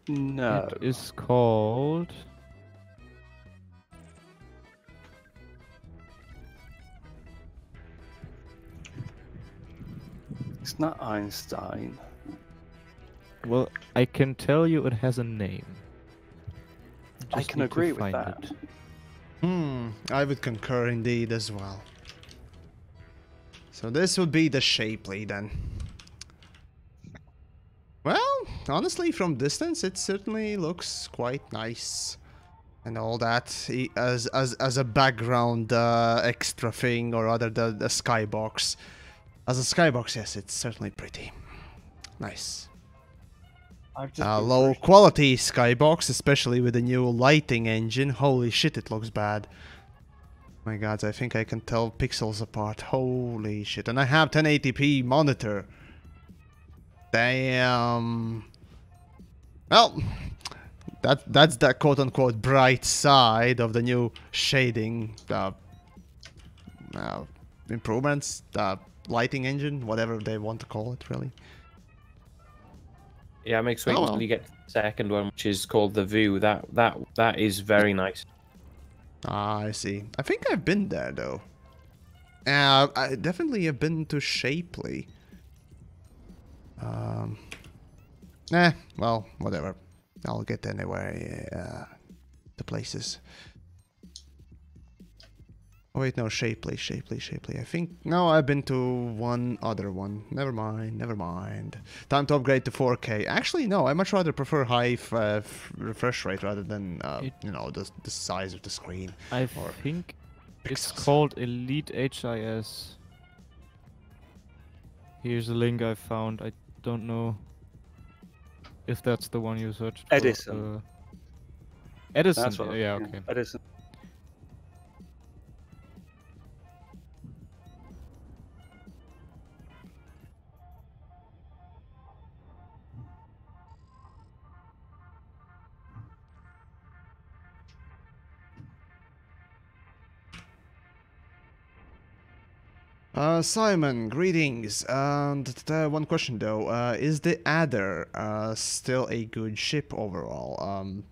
No. It is called... It's not Einstein. Well, I can tell you it has a name. I Just can need agree to with find that. it. I would concur indeed as well. So this would be the Shapley then. Well, honestly, from distance, it certainly looks quite nice. And all that, as a background extra thing, or rather the skybox. As a skybox, yes, it's certainly pretty. Nice. Low quality skybox, especially with the new lighting engine. Holy shit, it looks bad. My god, I think I can tell pixels apart. Holy shit. And I have 1080p monitor. Damn. Well, that's the quote-unquote bright side of the new shading improvements, the lighting engine, whatever they want to call it, really. Yeah, makes wait until you get to the second one, which is called the View. That is very nice. Ah, I see. I think I've been there though. I definitely have been to Shapley. Well, whatever. I'll get anywhere to places. Oh wait, no, Shapley. I think... No, I've been to one other one. Never mind. Time to upgrade to 4K. Actually, no, I much rather prefer high refresh rate rather than, you know, the size of the screen. I think it's called Elite HIS. Here's a link I found. I don't know if that's the one you searched for. Edison. Edison, That's what yeah, okay. Edison. Simon, greetings. And one question though, is the Adder still a good ship overall?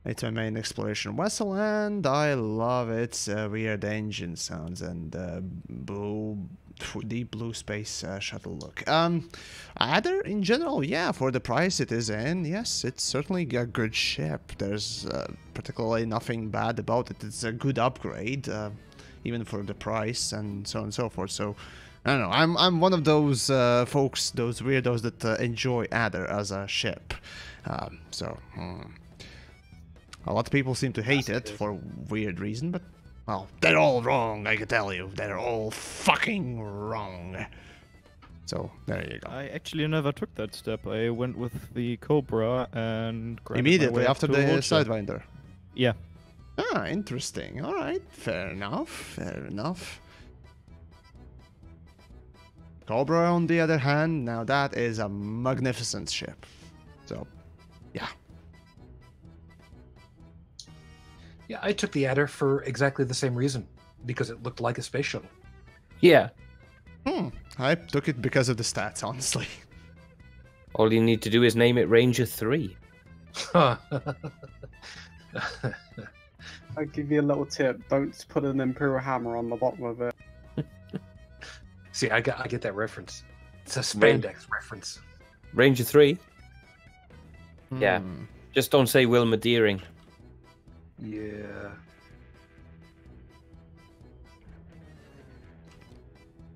It's my main exploration vessel, and I love its weird engine sounds and deep blue space shuttle look. Adder in general, yeah, for the price it is in, yes, it's certainly a good ship. There's particularly nothing bad about it. It's a good upgrade. Even for the price and so on and so forth. So, I don't know. I'm one of those folks, those weirdos that enjoy Adder as a ship. A lot of people seem to hate it for weird reason, but well, they're all wrong. I can tell you, they're all fucking wrong. So there you go. I actually never took that step. I went with the Cobra and immediately after the Sidewinder. Yeah. Ah, interesting. Alright, fair enough, fair enough. Cobra, on the other hand, now that is a magnificent ship. So, yeah. Yeah, I took the Adder for exactly the same reason. Because it looked like a space shuttle. Yeah. I took it because of the stats, honestly. All you need to do is name it Ranger 3. I'll give you a little tip. Don't put an Imperial Hammer on the bottom of it. See, I get that reference. It's a spandex reference. Ranger 3? Yeah. Just don't say Wilma Deering. Yeah.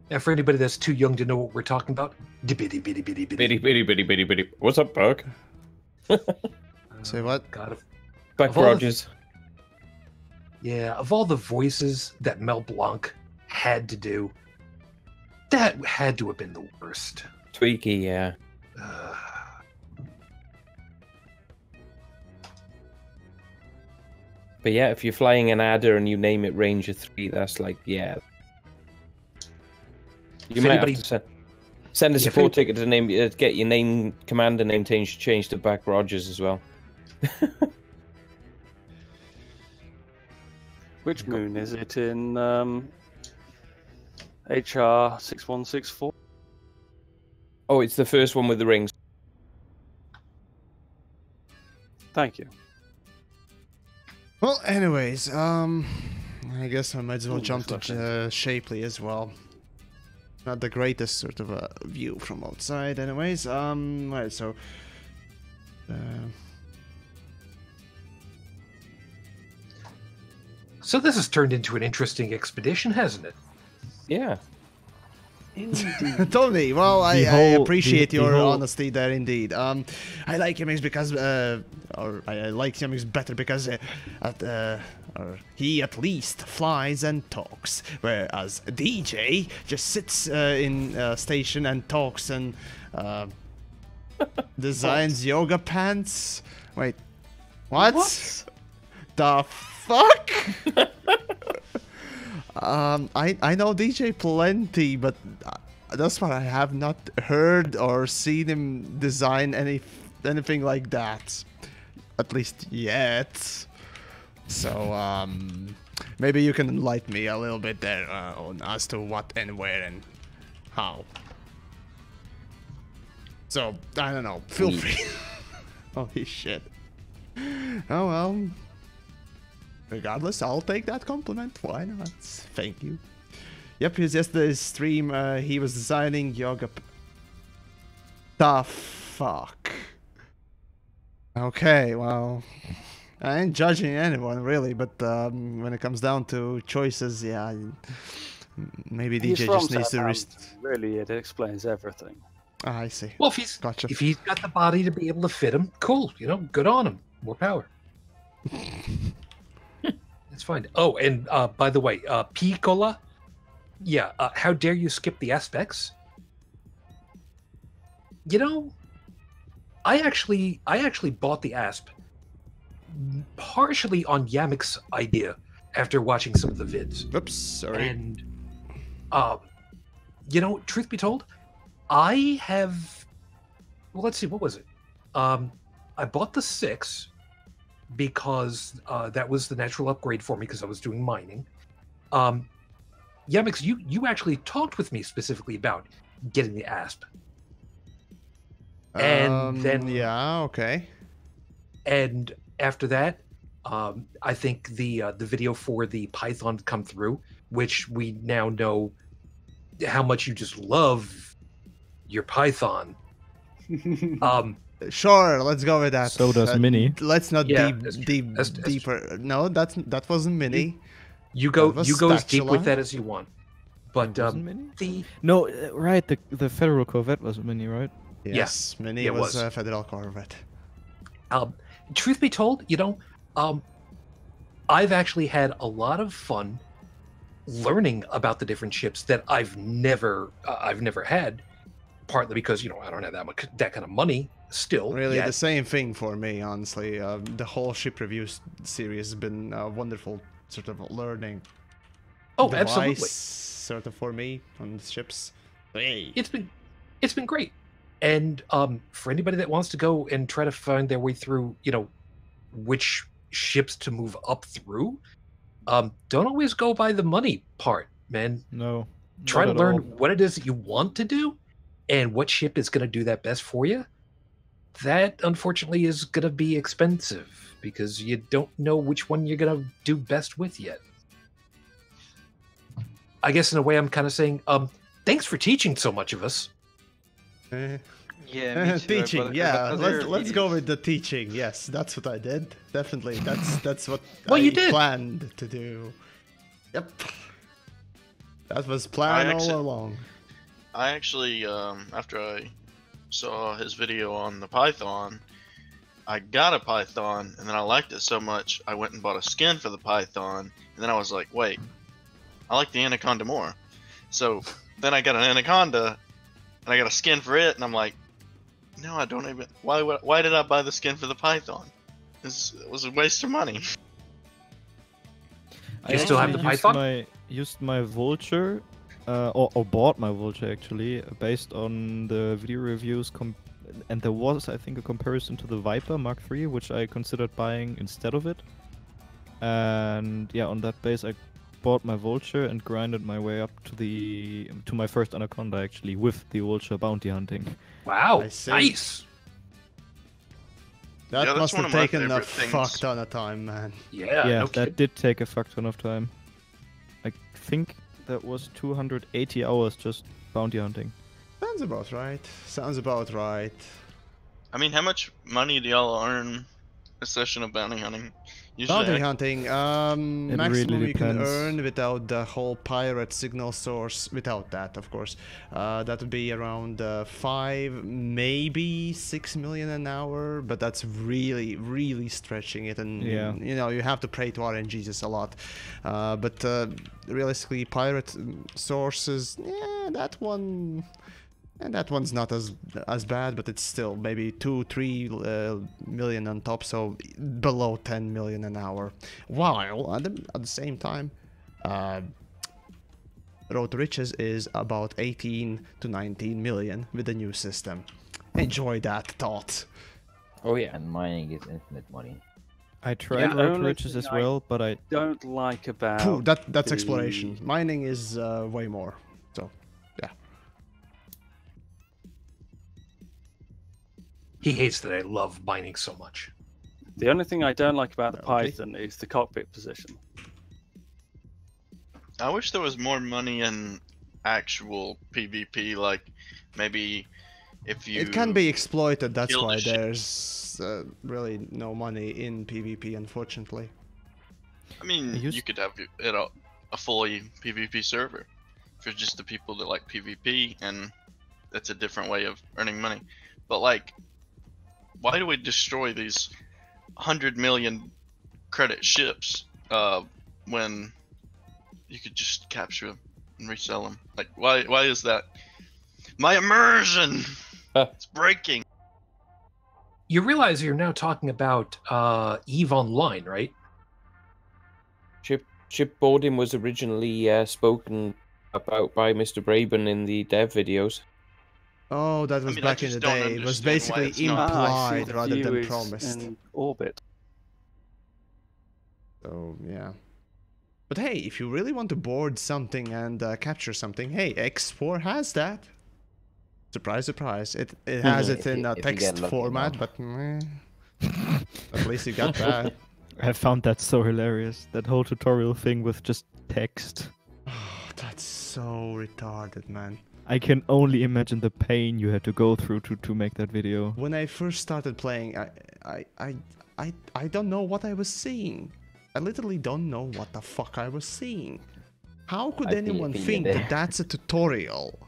And for anybody that's too young to know what we're talking about, bitty bitty bitty bitty bitty bitty bitty bitty. What's up, Buck? Say what? God, Buck Rogers. Yeah, of all the voices that Mel Blanc had to do, that had to have been the worst. Tweaky, yeah. But yeah, if you're flying an Adder and you name it Ranger 3, that's like, yeah. You might have to send a support ticket to name, get your name, commander name changed to Buck Rogers as well. Which moon is it in HR 6164? Oh, it's the first one with the rings. Thank you. Well, anyways, I guess I might as well jump to Shapely as well. Not the greatest sort of a view from outside, anyways. Right, so So this has turned into an interesting expedition, hasn't it? Yeah. Tony, well, I appreciate your honesty there indeed. I like TheYamiks because, or I like TheYamiks better because he at least flies and talks, whereas DJ just sits in a station and talks and designs yoga pants. Wait, what? The fuck? I know DJ plenty, but thus far I have not heard or seen him design anything like that, at least yet. So maybe you can enlighten me a little bit there on as to what and where and how. So I don't know. Feel free. Holy shit. Oh well. Regardless, I'll take that compliment. Why not? Thank you. Yep, his yesterday's stream, he was designing yoga. The fuck. Okay, well, I ain't judging anyone really, but when it comes down to choices, yeah, maybe DJ just needs to. Really, it explains everything. Ah, I see. Well, if he's got the body to be able to fit him, cool. You know, good on him. More power. It's fine. Oh, and by the way, Piccola, yeah, how dare you skip the aspects? You know, I actually bought the asp partially on TheYamiks' idea after watching some of the vids. Oops, sorry. And you know, truth be told, I have. Well, let's see, what was it? I bought the 6. Because that was the natural upgrade for me because I was doing mining. Yamiks, you actually talked with me specifically about getting the ASP. And then yeah, okay. And after that, I think the video for the Python come through, which we now know how much you just love your Python. Sure, let's go with that. So does Mini. Let's not that's deeper. No, that wasn't Mini. You go as deep with that as you want. But no, right, the Federal Corvette was Mini, right? Yes, Mini was a Federal Corvette. Truth be told, I've actually had a lot of fun learning about the different ships that I've never had. Partly because I don't have that kind of money still. Really, yet. the same thing for me, honestly. The whole ship review series has been a wonderful sort of learning. Oh, device, absolutely. Sort of for me on ships. Hey. It's been great. And for anybody that wants to go and try to find their way through, which ships to move up through, don't always go by the money part, man. No. Try to learn what it is that you want to do and what ship is going to do that best for you. That, unfortunately, is going to be expensive because you don't know which one you're going to do best with yet. I guess in a way I'm kind of saying, thanks for teaching so much of us. Yeah, me too. Teaching, yeah. Let's go with the teaching. Yes, that's what I did. Definitely, that's what you I did. planned to do. Yep, that was planned all along. I actually, after I saw his video on the Python, I got a Python, and then I liked it so much, I went and bought a skin for the Python, and then I was like, wait, I like the Anaconda more. So then I got an Anaconda, and I got a skin for it, and I'm like, no, I don't even. Why did I buy the skin for the Python? This was a waste of money. You still have the Python? Used my Vulture, or bought my Vulture actually, based on the video reviews. And there was, I think, a comparison to the Viper Mark III, which I considered buying instead of it. And yeah, on that base, I bought my Vulture and grinded my way up to my first Anaconda actually with the Vulture bounty hunting. Wow, nice. That must have taken a fuck ton of time, man. Yeah, that did take a fuck ton of time. I think that was 280 hours just bounty hunting. Sounds about right. I mean, how much money do y'all earn a session of bounty hunting? Bounty hunting, maximum really you can depends. earn without the whole pirate signal source, without that, of course. That would be around 5, maybe 6 million an hour, but that's really, really stretching it, and you have to pray to RNGs a lot. But realistically, pirate sources, that one. And that one's not as bad, but it's still maybe 2-3 million on top, so below 10 million an hour. While at the same time, Road to Riches is about 18 to 19 million with the new system. Enjoy that thought. Oh yeah, and mining is infinite money. I tried Road to Riches as well, but I don't like about that's exploration. Mining is way more. So yeah. He hates that I love mining so much. The only thing I don't like about the Python is the cockpit position. I wish there was more money in actual PvP, like maybe if you... It can be exploited, that's why there's really no money in PvP, unfortunately. I mean, you could have it a fully PvP server for just the people that like PvP, and that's a different way of earning money. But like, why do we destroy these 100 million credit ships when you could just capture them and resell them? Like, why is that? My immersion! It's breaking. You realize you're now talking about EVE Online, right? Shipboarding was originally spoken about by Mr. Braben in the dev videos. Oh, that was back in the day. It was basically implied rather than promised. In orbit. So yeah. But hey, if you really want to board something and capture something, hey, X4 has that. Surprise, surprise. It has it in a text format, but at least you got that. I found that so hilarious. That whole tutorial thing with just text. Oh, that's so retarded, man. I can only imagine the pain you had to go through to make that video. When I first started playing, I don't know what I was seeing. I literally don't know what the fuck I was seeing. How could anyone think that that's a tutorial?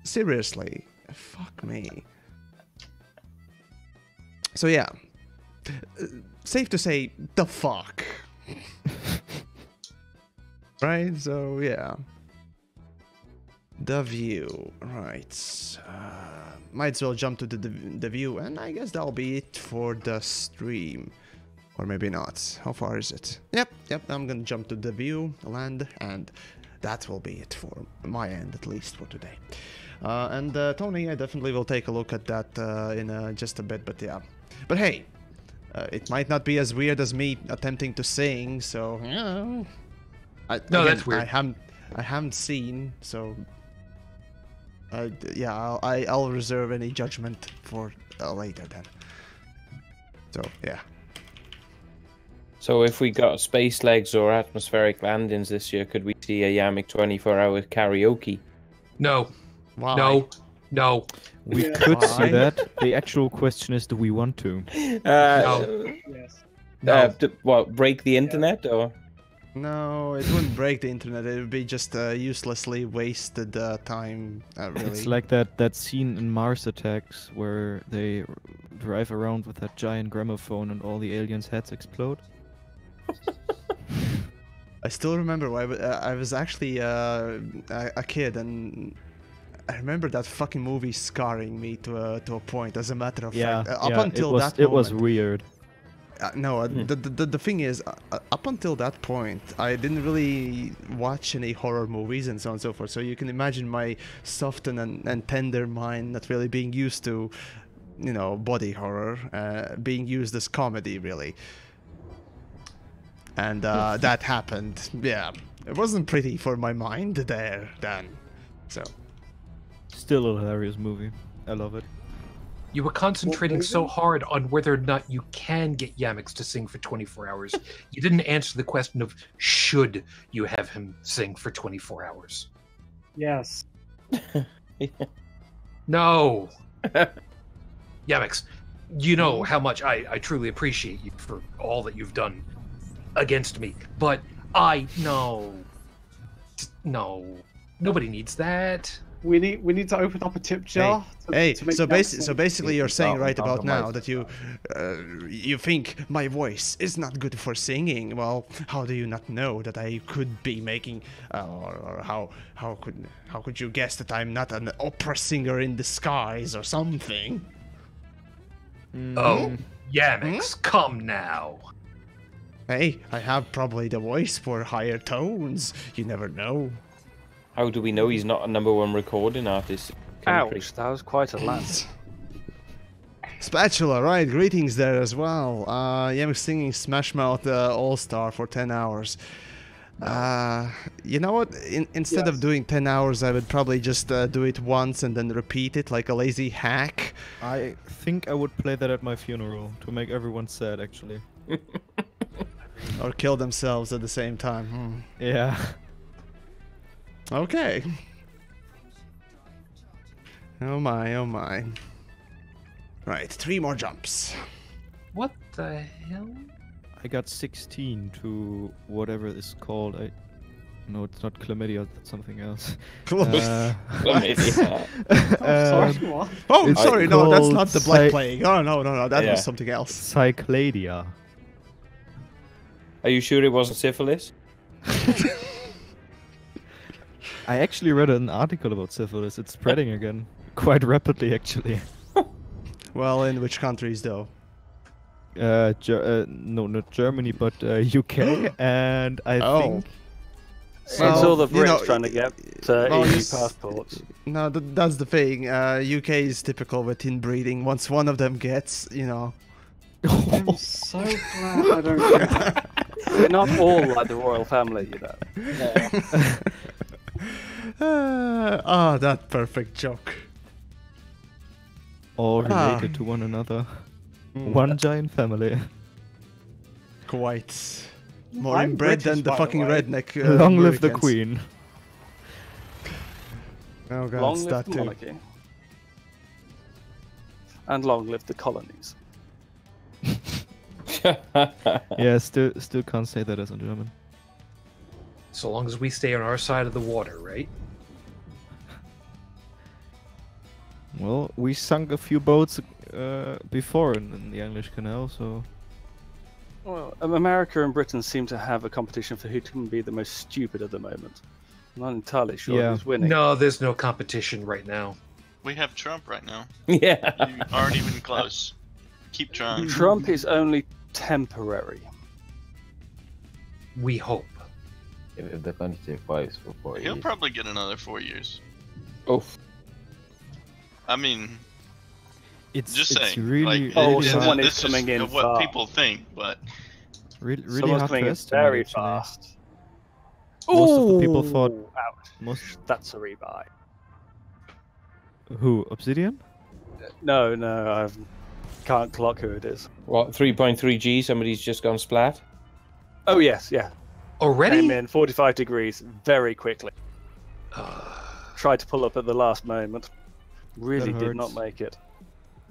Seriously, fuck me. So yeah, safe to say, the fuck. Right, so yeah. The view, right. Might as well jump to the view, and I guess that'll be it for the stream. Or maybe not. How far is it? Yep, I'm gonna jump to the view, land, and that will be it for my end, at least for today. And Tony, I definitely will take a look at that in just a bit, but yeah. But hey, it might not be as weird as me attempting to sing, so yeah. That's weird. I haven't seen, so yeah, I'll reserve any judgment for later then. So yeah. So if we got space legs or atmospheric landings this year, could we see a Yamik 24-hour karaoke? No. Why? No. We could see that. The actual question is, do we want to? No. Yes. What, break the internet or? No, it wouldn't break the internet. It would be just uselessly wasted time. Really. It's like that scene in Mars Attacks where they drive around with that giant gramophone and all the aliens' heads explode. I still remember I was actually a kid, and I remember that fucking movie scarring me to a point. As a matter of fact, up until that moment, it was weird. No, the thing is, up until that point, I didn't really watch any horror movies and so on and so forth. So you can imagine my soft and tender mind not really being used to, body horror, being used as comedy, really. And that happened. Yeah, it wasn't pretty for my mind there then. So, still a hilarious movie. I love it. You were concentrating so hard on whether or not you can get Yamiks to sing for 24 hours. You didn't answer the question of should you have him sing for 24 hours. Yes. No. Yamiks, you know how much I truly appreciate you for all that you've done against me, but no, nobody needs that. We need to open up a tip jar. So basically, you're saying right about now that you think my voice is not good for singing. Well, how do you not know that I could be making, or how could you guess that I'm not an opera singer in disguise or something? Oh, Yamiks, come now. Hey, I have probably the voice for higher tones. You never know. How do we know he's not a #1 recording artist? Ouch, that was quite a laugh. Spatula, right, greetings there as well. Yamiks singing Smash Mouth All-Star for 10 hours. You know what? Instead of doing 10 hours, I would probably just do it once and then repeat it like a lazy hack. I think I would play that at my funeral to make everyone sad, actually. Or kill themselves at the same time. Yeah. Okay. Oh my, oh my. Right, 3 more jumps. What the hell? I got 16 to whatever it's called. No, it's not chlamydia, that's something else. Chlamydia. Sorry, no, that's not the Black Plague. Oh, no, that was something else. Cycladia. Are you sure it wasn't syphilis? I actually read an article about syphilis. It's spreading again. Quite rapidly, actually. Well, in which countries, though? No, not Germany, but UK, and I think... It's all the Brits trying to get EU passports. No, that's the thing. UK is typical with inbreeding. Once one of them gets, I'm so glad I don't get that. We're not all like the royal family, you know. That perfect joke. All related to one another. One giant family. Quite. More I'm inbred British, than the by fucking way. redneck. Long live the Americans. queen. Oh god, Long it's live that the too. monarchy. And long live the colonies. Yeah, still can't say that as a German. So long as we stay on our side of the water, right? Well, we sunk a few boats before in the English Canal, so... Well, America and Britain seem to have a competition for who can be the most stupid at the moment. I'm not entirely sure who's winning. No, there's no competition right now. We have Trump right now. Yeah. You aren't even close. Keep trying. Trump is only temporary. We hope. If the country survives for 4 years. He'll probably get another 4 years. Oof. I mean, It's just saying. really, like, really someone hard. is coming in what fast. people think, but really Someone's hard coming to in estimate, very actually. fast. Most of the people Ooh, thought... Ouch. That's a rebuy. Who? Obsidian? No, I can't clock who it is. What, 3.3 G? Somebody's just gone splat? Oh, yes, yeah. Already? Came in 45 degrees very quickly. Tried to pull up at the last moment. Really That did not hurts. make it.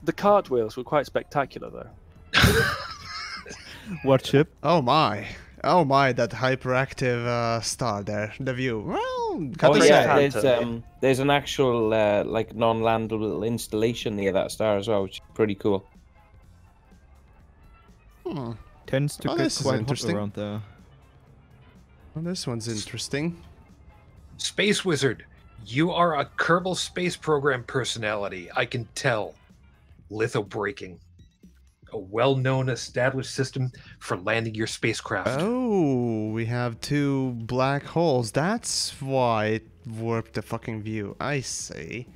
The cartwheels were quite spectacular, though. What ship? Oh my, that hyperactive star there. The view. Well, Oh gotta yeah, say. there's an actual like non-landable installation near that star as well, which is pretty cool. Tends to Oh, get this is quite hot interesting. around there. Well, this one's interesting. Space Wizard, you are a Kerbal Space Program personality. I can tell. Lithobraking. A well-known established system for landing your spacecraft. Oh, we have two black holes. That's why it warped the fucking view. I see.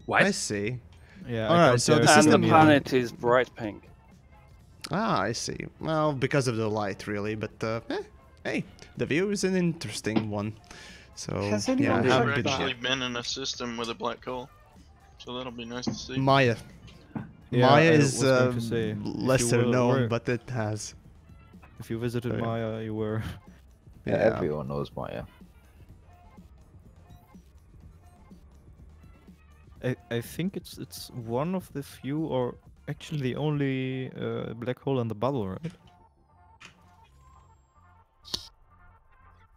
What? I see. Yeah, Alright, so the And the system... planet is bright pink. Ah, I see. Well, because of the light, really, but hey, the view is an interesting one. So, Has yeah, anyone I we've haven't checked been that? actually been in a system with a black hole, so that'll be nice to see. Maya. Yeah, Maya I is was going to say, if you lesser were- known, but it has. If you visited So, yeah. Maya, you were... Yeah, everyone knows Maya. I think it's one of the few, or actually the only black hole in the bubble, right?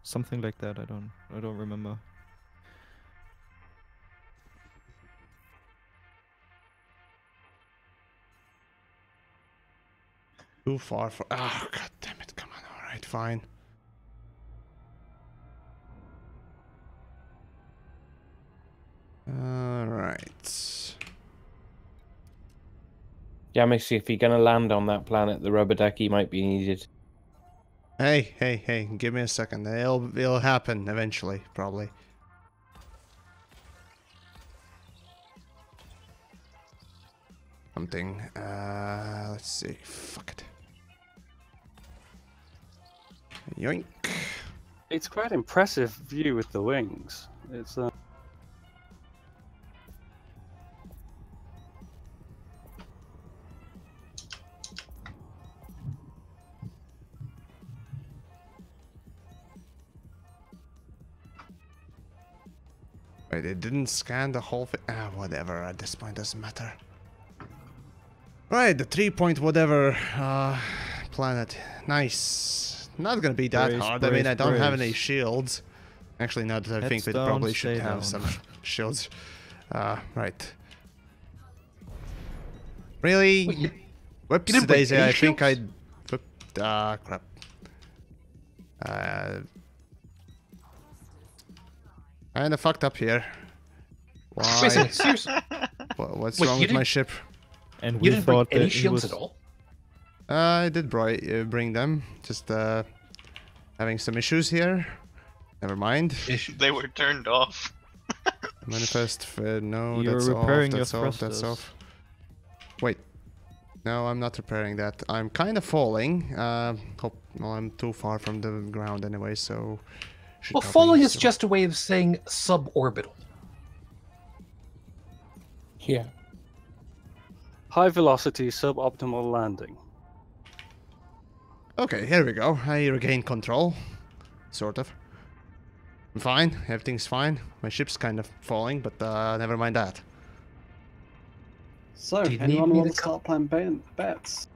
Something like that. I don't remember. Too far for. Ah, god damn it! Come on. All right, fine. All right. Yamiks, if you're gonna land on that planet, the rubber ducky might be needed. Hey! Give me a second. It'll happen eventually, probably. Something. Let's see. Fuck it. Yoink. It's quite impressive view with the wings. It's Wait, it didn't scan the whole thing. Ah, whatever. At this point, doesn't matter. Right, the 3-point whatever planet. Nice. Not gonna be that Brace, hard. I mean, I brace, don't have any brace. shields. Actually, now that I think we Heads down, probably should stay have down. some shields. Right. Really? Wait, you Whoops, didn't bring Daisy, any I think I... shields? crap. Kinda fucked up here. Why? Wait a second, seriously? What's Wait, wrong you with my didn't- ship? And You we didn't bring thought any that he shields was... at all? I did bring them. Just having some issues here. Never mind. They were turned off. Manifest. No, You're that's off. repairing your That's off. That's thrusters. off. Wait. No, I'm not repairing that. I'm kind of falling. Hope Well, I'm too far from the ground anyway, so... Well, falling is just a way of saying suborbital. Yeah. High velocity, suboptimal landing. Okay, here we go. I regain control. Sort of. I'm fine. Everything's fine. My ship's kind of falling, but never mind that. So, anyone want to start playing bets?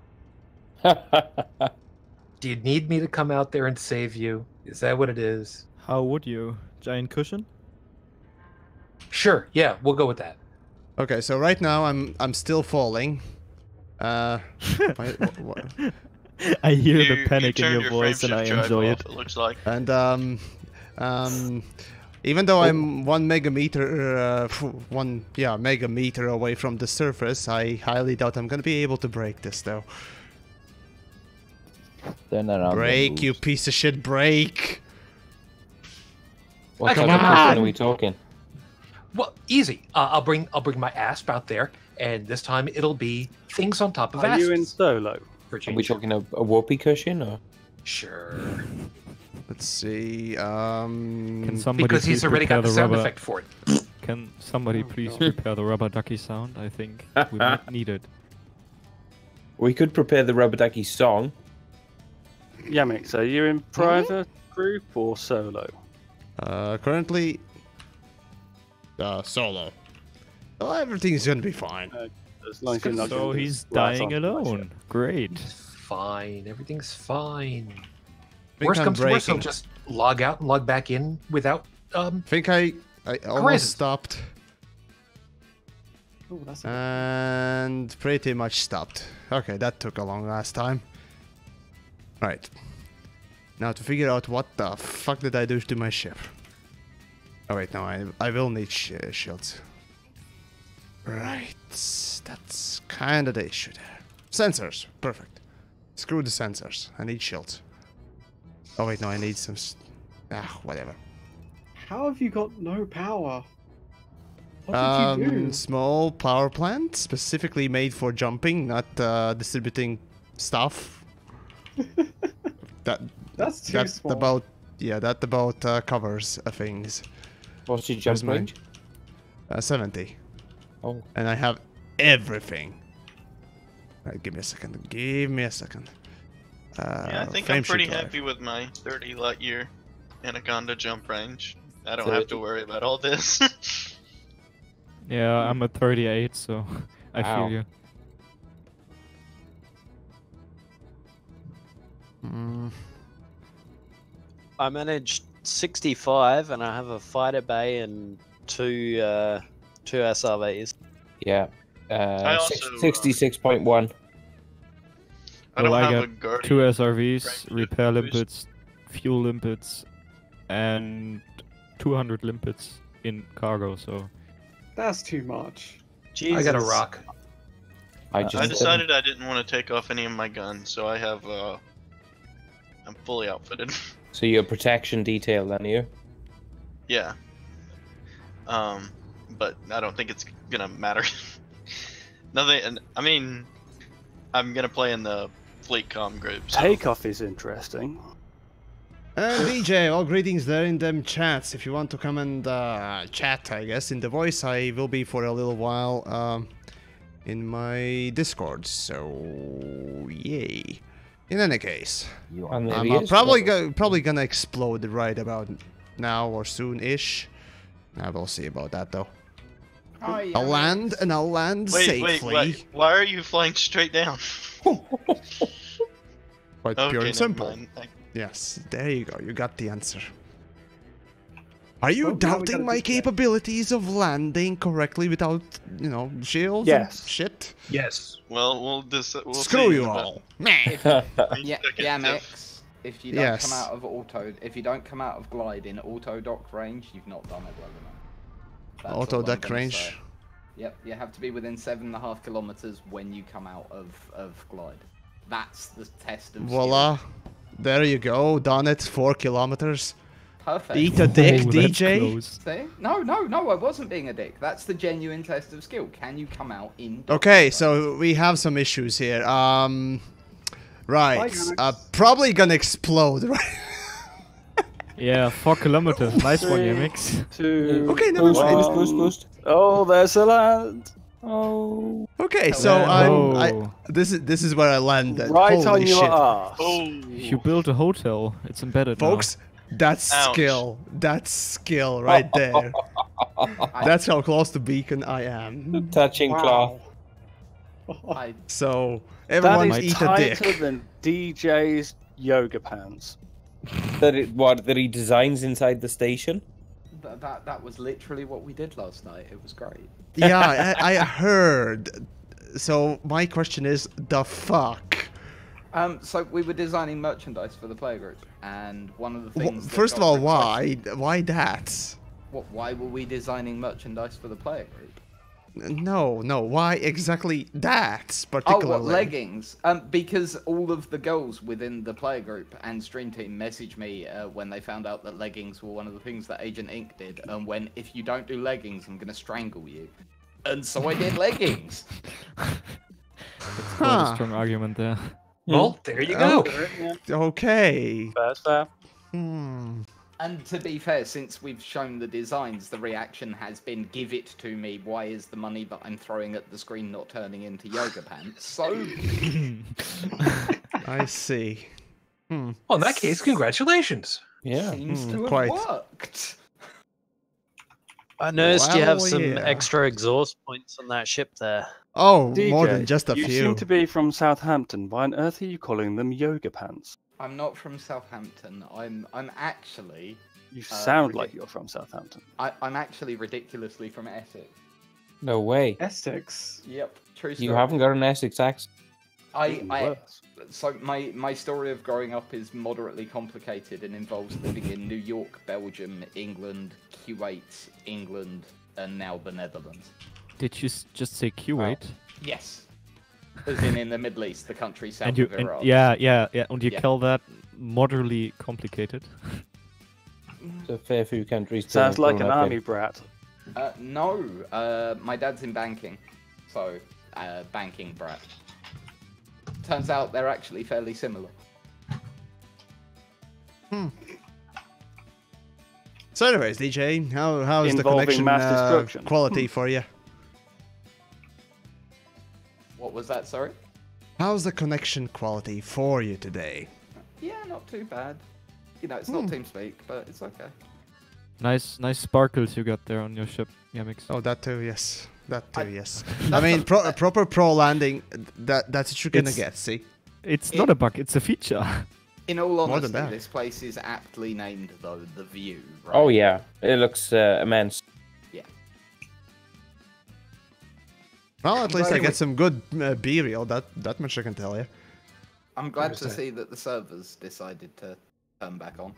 Do you need me to come out there and save you? Is that what it is? How would you? Giant cushion? Sure, yeah, we'll go with that. Okay, so right now I'm still falling. What? I hear the panic in your voice and I enjoy it. It looks like. And even though I'm 1 megameter, megameter away from the surface, I highly doubt I'm gonna be able to break this though. Break, you piece of shit! Break! What type of cushion are we talking? Well, easy. I'll bring my asp out there, and this time it'll be things on top of asp. Are you in solo? Are we talking a whoopee cushion or? Sure. Let's see. Can somebody because he's already got the sound effect for it. Can somebody please prepare the rubber ducky sound? I think we might need it. We could prepare the rubber ducky song. Yamiks, are you in private group or solo? Currently, solo. Well, everything's gonna be fine. As long as you're not So he's dying alone. Great. Fine. Everything's fine. Think Worst I'm comes to worst, I'll breaking. just log out and log back in without. Think I almost Horizon. stopped. Ooh, that's And pretty much stopped. Okay, that took a long last time. Right. Now to figure out what the fuck did I do to my ship. Oh wait, no, I will need shields. Right, that's kind of the issue there. Sensors, perfect. Screw the sensors, I need shields. Oh wait, no, I need some... whatever. How have you got no power? What did you do? Small power plant, specifically made for jumping, not distributing stuff. That's too small. That about covers things. What's your jump range? 70. Oh. And I have everything. Right, give me a second. Yeah, I think I'm pretty happy with my 30 light year Anaconda jump range. I don't have to worry about all this. Yeah, I'm at 38, so I Wow. feel you. I managed 65, and I have a fighter bay and two SRVs. Yeah. I also, 66.1. I don't Well, I have a got guardian. 2 SRVs, repair limpets, fuel limpets, and 200 limpets in cargo, so... That's too much. I got a rock. I decided I didn't want to take off any of my guns, so I have, I'm fully outfitted. So you're protection detail then, you? Yeah. But I don't think it's gonna matter. Nothing, I mean, I'm gonna play in the fleet comm group. So. Takeoff is interesting. And DJ, all greetings there in them chats. If you want to come and chat, I guess, in the voice, I will be for a little while in my Discord. So, yay. In any case, I'm probably gonna explode right about now or soon-ish. I will see about that though. Oh, yeah. I'll land and I'll land safely. Wait, why are you flying straight down? Quite Okay, pure and never simple. mind. Yes, there you go. You got the answer. Are you Well, now we doubting gotta my do that. capabilities of landing correctly without, shields? Yes. And shit. Yes. Well, we'll Screw see you about all. Yamiks, if you don't Yes. come out of if you don't come out of glide in auto dock range, you've not done it well enough. That's Auto all I'm dock gonna range. say. Yep, you have to be within 7.5 kilometers when you come out of glide. That's the test of Voila. There you go. Done it. 4 kilometers. Perfect. Eat a dick, Oh, that's DJ. close. See? No, I wasn't being a dick. That's the genuine test of skill. Can you come out in? Okay, so we have some issues here. Right. Probably gonna explode, right? Yeah, 4 kilometers. Nice one, Yamix. 2. Okay, never mind. Boost. Oh, there's a land. Oh. Okay, so this is where I landed. Right Holy on your shit. ass. You built a hotel. It's embedded Folks, that's Ouch. skill. That's skill right there. That's how close to beacon I am. Touching cloth. So everyone That is eat a dick. tighter than DJ's yoga pants. That he designs inside the station. That was literally what we did last night. It was great. Yeah, I heard. So my question is, the fuck? So we were designing merchandise for the player group, and one of the things. First of all, why? Why that? Why were we designing merchandise for the player group? No. Why exactly that particularly? Oh, what, leggings? Because all of the girls within the player group and stream team messaged me when they found out that leggings were one of the things that Agent Inc. did, and when if you don't do leggings, I'm gonna strangle you. And so I did leggings. That's quite a strong argument there. Well, there you go. Okay. Fair. And to be fair, since we've shown the designs, the reaction has been, give it to me, why is the money that I'm throwing at the screen not turning into yoga pants? So... I see. Well, in that case, congratulations. Yeah. Seems to have worked. I noticed you have some yeah. extra exhaust points on that ship there. Oh, DJ, more than just a you few. seem to be from Southampton. Why on earth are you calling them yoga pants? I'm not from Southampton. I'm actually... You sound like you're from Southampton. I'm actually ridiculously from Essex. No way. Essex? Yep, true story. You haven't got an Essex accent. So my story of growing up is moderately complicated and involves living in New York, Belgium, England, Kuwait, England, and now the Netherlands. Did you just say Kuwait? Yes. As in the Middle East, the country south And you, of Iraq. yeah. And you Yeah. call that moderately complicated? So a fair few countries. Sounds like an army brat. No, my dad's in banking, so banking brat. Turns out they're actually fairly similar. So anyways, DJ, how's the Involving connection mass destruction. quality for you? What was that, sorry? How's the connection quality for you today? Yeah, not too bad. You know, it's not TeamSpeak, but it's okay. Nice sparkles you got there on your ship, Yamix. Oh, that too, yes. That too, yes. I mean, proper pro landing, that's what you're gonna get, see? It's not a bug, it's a feature. In all More than honesty, that. this place is aptly named, though, The View, right? Oh yeah, it looks immense. Yeah. Well, at least I get some good B-reel, that much I can tell you. I'm glad to see that the servers decided to turn back on.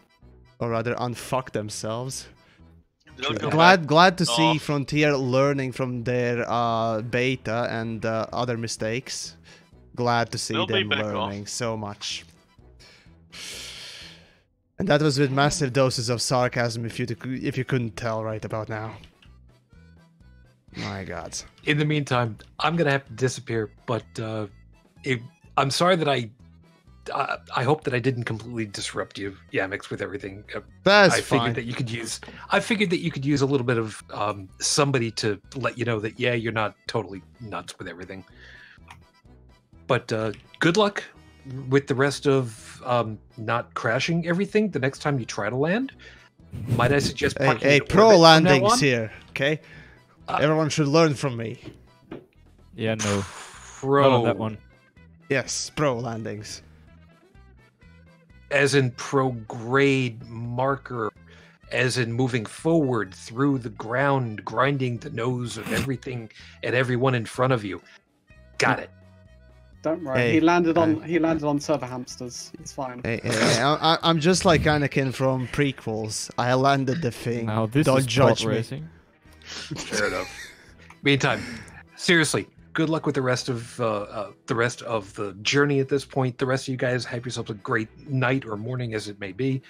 Or rather, unfuck themselves. They'll go Glad to back see off. Frontier learning from their beta and other mistakes. Glad to see They'll be them back off. learning so much. And that was with massive doses of sarcasm, if you couldn't tell right about now. My God. In the meantime, I'm gonna have to disappear, but I'm sorry that I hope that I didn't completely disrupt you, Yamix, with everything. That's I figured fine. that you could use. I figured that you could use a little bit of somebody to let you know that you're not totally nuts with everything. But good luck with the rest of not crashing everything the next time you try to land. Might I suggest parking Hey, in pro orbit from now landings on? here, okay? Everyone should learn from me. Yeah, no. Pro. Not on that one. Yes, pro landings. As in prograde marker, as in moving forward through the ground, grinding the nose of everything and everyone in front of you. Got it. Don't worry. Hey, he landed on server hamsters. It's fine. Hey, I'm just like Anakin from prequels. I landed the thing. Now this Don't is judge pod me. racing. Fair enough. Meantime, seriously, good luck with the rest of the journey at this point. The rest of you guys have yourselves a great night or morning, as it may be.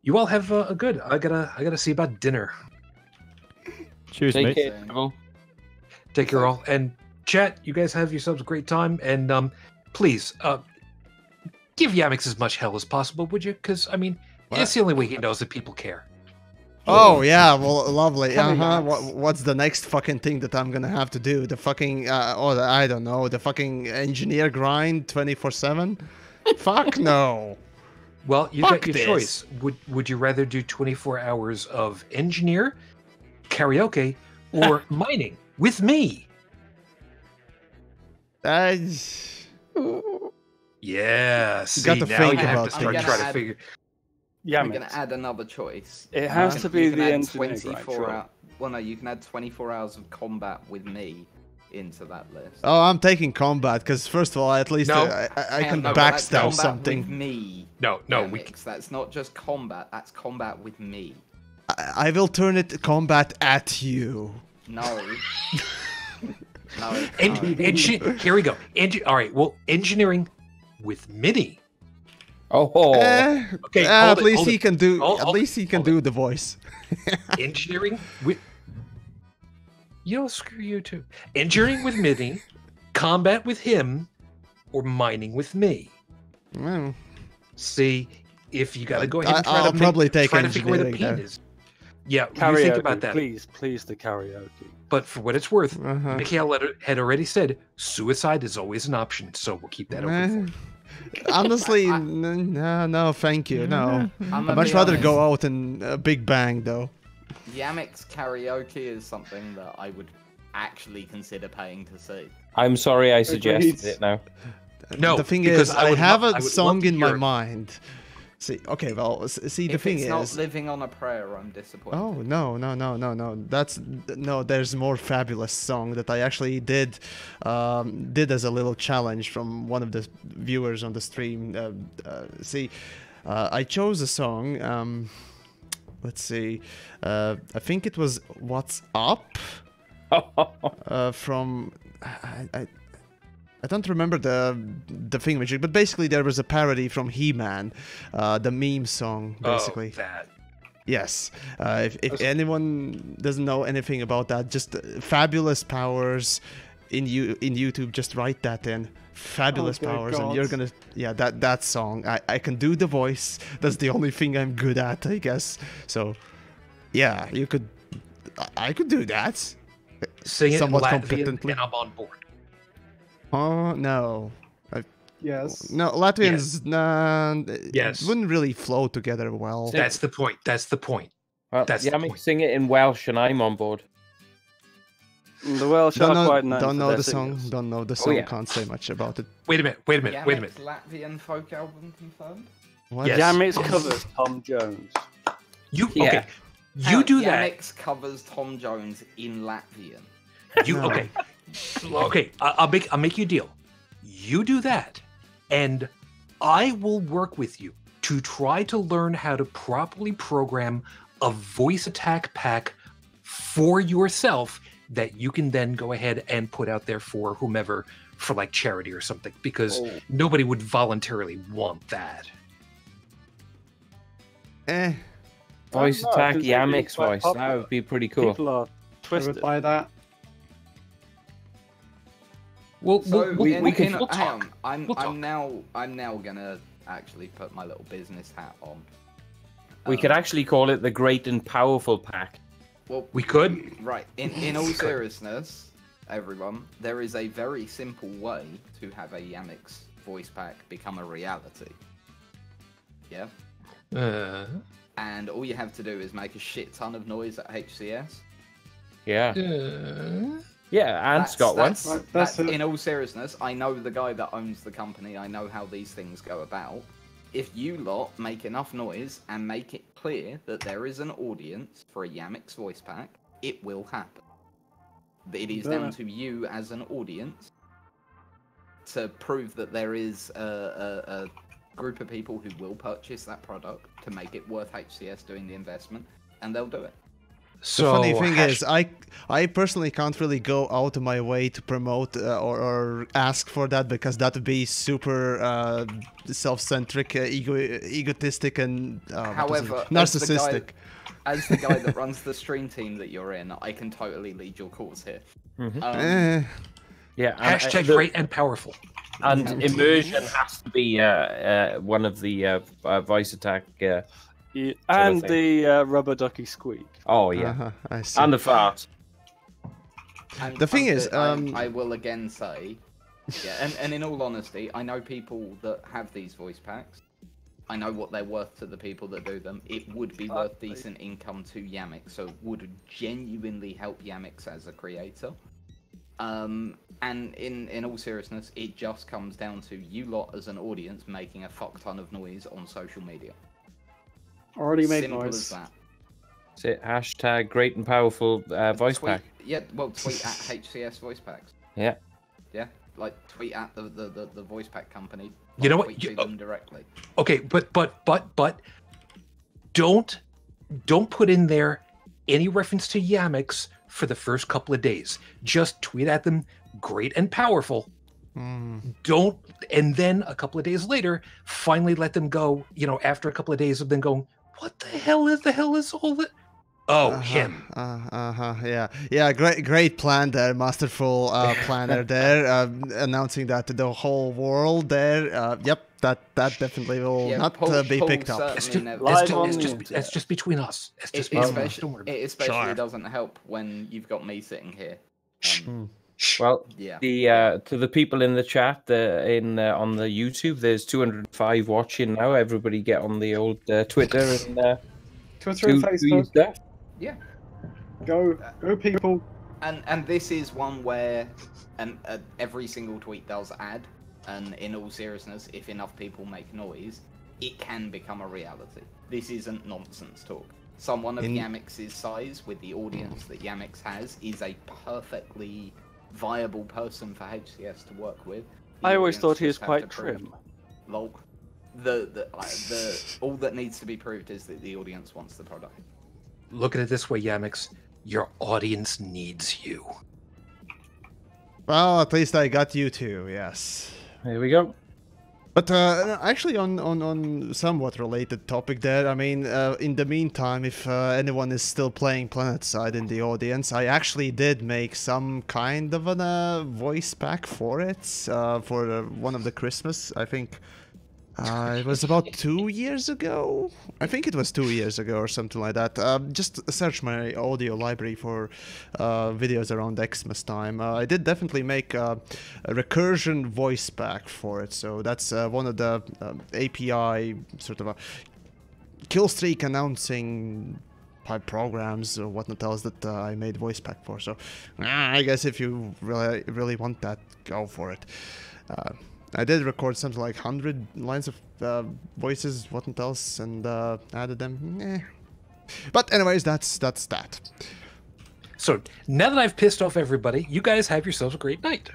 You all have a good. I gotta see about dinner. Cheers, Take mate. care, Neville. Take care, all, and chat. You guys have yourselves a great time, and please, give Yamiks as much hell as possible, would you? Because, I mean, it's the only way he knows that people care. Oh yeah, well, lovely. TheYamiks. What's the next fucking thing that I'm gonna have to do? The fucking I don't know, the fucking engineer grind 24/7? Fuck no. Well, you Fuck got your this. choice. Would you rather do 24 hours of engineer, karaoke, or mining with me? Yeah, see, got to now think you have about to start things. trying to figure. I'm Yamiks. going to add another choice. It has to be you can the add engineer, right? 24 Sure. hour, Well, no, you can add 24 hours of combat with me into that list. Oh, I'm taking combat because first of all, at least No. I can No, that's backstab combat something. with me. No, Yamiks. That's not just combat. That's combat with me. I will turn it combat at you. No. No. Here we go. All right. Well, engineering with Mini. Okay, Okay. at hold it, least hold he it. can do. Hold- At hold least he can do the voice. Engineering with. You know, screw you too. Engineering with Mini, combat with him, or mining with me. Well, See, if you got to go ahead and try I'll to probably take try to figure where the engineering pen there. is. Yeah, you Karaoke, think about that. please, the karaoke. But for what it's worth, Uh-huh. Mikhail had already said suicide is always an option, so we'll keep that open. For you. Honestly, no, thank you. No, I'm I'd much rather go out in a big bang though. Yamiks karaoke is something that I would actually consider paying to see. I'm sorry I suggested Agreed. it now. No, the thing because is, I I would have lo- I a would love song to in my hear it. mind. See, okay, well, see, the If thing it's is, not living on a prayer, I'm disappointed. oh no. There's more fabulous song that I actually did as a little challenge from one of the viewers on the stream. See, I chose a song. Let's see. I think it was "What's Up" from. I don't remember the thing magic, but basically there was a parody from He-Man, the meme song, basically. Oh, that. Yes. If anyone doesn't know anything about that, just fabulous powers in YouTube. Just write that in. Fabulous Oh, good powers, and God. you're gonna that song. I can do the voice. That's the only thing I'm good at, I guess. So, yeah, you could. I could do that. Sing it in somewhat Latvian, competently. and I'm on board. Oh no. Yes. No, Latvians Yes. wouldn't really flow together well. That's the point. That's the point. Well, That's the Yamiks point. sing it in Welsh and I'm on board. The Welsh Don't are know, quite known don't for know their the song. singers. Don't know the song. yeah. Can't say much about it. Wait a minute. Wait a minute. Wait a minute. Yamiks Latvian folk album confirmed? What? Yes. Yamiks covers Tom Jones. You Yeah. okay? You do that. Yamiks covers Tom Jones in Latvian. You No. okay? Okay, I'll make you a deal. You do that, and I will work with you to try to learn how to properly program a voice attack pack for yourself that you can then go ahead and put out there for whomever, for like charity or something, because nobody would voluntarily want that. Voice No, attack 'cause they'd be Yamiks quite voice. popular. That would be pretty cool. People are I would twisted. buy that. Well, So we can- we'll hang talk. on. We'll talk. I'm now gonna actually put my little business hat on. We could actually call it the Great and Powerful Pack. Well, We could. right. In all seriousness, everyone, there is a very simple way to have a Yamiks voice pack become a reality. Yeah. And all you have to do is make a shit ton of noise at HCS. Yeah. Yeah, and Scott one. That's it. In all seriousness, I know the guy that owns the company. I know how these things go about. If you lot make enough noise and make it clear that there is an audience for a Yamiks voice pack, it will happen. It is down to you as an audience to prove that there is a group of people who will purchase that product to make it worth HCS doing the investment, and they'll do it. The funny thing is, I personally can't really go out of my way to promote or ask for that, because that would be super self-centric, egotistic, and However, narcissistic. As the guy that runs the stream team that you're in, I can totally lead your cause here. Yeah. Hashtag the- great and powerful. And immersion has to be one of the voice attack. And the rubber ducky squeak. Oh yeah, I see. And the fart. And The thing is, I will again say, yeah, and in all honesty, I know people that have these voice packs. I know what they're worth to the people that do them. It would be worth decent income to YamiKs, so it would genuinely help YamiKs as a creator. And in all seriousness, it just comes down to you lot as an audience making a fuck ton of noise on social media. Already made Simple noise. as that. Is it hashtag great and powerful voice Tweet, pack? yeah, well, tweet at HCS voice packs. Yeah. Yeah, like tweet at the voice pack company. You know what? Tweet to them directly. Okay, but don't put in there any reference to YamiKs for the first couple of days. Just tweet at them, great and powerful. Don't, and then a couple of days later, finally let them go. You know, after a couple of days of them going, what the hell is all that? Oh, him. Yeah. Great plan there, masterful planner there, announcing that to the whole world there. Yep, that definitely will not be picked up. It's just between us. It's just between us. Don't worry. It especially doesn't help when you've got me sitting here. Well, yeah. To the people in the chat on the YouTube, there's 205 watching now. Everybody get on the old Twitter and Twitter and Facebook. Yeah. Go people. And this is one where every single tweet does add, and in all seriousness, if enough people make noise, it can become a reality. This isn't nonsense talk. Someone of YamiKs' size, with the audience that YamiKs has, is a perfectly viable person for HCS to work with. I always thought he was quite trim. Lol. All that needs to be proved is that the audience wants the product. Look at it this way, YamiKs. Your audience needs you. Well, at least I got you too, yes. Here we go. But actually, on somewhat related topic there, I mean, in the meantime, if anyone is still playing PlanetSide in the audience, I actually did make some kind of a voice pack for it, for one of the Christmas, I think. It was about 2 years ago. I think it was 2 years ago or something like that. Just search my audio library for videos around Xmas time. I did definitely make a recursion voice pack for it. So that's one of the API sort of a killstreak announcing programs or whatnot else that I made voice pack for. So I guess if you really want that, go for it. I did record something like 100 lines of voices, whatnot else, and added them. But anyways, that's that. So now that I've pissed off everybody, you guys have yourselves a great night.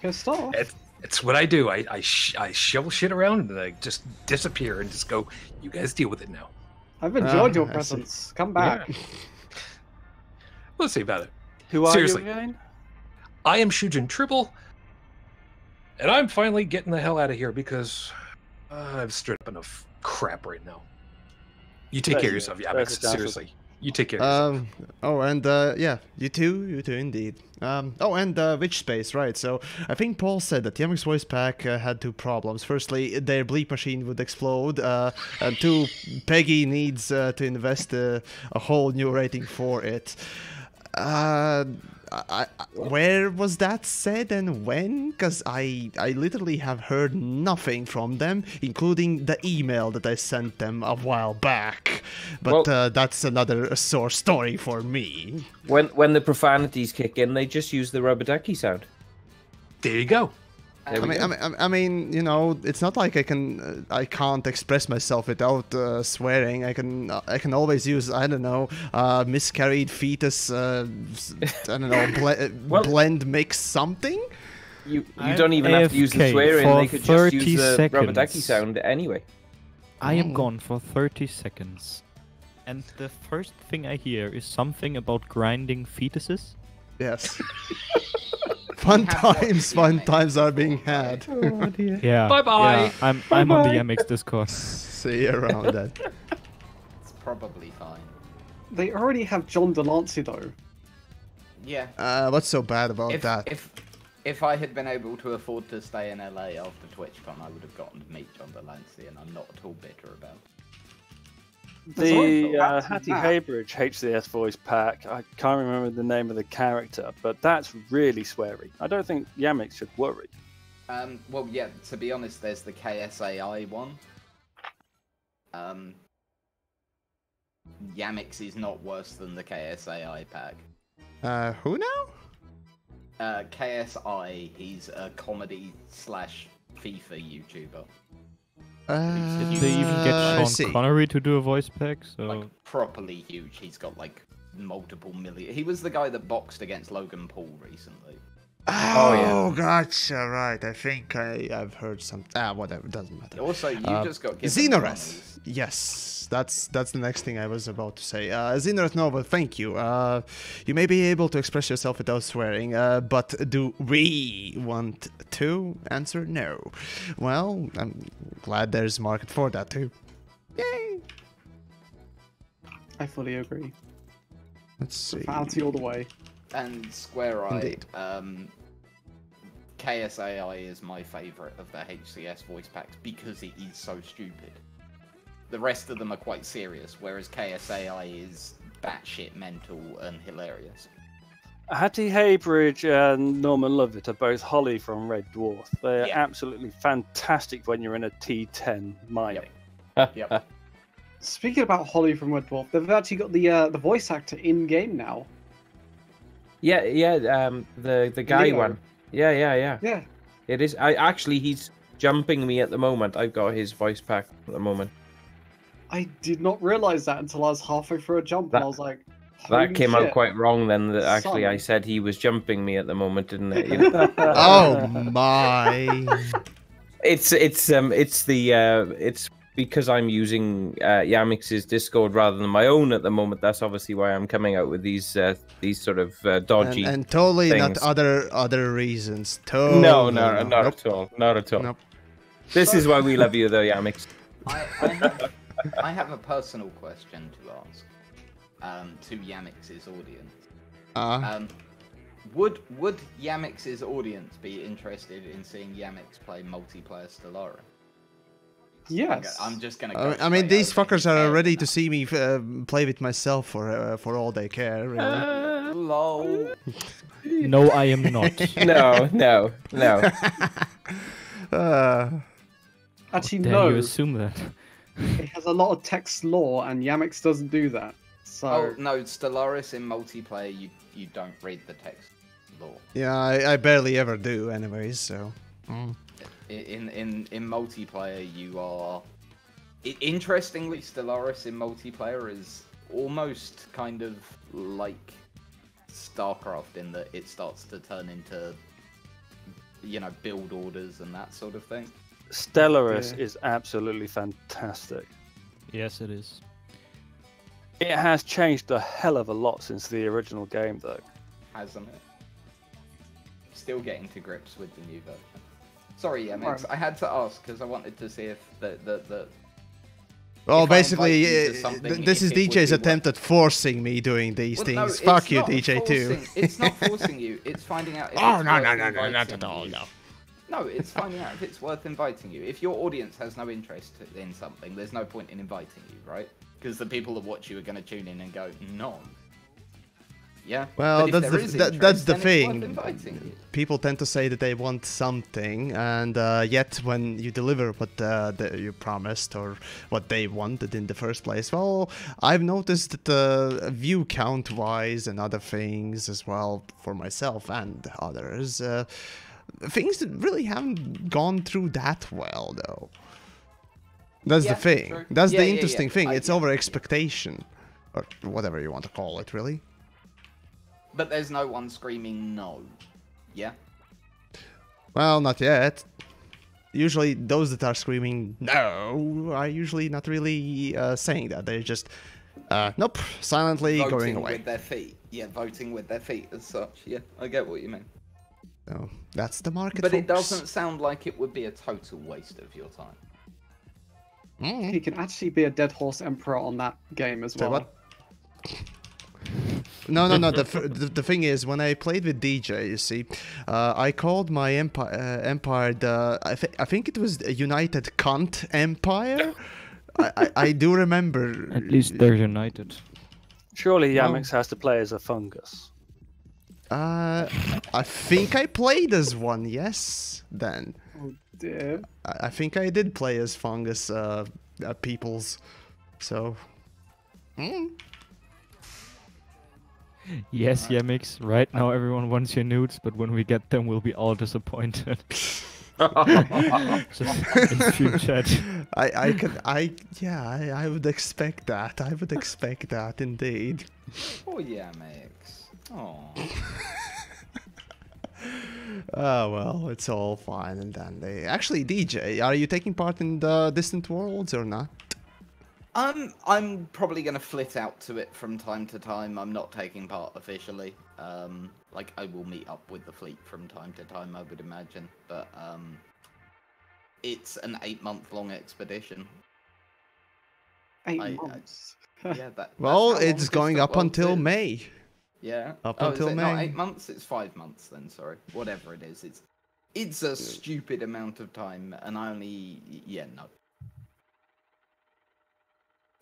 Pissed off? It's what I do. I shovel shit around and I just disappear and just go, you guys deal with it now. I've enjoyed your presence. Come back. Yeah. Let's see about it. Who are Seriously. you again? I am Shujin Tribble. And I'm finally getting the hell out of here because I've stirred up enough crap right now. You take care of yourself, YamiKs. Seriously. You take care of yourself. Oh, and yeah, you too indeed. Oh, and Witch Space, right. So I think Paul said that YamiKs Voice Pack had two problems. Firstly, their bleep machine would explode. And two, Peggy needs to invest a whole new rating for it. Where was that said and when? Because I literally have heard nothing from them, including the email that I sent them a while back. But that's another sore story for me. When the profanities kick in, they just use the rubber ducky sound. There you go. I mean, you know, it's not like I can't express myself without swearing. I can always use, I don't know, miscarried fetus, I don't know, blend mix something. You don't even have to use the swearing. They could just use the rubber ducky sound anyway. I am gone for 30 seconds, and the first thing I hear is something about grinding fetuses. Yes. Fun times are being had. Oh, dear. Yeah. Bye-bye. Yeah, I'm on the YamiKs Discord. See you around then. It's probably fine. They already have John Delancey though. Yeah. What's so bad about that? If I had been able to afford to stay in LA after TwitchCon, I would have gotten to meet John Delancey, and I'm not at all bitter about it. The Hattie Haybridge HCS voice pack, I can't remember the name of the character, but that's really sweary. I don't think Yamiks should worry. Well, yeah, to be honest, there's the KSAI one. Yamiks is not worse than the KSAI pack. Who now? KSI, he's a comedy / FIFA YouTuber. Did they even get Sean Connery to do a voice pack? So Like, properly huge. He's got like multiple million. He was the guy that boxed against Logan Paul recently. Oh, gotcha, right. I think I've heard some. Whatever, doesn't matter. Also, you just got given Xenoreth. Yes, that's the next thing I was about to say. Xenoreth Nova, thank you. You may be able to express yourself without swearing, but do we want to answer no? Well, I'm glad there's a market for that too. Yay! I fully agree. Let's see. Fancy all the way. And Square Eye, Indeed. KSAI is my favourite of the HCS voice packs because it is so stupid. The rest of them are quite serious, whereas KSAI is batshit mental and hilarious. Hattie Haybridge and Norman Lovett are both Holly from Red Dwarf. They're absolutely fantastic when you're in a T10 mining. Yep. Speaking about Holly from Red Dwarf, they've actually got the voice actor in game now. Yeah, the guy Leo. one. Yeah. Yeah. It is. He's jumping me at the moment. I've got his voice pack at the moment. I did not realize that until I was halfway through a jump, and I was like, That came out shit. quite wrong then. That actually, Son. I said he was jumping me at the moment, didn't it? You know? Oh my! It's because I'm using Yamiks' Discord rather than my own at the moment. That's obviously why I'm coming out with these sort of dodgy and totally things. not other reasons. Totally No, not at all. Not at all. Nope. This is why we love you, though, Yamiks. I have a personal question to ask to Yamiks' audience. Would Yamiks' audience be interested in seeing Yamiks play multiplayer Stellaris? Yes. I'm just gonna go. I mean, these fuckers are ready to see me play with myself for all they care. Really. Lol. no, I am not. No. Actually, Dare no. you assume that? It has a lot of text lore, and Yamiks doesn't do that. So. Oh no, Stellaris in multiplayer, you don't read the text lore. Yeah, I barely ever do, anyways. So. In multiplayer, you are. Interestingly, Stellaris in multiplayer is almost kind of like StarCraft in that it starts to turn into, build orders and that sort of thing. Stellaris is absolutely fantastic. Yes, it is. It has changed a hell of a lot since the original game, though. Hasn't it? Still getting to grips with the new version. Sorry, Yamiks, I had to ask because I wanted to see if the Well, if I basically, invite you to something, this is if it would DJ's be attempt at forcing me doing these Well, things. no, Fuck it's you, not DJ too. forcing- It's not forcing you. It's finding out. If Oh, it's no, worth not inviting at all. you. No. No, it's finding out if it's worth inviting you. If your audience has no interest in something, there's no point in inviting you, right? Because the people that watch you are going to tune in and go, no. Yeah. Well, but if there is interest, the then it's worth thing. inviting you. People tend to say that they want something, and yet when you deliver what you promised or what they wanted in the first place, well, I've noticed that view count-wise and other things as well for myself and others, things that really haven't gone through that well, though. That's the thing. True. That's Yeah, the yeah, interesting yeah. thing. It's over expectation, or whatever you want to call it, really. But there's no one screaming no. Yeah? Well, not yet. Usually, those that are screaming no are usually not really saying that. They're just, nope, silently Voting going away. with their feet. Yeah, voting with their feet as such. Yeah, I get what you mean. So, that's the market, But it folks. doesn't sound like it would be a total waste of your time. He can actually be a Dead Horse Emperor on that game as Say well. what? No. The thing is, when I played with DJ, you see, I called my empire the I think it was United Cunt Empire. I do remember. At least they're united. Surely Yamiks has to play as a fungus. I think I played as one. Yes, then. Oh dear. I think I did play as fungus peoples. So. Yes, Yamiks. Right now, everyone wants your nudes, but when we get them, we'll be all disappointed. Just in stream chat. I would expect that. I would expect that indeed. Oh Yamiks. Oh. Oh well, it's all fine and dandy. Actually, DJ, are you taking part in the Distant Worlds or not? I'm probably gonna flit out to it from time to time. I'm not taking part officially. Like I will meet up with the fleet from time to time, I would imagine. But it's an 8-month-long expedition. 8 months. Yeah, well, it's going up until May. Yeah. Up oh, until is it May. not 8 months? It's 5 months then. Sorry, whatever it is. It's a stupid amount of time, and I only no.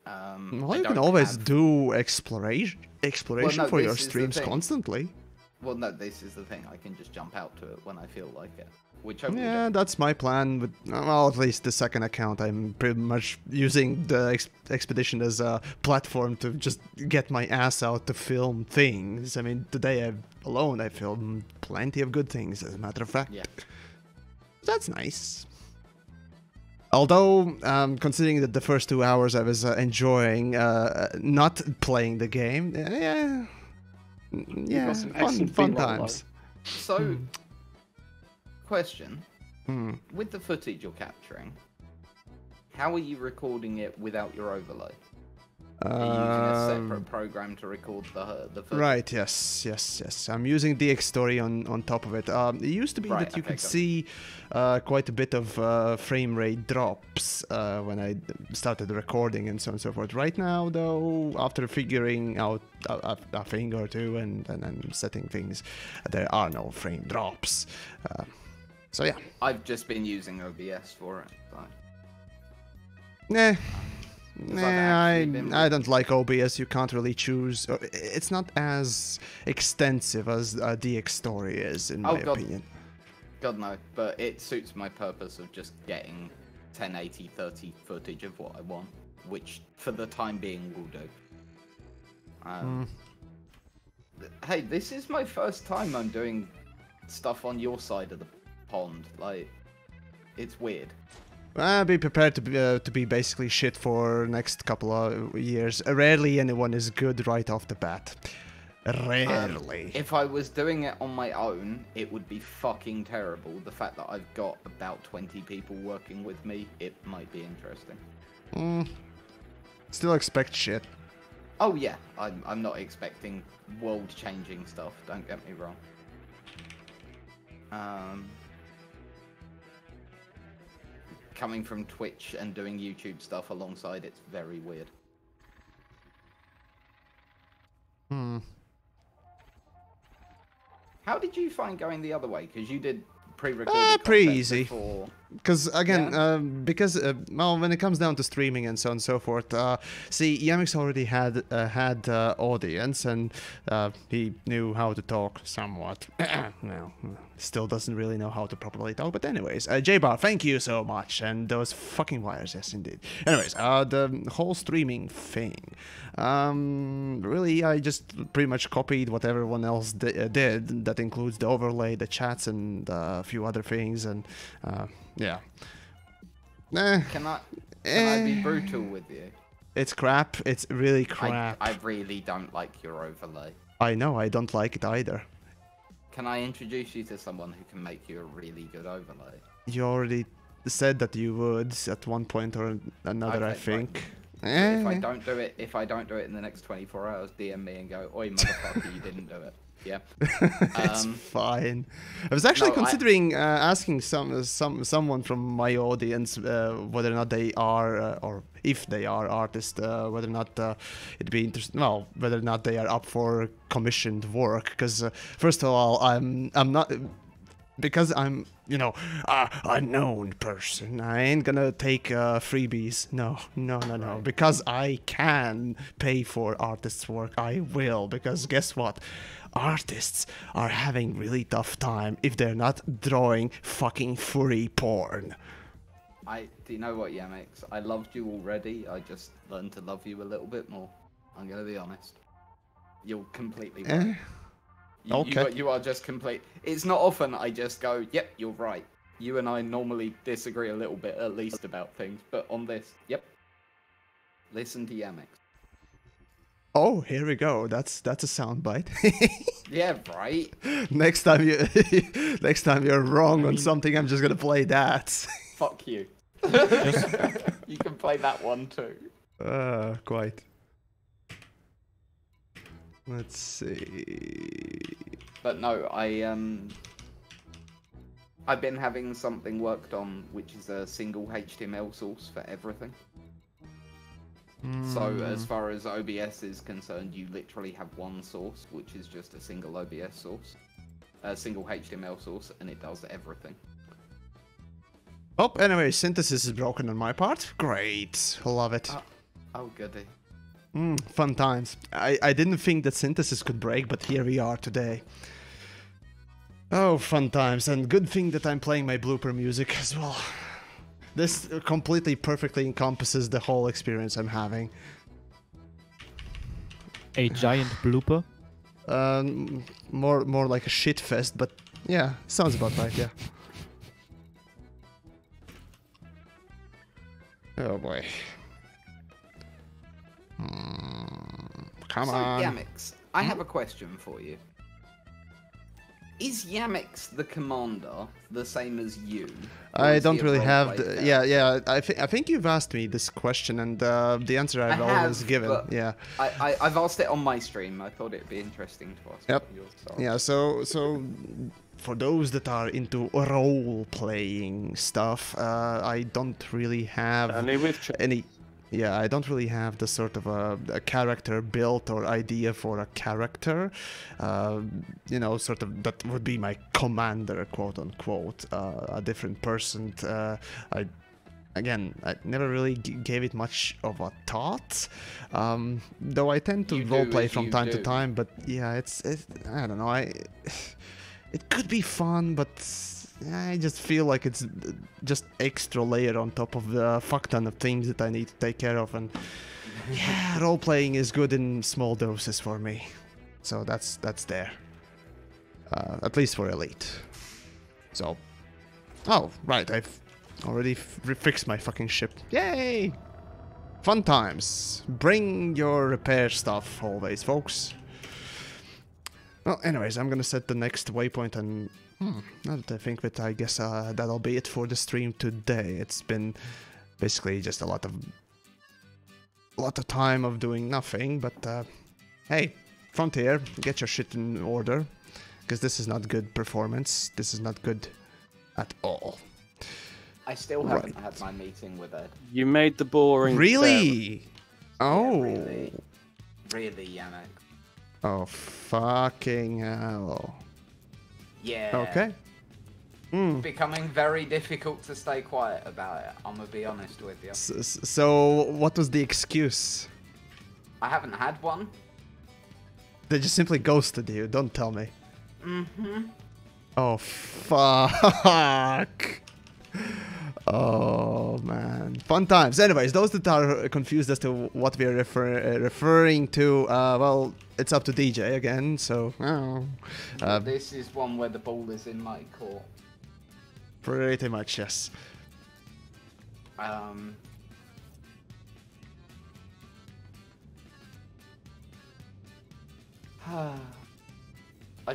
Well, you can always do exploration for your streams constantly. Well, no, this is the thing. I can just jump out to it when I feel like it. Which I will Yeah, that's my plan. With well, at least the second account, I'm pretty much using the expedition as a platform to just get my ass out to film things. I mean, today alone I filmed plenty of good things, as a matter of fact. Yeah. That's nice. Although, considering that the first 2 hours I was enjoying not playing the game, fun times. So, question. With the footage you're capturing, how are you recording it without your overlay? Are you using a separate program to record the footage? Right, yes. I'm using DX Story on top of it. It used to be that you could see quite a bit of frame rate drops when I started recording and so on and so forth. Right now, though, after figuring out a thing or two and setting things, there are no frame drops. So yeah. I've just been using OBS for it. Nah. I don't like OBS. You can't really choose. It's not as extensive as DX Story is, in my opinion. God no, but it suits my purpose of just getting 1080-30 footage of what I want, which for the time being will do. Hey, this is my first time I'm doing stuff on your side of the pond. Like, it's weird. Be prepared to be basically shit for next couple of years. Rarely anyone is good right off the bat. Rarely. If I was doing it on my own, it would be fucking terrible. The fact that I've got about 20 people working with me, it might be interesting. Still expect shit. Oh yeah, I'm not expecting world-changing stuff, don't get me wrong. Coming from Twitch and doing YouTube stuff alongside, it's very weird. How did you find going the other way? Because you did pre-recorded pretty easy. Before. Because again, well, when it comes down to streaming and so on and so forth, see, Yamiks already had audience, and he knew how to talk somewhat. Well, still doesn't really know how to properly talk. But anyways, J-Bar, thank you so much, and those fucking wires, yes indeed. Anyways, the whole streaming thing, really, I just pretty much copied what everyone else did. That includes the overlay, the chats, and a few other things, and yeah. Can I be brutal with you? It's crap. It's really crap. I really don't like your overlay. I know. I don't like it either. Can I introduce you to someone who can make you a really good overlay? You already said that you would at one point or another, I think. Right. If I don't do it in the next 24 hours, DM me and go, "Oi, motherfucker, you didn't do it." Yeah. It's fine. I was actually considering asking someone from my audience whether or not they are, or if they are artists, whether or not it'd be interesting. Well, whether or not they are up for commissioned work. Because first of all, I'm not. Because I'm, you know, a known person, I ain't gonna take freebies. No. Because I can pay for artists' work, I will. Because guess what? Artists are having really tough time if they're not drawing fucking furry porn. Do you know what, Yamiks? I loved you already. I just learned to love you a little bit more. I'm gonna be honest. You're completely right. Okay. You are just complete. It's not often I just go, yep, you're right. You and I normally disagree a little bit, at least, about things. But on this, yep. Listen to Yamiks. Oh, here we go. That's a soundbite. Yeah, right. Next time you're wrong on something, I'm just gonna play that. Fuck you. You can play that one too. Quite. Let's see. But no, I've been having something worked on, which is a single HTML source for everything. So as far as OBS is concerned, you literally have one source, which is just a single OBS source, a single HTML source, and it does everything. Oh, anyway, synthesis is broken on my part. Great, love it. Oh, goody. Fun times. I didn't think that synthesis could break, but here we are today. Oh, fun times, and good thing that I'm playing my blooper music as well. This completely perfectly encompasses the whole experience I'm having. A giant blooper? More like a shit fest, but yeah, sounds about right, yeah. Oh boy. Come on. Yamiks, I have a question for you. Is Yamiks the commander the same as you? I don't really have the, yeah. I think you've asked me this question, and the answer I've always given. Yeah. I've asked it on my stream. I thought it'd be interesting to ask. Yep. Yeah. So for those that are into role-playing stuff, I don't really have any. Yeah, I don't really have the sort of a character built or idea for a character. You know, sort of that would be my commander, quote unquote, a different person. I never really gave it much of a thought. Though I tend to roleplay from time to time, but yeah, it's I don't know. It could be fun, but I just feel like it's just extra layer on top of the fuck ton of things that I need to take care of, and yeah, role-playing is good in small doses for me. So that's there. At least for Elite. So, oh, right, I've already fixed my fucking ship. Yay! Fun times. Bring your repair stuff always, folks. Well, anyways, I'm gonna set the next waypoint, and now that I think of it, I guess that'll be it for the stream today. It's been basically just a lot of time of doing nothing, but hey, Frontier, get your shit in order, because this is not good performance. This is not good at all. I still haven't had my meeting with Ed. You made the boring. Really? Oh. Yeah, really, Yannick. Oh, fucking hell. Yeah. Okay. It's becoming very difficult to stay quiet about it, I'm gonna be honest with you. So, what was the excuse? I haven't had one. They just simply ghosted you, don't tell me. Mm-hmm. Oh, fuck. Oh, man. Fun times. Anyways, those that are confused as to what we're referring to, well, it's up to DJ again, so... this is one where the ball is in my court. Pretty much, yes. I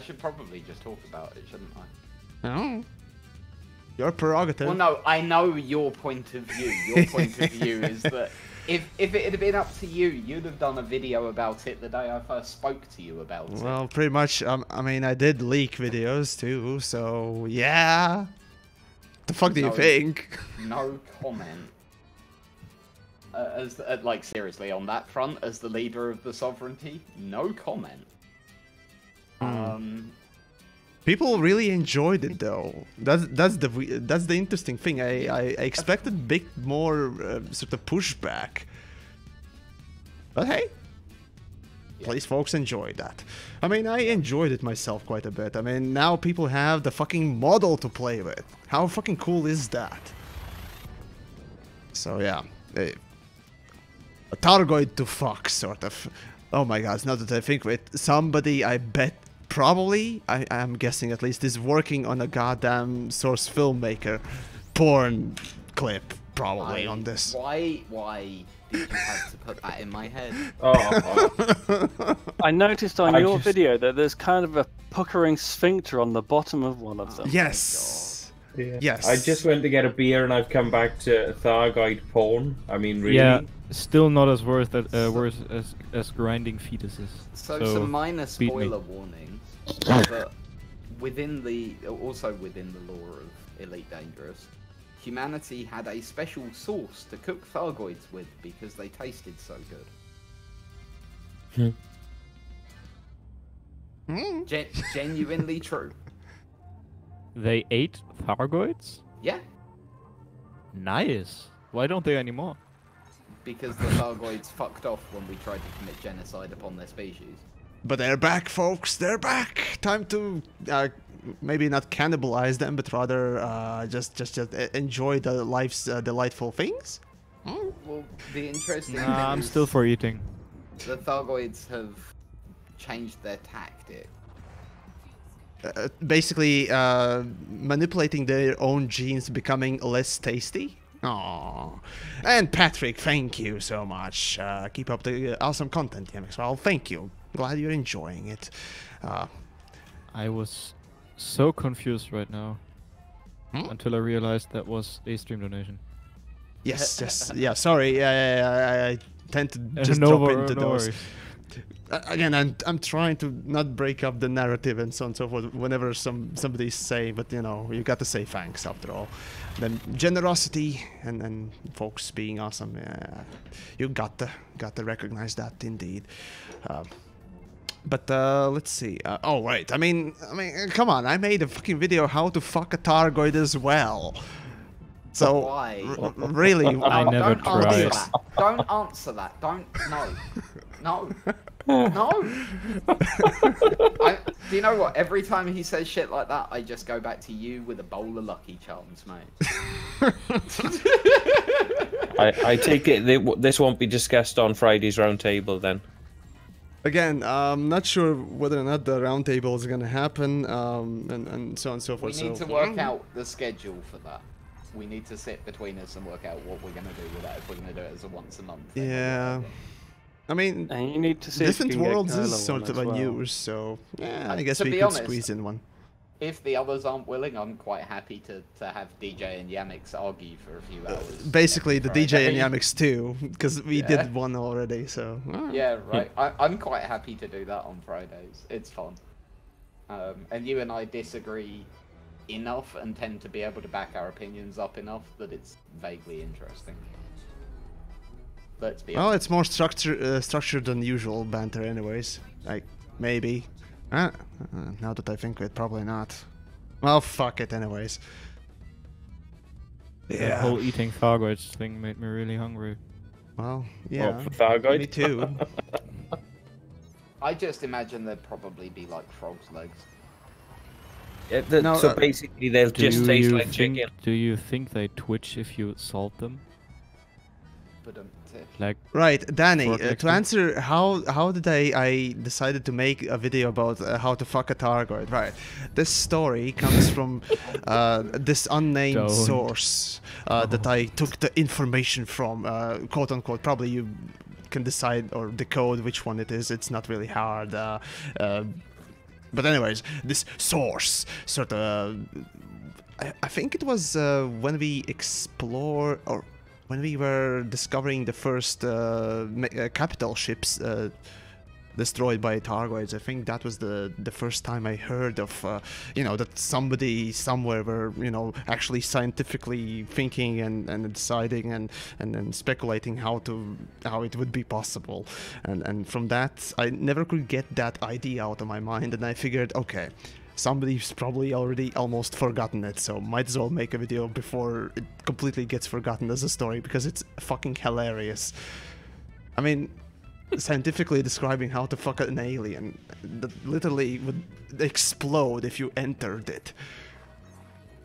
should probably just talk about it, shouldn't I? No. Your prerogative. Well, no, I know your point of view. Your point of view is that If it had been up to you, you'd have done a video about it the day I first spoke to you about it. Well, pretty much. I mean, I did leak videos too, so yeah. The fuck do you think? No comment. Like seriously, on that front, as the leader of the sovereignty, no comment. People really enjoyed it though. That's the interesting thing. I expected big more sort of pushback. But hey, at least folks enjoyed that. I mean, I enjoyed it myself quite a bit. I mean, now people have the fucking model to play with. How fucking cool is that? So yeah, a Targoid to fuck, sort of. Oh my god, now that I think of it, somebody, I bet, probably, I'm guessing at least, is working on a goddamn source filmmaker porn clip, probably, on this. Why did you have to put that in my head? I noticed on your video that there's kind of a puckering sphincter on the bottom of one of them. Yes. Yeah. Yes. I just went to get a beer and I've come back to Thargoid porn. I mean, really? Yeah, still not as worse as grinding fetuses. So some minor spoiler warnings, but within the lore of Elite Dangerous, humanity had a special sauce to cook Thargoids with because they tasted so good. Genuinely true. They ate Thargoids? Yeah. Nice. Why don't they anymore? Because the Thargoids fucked off when we tried to commit genocide upon their species. But they're back, folks. They're back. Time to maybe not cannibalize them, but rather just enjoy the life's delightful things. Well, the interesting thing I'm is still for eating. the Thargoids have changed their tactic. Basically, manipulating their own genes, becoming less tasty. Aww. And Patrick, thank you so much. Keep up the awesome content, TheYamiks. Well, thank you. Glad you're enjoying it. I was so confused right now until I realized that was a stream donation. Yes, yes, yeah. Sorry, I tend to just drop into those. Again, I'm trying to not break up the narrative and so on and so forth whenever somebody's saying, but you know, you got to say thanks after all. Then generosity and folks being awesome, you got to recognize that indeed. But let's see. Oh right, I mean, come on! I made a fucking video how to fuck a Targoid as well. So why? Really, I never tried. Don't answer that. Don't. No. No. Do you know what? Every time he says shit like that, I just go back to you with a bowl of Lucky Charms, mate. I take it this won't be discussed on Friday's roundtable then. Again, I'm not sure whether or not the roundtable is going to happen, and so on and so forth. We need to work out the schedule for that. We need to sit between us and work out what we're going to do with that if we're going to do it as a once a month. Yeah. I mean, and you need to see Different Worlds is sort of a news, so yeah, I guess we could squeeze in one. If the others aren't willing, I'm quite happy to have DJ and YamiKs argue for a few hours. Basically, the DJ and YamiKs too, because we did one already, so... Yeah, right. I'm quite happy to do that on Fridays. It's fun. And you and I disagree enough and tend to be able to back our opinions up enough that it's vaguely interesting. Let's be honest. Well, it's more structured than usual banter anyways. Like, maybe. Now that I think of it, probably not. Well, fuck it anyways. The whole eating Thargoids thing made me really hungry. Well, yeah. For Thargoid? Me too. I just imagine there'd probably be like frog's legs. Yeah, so basically they'll just taste like chicken. Do you think they twitch if you salt them? Like right, Danny, to answer how did I decided to make a video about how to fuck a Targoid. Right, this story comes from this unnamed source that I took the information from, quote unquote. Probably you can decide or decode which one it is. It's not really hard. But anyways, this source sort of I think it was when we explore or when we were discovering the first capital ships destroyed by Targoids. I think that was the first time I heard of, you know, that somebody somewhere were, you know, actually scientifically thinking and deciding and then speculating how it would be possible. And from that, I never could get that idea out of my mind, and I figured, okay, somebody's probably already almost forgotten it, so might as well make a video before it completely gets forgotten as a story, because it's fucking hilarious. I mean, scientifically describing how to fuck an alien that literally would explode if you entered it.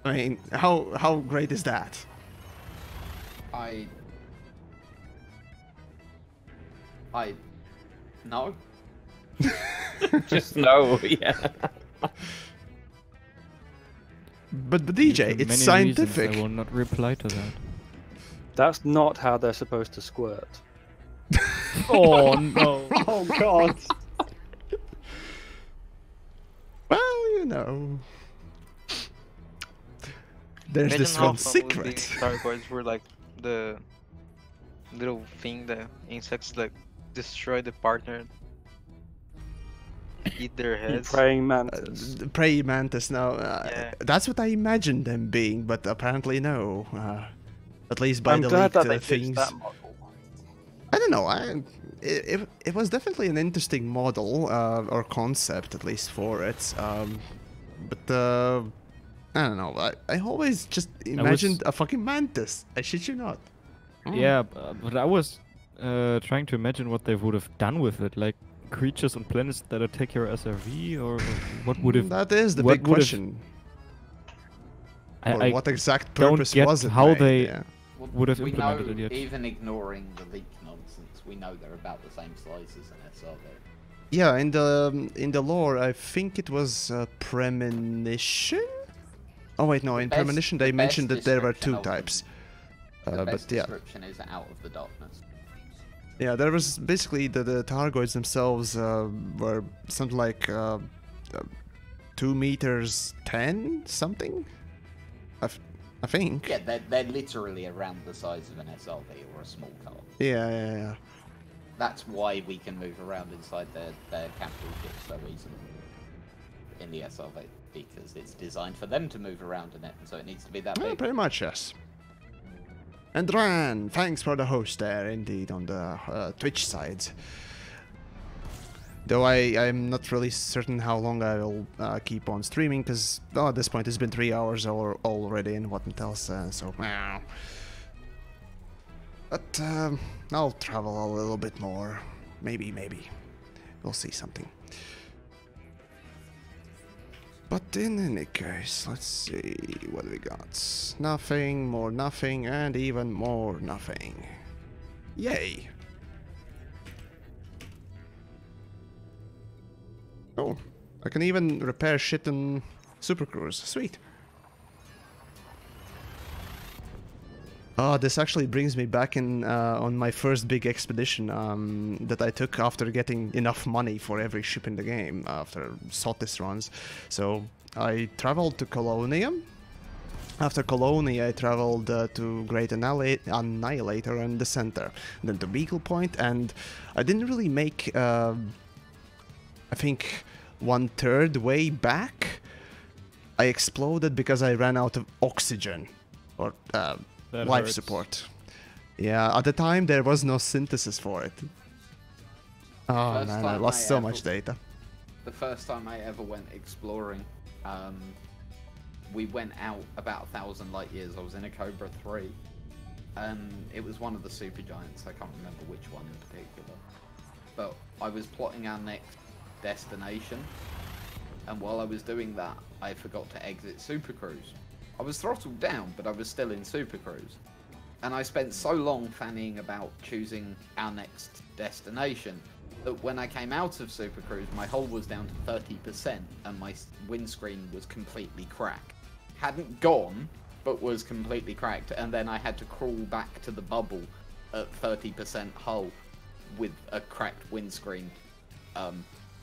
I mean, how great is that? No. Just no, yeah. But DJ, it's scientific. I will not reply to that. That's not how they're supposed to squirt. Oh no! Oh god! Well, you know, there's this one secret. Targoids were like the little thing that insects like destroy the partner, eat their heads. Praying mantis. Praying mantis. Now, that's what I imagined them being, but apparently no. At least by I'm the glad that leaked they things. that model. I don't know. It was definitely an interesting model or concept, at least for it. But I don't know. I always just imagined a fucking mantis. I shit you not. Yeah, but I was trying to imagine what they would have done with it, like creatures on planets that attack your SRV, or what would have. That is the big question. Or what exact purpose was it? How they Well, would have we implemented know, it yet. even ignoring the leak nonsense, we know they're about the same size as an SRV. Yeah, in the lore, I think it was premonition. Oh wait, no. In premonition, they mentioned that there were two types. The best but yeah. description is out of the darkness. Yeah, there was basically the Targoids themselves were something like 2 meters 10 something. I think. Yeah, they're literally around the size of an SRV or a small car. Yeah. That's why we can move around inside their capital ships so easily in the SRV, because it's designed for them to move around in it, so it needs to be that Yeah, big. pretty much, yes. And Ran, thanks for the host there, indeed, on the Twitch side. Though I'm not really certain how long I will keep on streaming, because at this point it's been 3 hours already and whatnot else, so... But I'll travel a little bit more. Maybe. We'll see something. But in any case, let's see what we got. Nothing, more nothing, and even more nothing. Yay! Oh, I can even repair shit in Super Cruise. Sweet. Oh, this actually brings me back in on my first big expedition that I took after getting enough money for every ship in the game after Sotis runs. So I traveled to Colonium. After Colonia, I traveled to Great Annihilator and the Center, then to Beagle Point, and I didn't really make, I think, 1/3 way back. I exploded because I ran out of oxygen, or life hurts. support. Yeah, at the time there was no synthesis for it. Oh First man, I time lost I so ever- much data. The first time I ever went exploring, we went out about 1,000 light years. I was in a Cobra 3, and it was one of the supergiants. I can't remember which one in particular. But I was plotting our next destination, and while I was doing that, I forgot to exit Super Cruise. I was throttled down, but I was still in Super Cruise. And I spent so long fannying about choosing our next destination that when I came out of Super Cruise, my hull was down to 30% and my windscreen was completely cracked. Hadn't gone, but was completely cracked, and then I had to crawl back to the bubble at 30% hull with a cracked windscreen.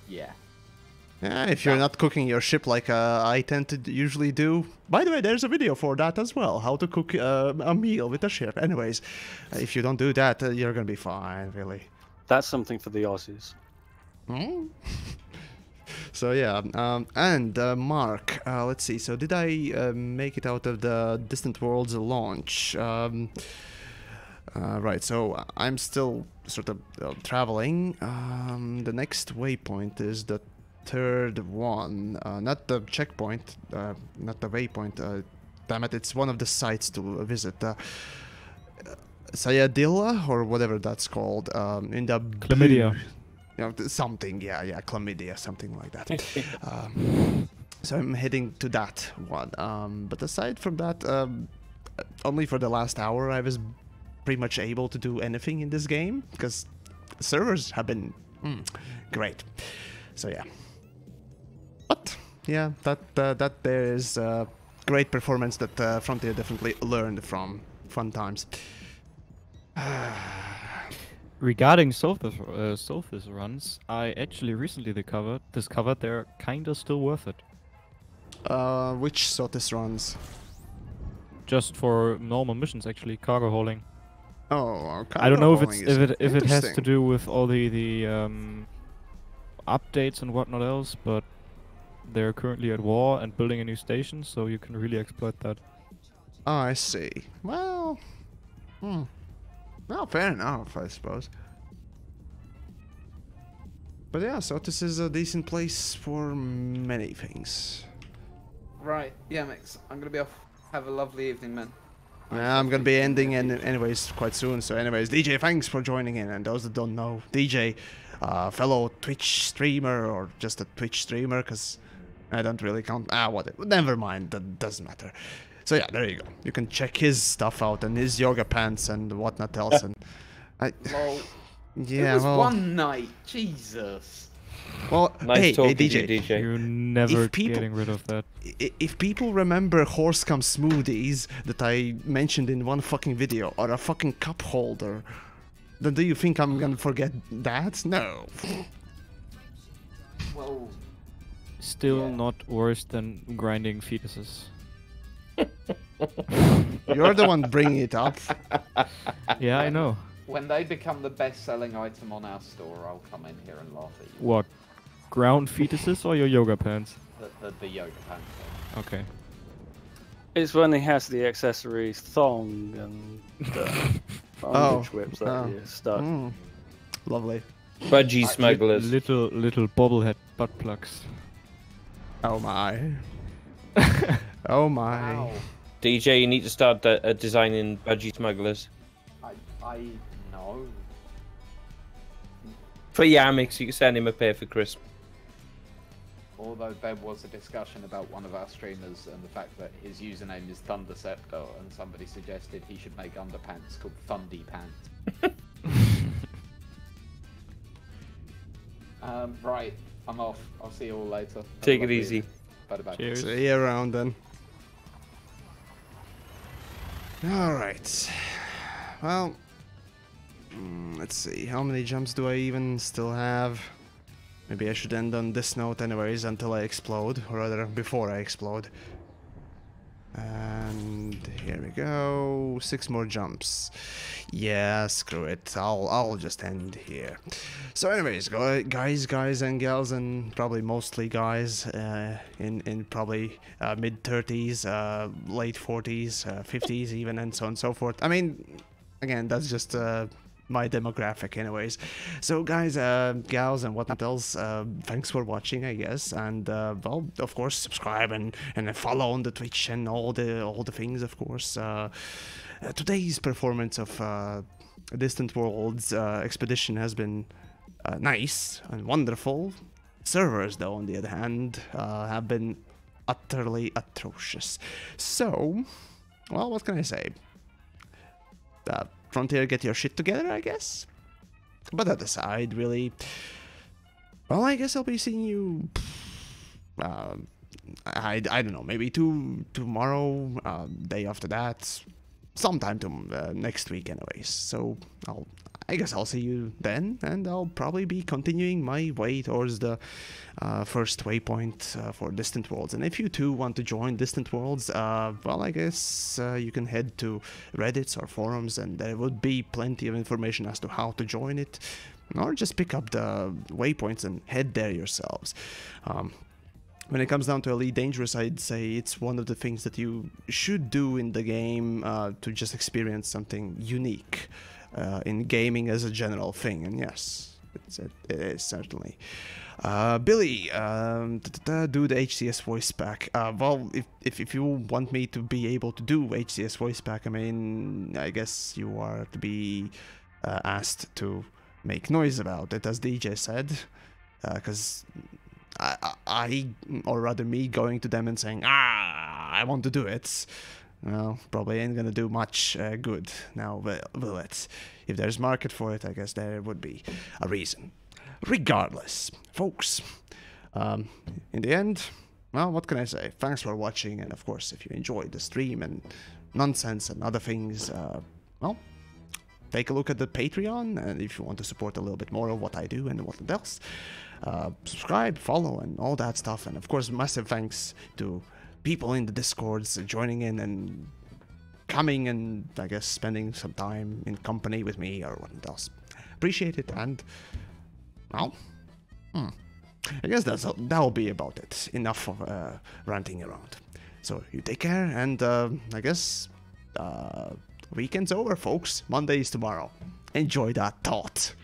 Yeah. Yeah, if you're not cooking your ship like I tend to usually do. By the way, there's a video for that as well, how to cook a meal with a ship. Anyways, if you don't do that, you're gonna be fine, really. That's something for the Aussies. Hmm? So yeah, and Mark, let's see. So did I make it out of the Distant Worlds launch? Right. So I'm still sort of traveling. The next waypoint is the third one, not the checkpoint, not the waypoint. Damn it! It's one of the sites to visit. Sayadilla or whatever that's called. In the Chlamydia. Something, yeah, chlamydia, something like that. So I'm heading to that one. But aside from that, only for the last hour I was pretty much able to do anything in this game because servers have been great. So yeah. But yeah, that there is great performance that Frontier definitely learned from. Fun times. Regarding Sophis runs, I actually recently discovered they're kinda still worth it. Which Sophis runs? Just for normal missions, actually, cargo hauling. Oh, I don't know if it has to do with all the updates and whatnot else, but they're currently at war and building a new station, so you can really exploit that. Oh, I see. Well, well, fair enough, I suppose. But yeah, so this is a decent place for many things. Right, Yamiks, I'm gonna be off. Have a lovely evening, man. Yeah, I'm gonna be ending anyways quite soon. So anyways, DJ, thanks for joining in. And those that don't know, DJ, fellow Twitch streamer or just a Twitch streamer, because I don't really count. Whatever. Never mind. That doesn't matter. So yeah, there you go. You can check his stuff out and his yoga pants and whatnot else. And Lol. Yeah, it was well, one night. Jesus. Well, Nice hey, talking to DJ. you, DJ. You're never getting rid of that. If people remember horse cum smoothies that I mentioned in one fucking video, or a fucking cup holder, then do you think I'm gonna forget that? No. Well, Still not worse than grinding fetuses. You're the one bringing it up. Yeah, I know. when they become the best-selling item on our store, I'll come in here and laugh at you. What? Ground fetuses or your yoga pants? The yoga pants. Okay. It's when he has the accessories, thong and bondage whips that you start. Lovely. Budgie smugglers. Little bobblehead butt plugs. Oh my. Oh my. Wow. DJ, you need to start designing budgie smugglers. I know. For Yamiks, you can send him a pair for Christmas. Although there was a discussion about one of our streamers and the fact that his username is Thunderceptor, and somebody suggested he should make underpants called Thundy Pants. Right, I'm off. I'll see you all later. Take it easy. Bye-bye. Cheers. See you around then. Alright. Well, let's see. How many jumps do I even still have? Maybe I should end on this note anyways until I explode, or rather before I explode. And here we go. 6 more jumps. Yeah, screw it. I'll just end here. So anyways, guys and gals, and probably mostly guys in probably mid-30s, late 40s, 50s even, and so on and so forth. I mean, again, that's just my demographic anyways. So guys, gals and whatnot else, thanks for watching, I guess, and well, of course, subscribe and follow on the Twitch and all the things, of course. Today's performance of Distant Worlds Expedition has been nice and wonderful. Servers, though, on the other hand, have been utterly atrocious. So, well, what can I say? Frontier, get your shit together, I guess. But that aside, really, well, I guess I'll be seeing you. I don't know, maybe tomorrow, day after that. sometime next week anyways. So I guess I'll see you then, and I'll probably be continuing my way towards the first waypoint for Distant Worlds. And if you too want to join Distant Worlds, well, I guess you can head to Reddits or forums, and there would be plenty of information as to how to join it, or just pick up the waypoints and head there yourselves. When it comes down to Elite Dangerous, I'd say it's one of the things that you should do in the game to just experience something unique in gaming as a general thing. And yes, it is certainly. Billy, do the HCS voice pack. Well, if you want me to be able to do HCS voice pack, I mean, I guess you are to be asked to make noise about it, as DJ said, because I, or rather me, going to them and saying, I want to do it, well, probably ain't gonna do much good. Now, will it? If there's market for it, I guess there would be a reason. Regardless, folks, in the end, well, what can I say? Thanks for watching, and of course, if you enjoyed the stream and nonsense and other things, well, take a look at the Patreon, and if you want to support a little bit more of what I do and what else, subscribe, follow, and all that stuff. And of course, massive thanks to people in the Discords joining in and coming and, I guess, spending some time in company with me or what else. Appreciate it, and, well, I guess that'll be about it. Enough of ranting around. So, you take care, and I guess weekend's over, folks. Monday is tomorrow. Enjoy that thought.